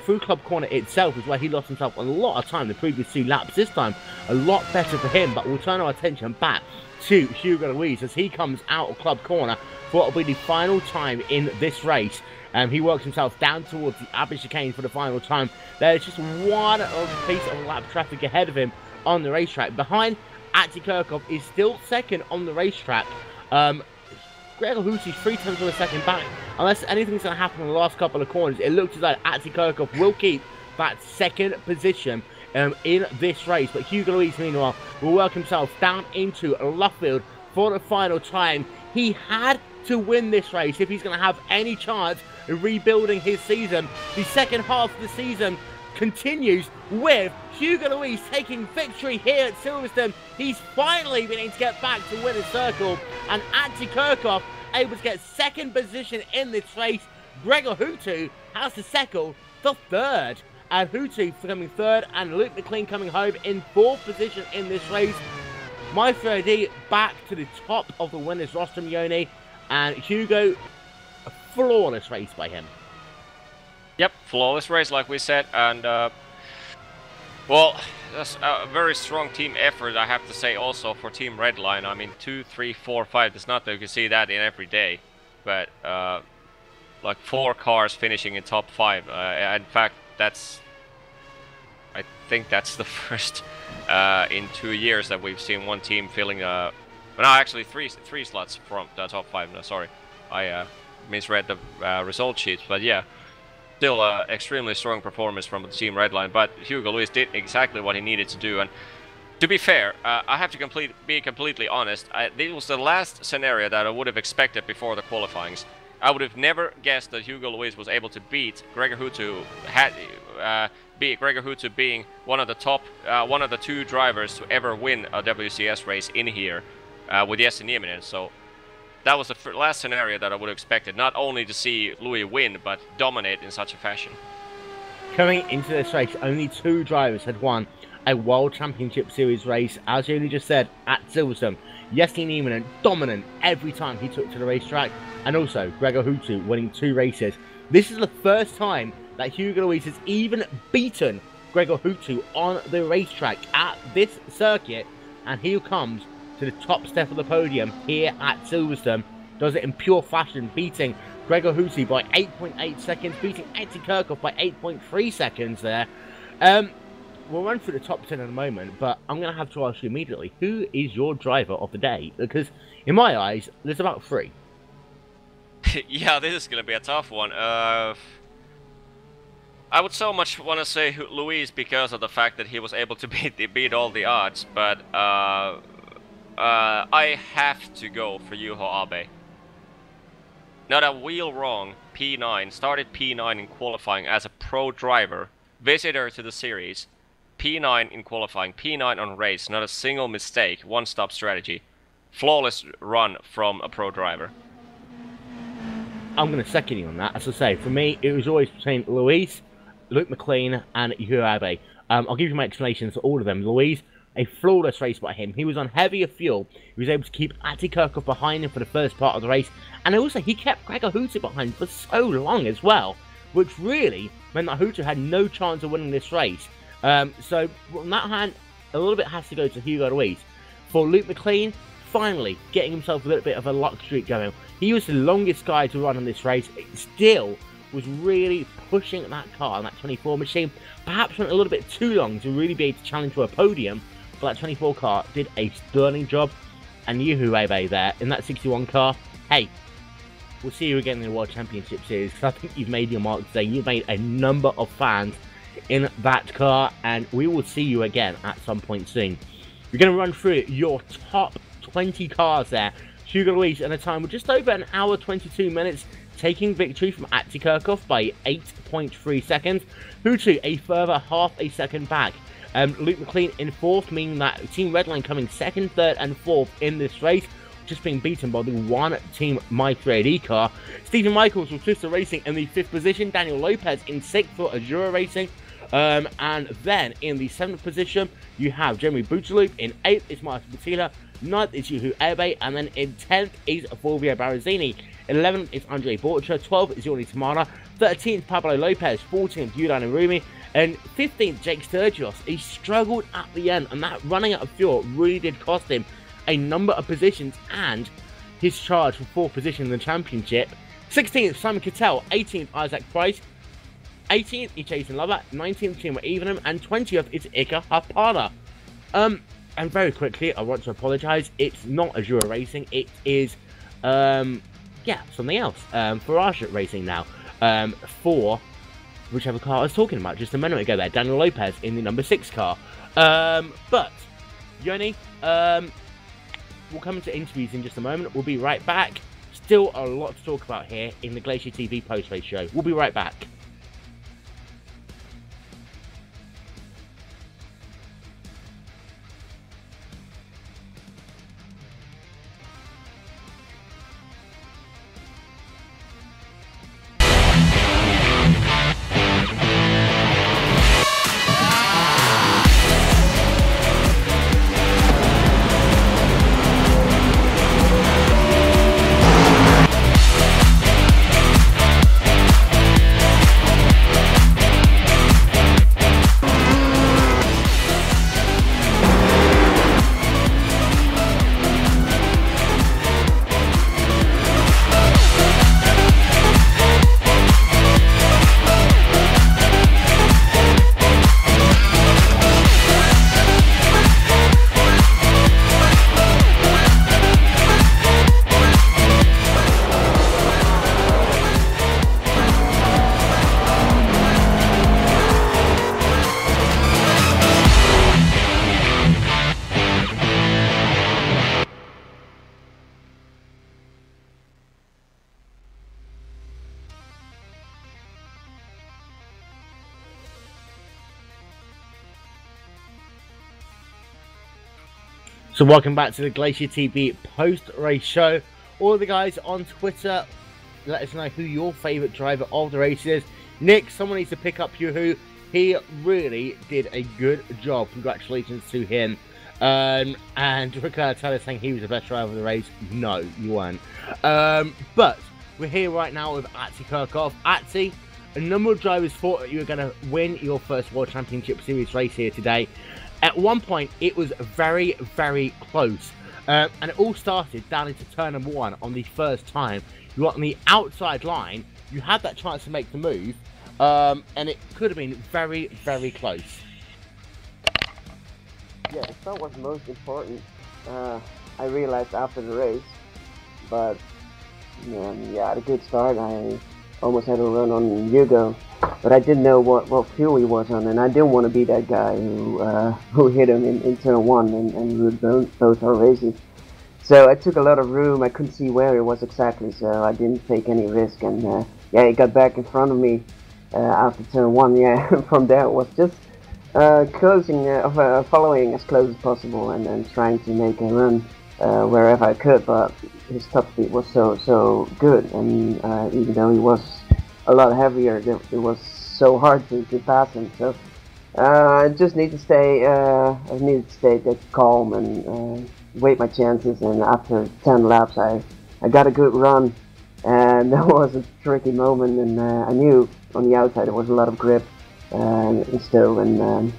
Through Club Corner itself is where he lost himself a lot of time the previous 2 laps. This time, a lot better for him, but we'll turn our attention back to Hugo Luis as he comes out of Club Corner for what will be the final time in this race. He works himself down towards the Abbey chicane for the final time. There's just one piece of lap traffic ahead of him on the racetrack. Behind, Ati Kirchhoff is still second on the racetrack. Gregor Husi's 3 tenths of a second back. Unless anything's going to happen in the last couple of corners, it looks as though Ati Kirchhoff will keep that 2nd position in this race. But Hugo Luis, meanwhile, will work himself down into Luffield for the final time. He had to win this race if he's going to have any chance of rebuilding his season. The second half of the season continues with Hugo Luis taking victory here at Silverstone. He's finally been able to get back to winner's circle, and Ati Kirchhoff able to get 2nd position in this race. Gregor Hutu has to settle for 3rd, and Hutu coming 3rd, and Luke McLean coming home in 4th position in this race. My 3D back to the top of the winners rostrum, Yoni, and Hugo, a flawless race by him. Yep, flawless race like we said, and well, that's a very strong team effort, I have to say, also for Team Redline. I mean, 2, 3, 4, 5, it's not that you can see that in every day, but like 4 cars finishing in top 5. In fact, I think that's the first in 2 years that we've seen one team filling well, no, actually three slots from the top 5. No, sorry, I misread the result sheets, but yeah. Still extremely strong performance from the Team Redline, but Hugo Luis did exactly what he needed to do. And to be fair, I have to be completely honest, this was the last scenario that I would have expected before the qualifyings. I would have never guessed that Hugo Luis was able to beat Gregor Hutu, Gregor Hutu being one of the top, one of the 2 drivers to ever win a WCS race in here with Jesse Nieminen. So that was the last scenario that I would have expected, not only to see Louis win, but dominate in such a fashion. Coming into this race, only 2 drivers had won a World Championship Series race, as Yoni just said, at Silverstone. Jesse Nieminen dominant every time he took to the racetrack, and also Gregor Hutu winning 2 races. This is the first time that Hugo Luis has even beaten Gregor Hutu on the racetrack at this circuit, and he comes to the top step of the podium here at Silverstone. Does it in pure fashion, beating Gregor Hutu by 8.8 seconds, beating Ati Kirchhoff by 8.3 seconds there. We'll run through the top 10 in a moment, but I'm going to have to ask you immediately, who is your driver of the day? Because in my eyes, there's about 3. Yeah, this is gonna be a tough one. I would so much want to say Luis because of the fact that he was able to beat all the odds, but I have to go for Yuho Abe. Not a wheel wrong, P9, started P9 in qualifying as a pro driver, visitor to the series, P9 in qualifying, P9 on race, not a single mistake, one-stop strategy. Flawless run from a pro driver. I'm going to second you on that. As I say, for me, it was always between Luis, Luke McLean, and Yuho Abe. I'll give you my explanations for all of them. Luis, a flawless race by him. He was on heavier fuel. He was able to keep Ati Kirchhoff behind him for the first part of the race. And also, he kept Gregor Huttu behind for so long as well, which really meant that Huttu had no chance of winning this race. So, on that hand, a little bit has to go to Hugo Luis. For Luke McLean, finally getting himself a little bit of a luck streak going. He was the longest guy to run on this race. It still was really pushing that car, that 24 machine. Perhaps went a little bit too long to really be able to challenge for a podium. But that 24 car did a sterling job. And Yuho Abe there in that 61 car. Hey, we'll see you again in the World Championship Series. Because I think you've made your mark today. You've made a number of fans in that car. And we will see you again at some point soon. We're going to run through your top 20 cars there. Hugo Luis in a time of just over an hour 22 minutes, taking victory from Ati Kirchhoff by 8.3 seconds. Huttu a further half a second back. Luke McLean in 4th, meaning that Team Redline coming 2nd, 3rd and 4th in this race, just being beaten by the one Team Maestro AD car. Stephen Michaels with Twister Racing in the 5th position, Daniel Lopez in 6th for Azura Racing. And then in the 7th position, you have Jeremy Butaloop. In 8th is Martin Batila. 9th is Yuho Abe. And then in 10th is Fulvio Barazzini. 11th is Andre Borcha. 12th is Yorni Tamana. 13th, Pablo Lopez. 14th, Yudan Arumi. And 15th, Jake Sturgios. He struggled at the end, and that running out of fuel really did cost him a number of positions and his charge for 4th position in the championship. 16th, Simon Cattell. 18th, Isaac Price. 18th is Jason Lover, 19th Timo Evenham, and 20th is Ika Hapana. And very quickly, I want to apologise. It's not Azura Racing. It is, yeah, something else. Farage Racing now. For whichever car I was talking about just a minute ago there. Daniel Lopez in the number 6 car. But, Yoni, we'll come into interviews in just a moment. We'll be right back. Still a lot to talk about here in the GlacierTV post-race show. We'll be right back. So welcome back to the GlacierTV post-race show. All the guys on Twitter, let us know who your favourite driver of the race is. Nick, someone needs to pick up Yuhu. He really did a good job. Congratulations to him. And Ricardo Taylor saying he was the best driver of the race. No, you weren't. But we're here right now with Ati Kirchhoff. Ati, a number of drivers thought that you were going to win your first World Championship Series race here today. At one point, it was very, very close. And it all started down into turn number 1 on the first time. You got on the outside line. You had that chance to make the move. And it could have been very, very close. Yeah, the start was most important. I realized after the race. But Yeah, I had a good start. I almost had a run on Hugo, but I didn't know what fuel he was on, and I didn't want to be that guy who hit him in turn one and ruined both our races. So I took a lot of room. I couldn't see where it was exactly, so I didn't take any risk. And yeah, he got back in front of me after turn one. Yeah, from there it was just following as close as possible and trying to make a run wherever I could. But his top speed was so good, and even though he was a lot heavier, it was so hard to pass him. So I just need to stay. I needed to stay calm and wait my chances. And after 10 laps, I got a good run, and that was a tricky moment. And I knew on the outside there was a lot of grip still, and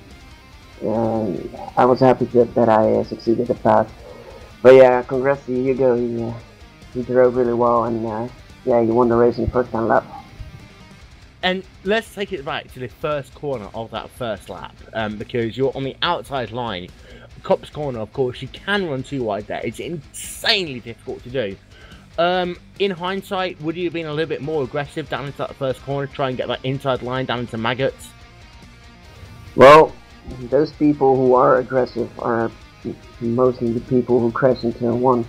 I was happy that I succeeded at pass. But yeah, congrats to Hugo. He drove really well, and yeah, he won the race in the first 10 laps. And let's take it back to the first corner of that first lap, because you're on the outside line. Copse corner, of course, you can run too wide there. It's insanely difficult to do. In hindsight, would you have been a little bit more aggressive down into that first corner, try and get that inside line down into maggots? Well, those people who are aggressive are mostly the people who crash in turn one,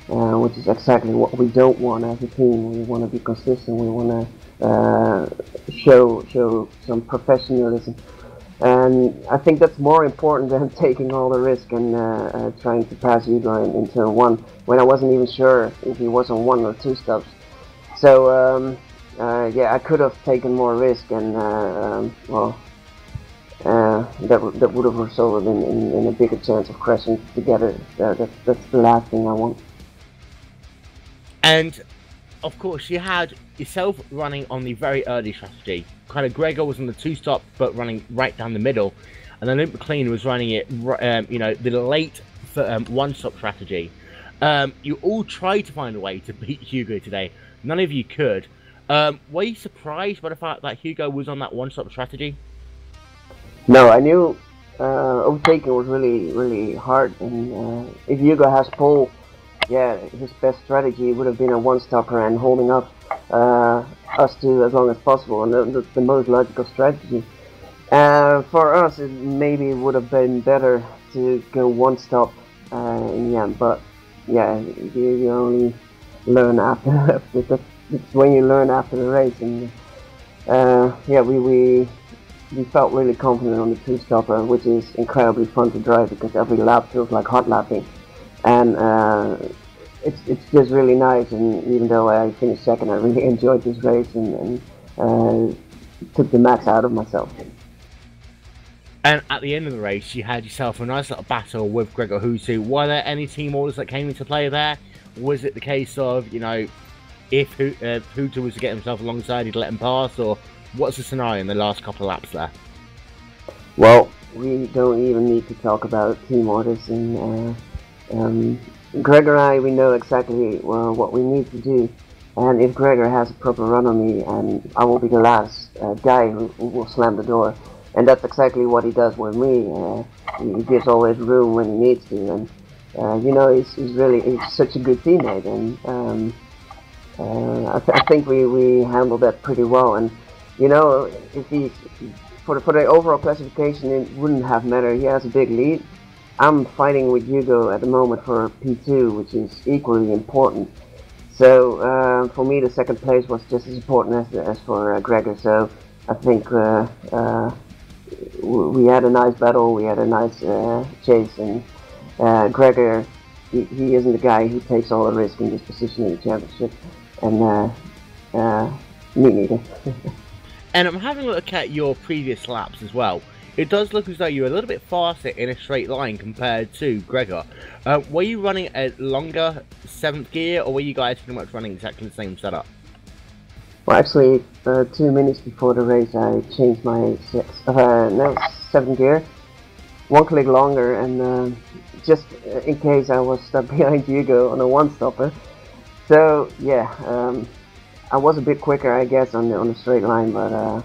which is exactly what we don't want as a team. We want to be consistent. We want to show some professionalism, and I think that's more important than taking all the risk and trying to pass Hugo in turn one when I wasn't even sure if he was on 1 or 2 stops. So yeah, I could have taken more risk, and well, that would have resulted in a bigger chance of crashing together. That's the last thing I want. And of course, you had yourself running on the very early strategy. Kind of Gregor was on the 2-stop, but running right down the middle, and then Luke McLean was running it, you know, the late 1-stop strategy. You all tried to find a way to beat Hugo today. None of you could. Were you surprised by the fact that Hugo was on that 1-stop strategy? No, I knew overtaking was really hard, and if Hugo has pole, yeah, his best strategy would have been a 1-stopper and holding up us two as long as possible, and that's the most logical strategy. For us, it maybe would have been better to go 1-stop in the end, but yeah, you only learn after. It's when you learn after the race, and yeah, we felt really confident on the 2-stopper, which is incredibly fun to drive because every lap feels like hot lapping, and it's just really nice. And even though I finished second, I really enjoyed this race and took the max out of myself. And at the end of the race, you had yourself a nice little battle with Gregor Hutu. Were there any team orders that came into play there? Was it the case of, you know, if Hutu was to get himself alongside, he'd let him pass, or what's the scenario in the last couple of laps there? Well, we don't even need to talk about team orders. And Gregor and I, we know exactly what we need to do. And if Gregor has a proper run on me, and I will be the last guy who will slam the door. And that's exactly what he does with me. He gives always room when he needs to. And you know, he's such a good teammate. And I think we handled that pretty well. And you know, if he for the overall classification, it wouldn't have mattered. He has a big lead. I'm fighting with Hugo at the moment for P2, which is equally important. So for me, the second place was just as important as for Gregor. So I think we had a nice battle. We had a nice chase, and Gregor, he isn't the guy who takes all the risk in this position in the championship, and me neither. And I'm having a look at your previous laps as well. It does look as though you're a little bit faster in a straight line compared to Gregor. Were you running a longer 7th gear, or were you guys pretty much running exactly the same setup? Well, actually, 2 minutes before the race, I changed my 7th gear, 1 click longer, and just in case I was stuck behind Hugo on a 1-stopper. So yeah, I was a bit quicker, I guess, on the straight line, but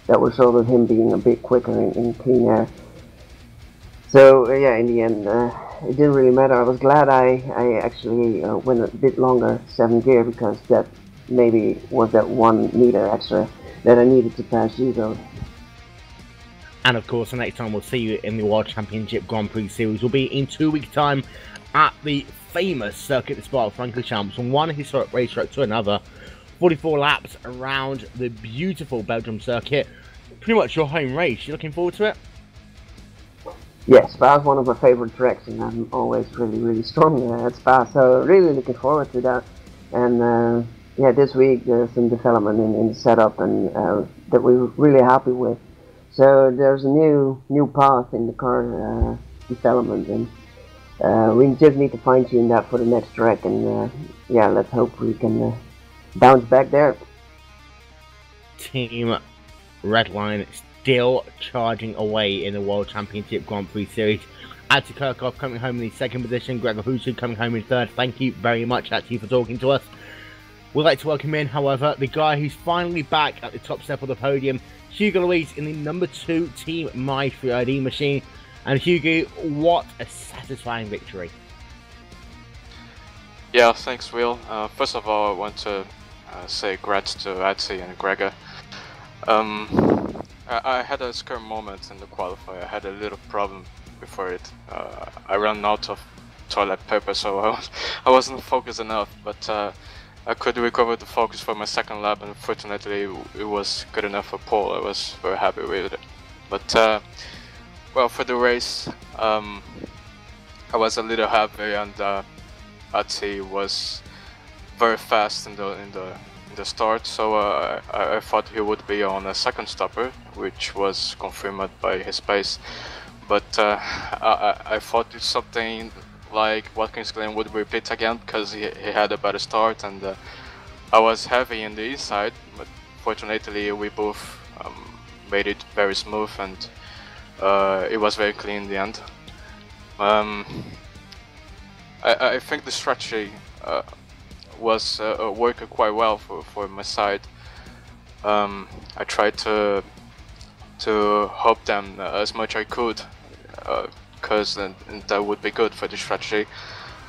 that resulted in him being a bit quicker in clean air. So yeah, in the end, it didn't really matter. I was glad I actually went a bit longer 7th gear, because that maybe was that 1 meter extra that I needed to pass Hugo. And of course, the next time we'll see you in the World Championship Grand Prix Series will be in 2 weeks' time at the famous Circuit de Spa-Francorchamps, from one historic racetrack to another. 44 laps around the beautiful Belgium circuit. Pretty much your home race. You looking forward to it? Yes, Spa is one of my favorite tracks, and I'm always really strong at Spa, so really looking forward to that. And yeah, this week there's some development in the setup, and that we're really happy with. So there's a new path in the car development, and we just need to fine tune that for the next track. And yeah, let's hope we can bounce back there. Team Redline still charging away in the World Championship Grand Prix Series. Atsi Kirchhoff coming home in the 2nd position, Gregor Husu coming home in 3rd. Thank you very much, Atsi, for talking to us. We'd like to welcome in, however, the guy who's finally back at the top step of the podium, Hugo Luis in the number 2 Team My 3ID machine. And Hugo, what a satisfying victory. Yeah, thanks, Will. First of all, I want to say congrats to Atsi and Gregor. I had a scare moment in the qualifier. I had a little problem before it. I ran out of toilet paper, so I wasn't focused enough, but I could recover the focus for my 2nd lap, and fortunately it was good enough for pole. I was very happy with it. But well, for the race, I was a little happy, and Atsi was very fast in the start, so I thought he would be on a 2nd stopper, which was confirmed by his pace. But I thought it's something like Watkins Glen would repeat again, because he had a better start, and I was heavy in the inside, but fortunately we both made it very smooth, and it was very clean in the end. I think the strategy was working quite well for my side. I tried to help them as much I could, because that would be good for the strategy,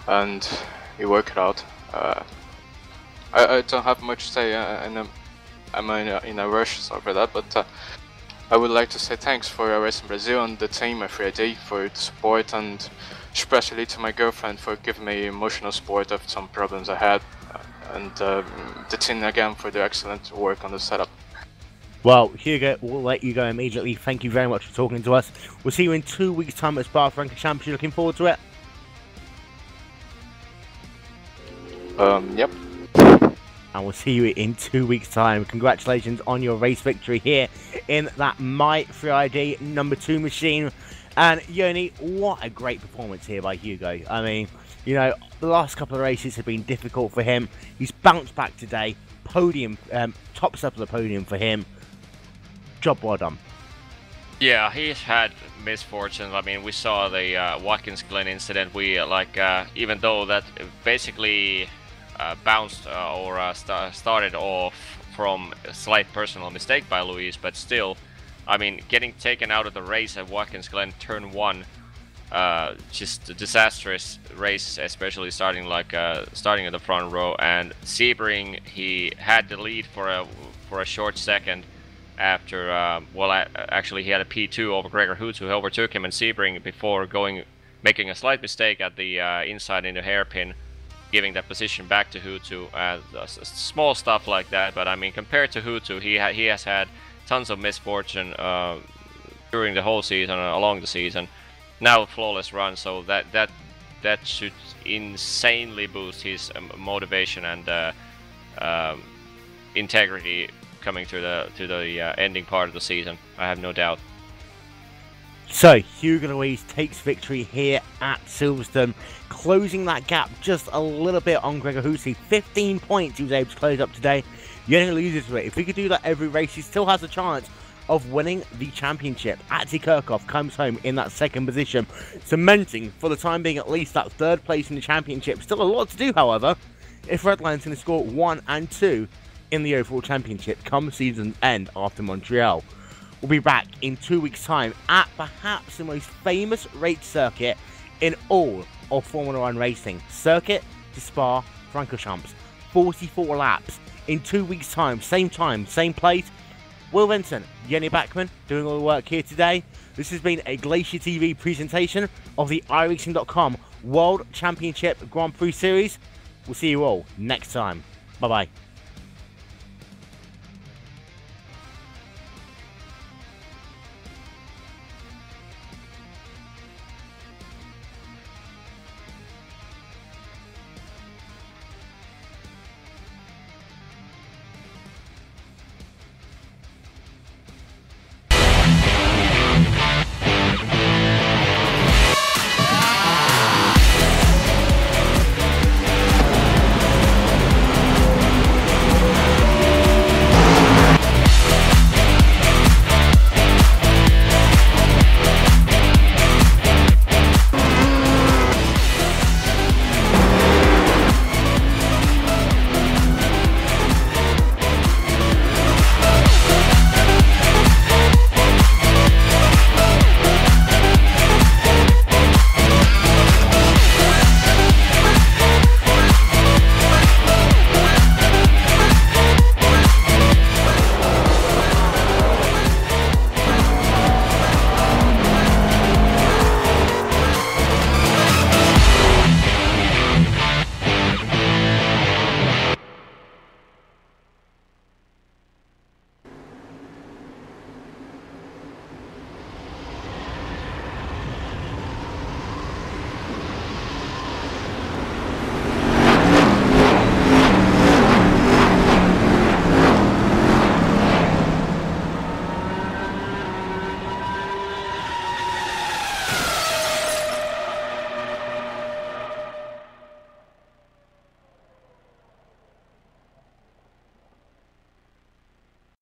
and it worked out. I don't have much to say, and I'm in a rush, sorry for that, but I would like to say thanks for Racing Brazil and the team at 3ID for the support, and especially to my girlfriend for giving me emotional support of some problems I had, and the team again for their excellent work on the setup. Well, Hugo, we'll let you go immediately. Thank you very much for talking to us. We'll see you in 2 weeks' time at Spa-Francorchamps. You looking forward to it? Yep. And we'll see you in 2 weeks' time. Congratulations on your race victory here in that My 3ID number 2 machine. And Yoni, what a great performance here by Hugo. I mean, you know, the last couple of races have been difficult for him. He's bounced back today. Podium, top step of the podium for him. Job well done. Yeah, he's had misfortunes. I mean, we saw the Watkins Glen incident. We even though that basically bounced or started off from a slight personal mistake by Luis, but still, I mean, getting taken out of the race at Watkins Glen turn 1, just a disastrous race, especially starting starting in the front row. And Sebring, he had the lead for a short second after, actually he had a P2 over Gregor Hoots, who overtook him, and Sebring before making a slight mistake at the inside in the hairpin, giving that position back to Hutu. Small stuff like that, but I mean, compared to Hutu, he has had tons of misfortune during the whole season, along the season. Now a flawless run, so that should insanely boost his motivation and integrity coming to the ending part of the season. I have no doubt. So, Hugo Luis takes victory here at Silverstone, closing that gap just a little bit on Gregor Husi. 15 points he was able to close up today. He only loses to it. If he could do that every race, he still has a chance of winning the championship. Atsi Kirchhoff comes home in that 2nd position, cementing, for the time being at least, that 3rd place in the championship. Still a lot to do, however, if Redline's going to score 1 and 2 in the overall championship come season's end after Montreal. We'll be back in 2 weeks' time at perhaps the most famous race circuit in all of Formula 1 racing. Circuit to Spa Francorchamps. 44 laps in 2 weeks' time, same place. Will Vincent, Jenny Backman doing all the work here today. This has been a Glacier TV presentation of the iRacing.com World Championship Grand Prix Series. We'll see you all next time. Bye bye.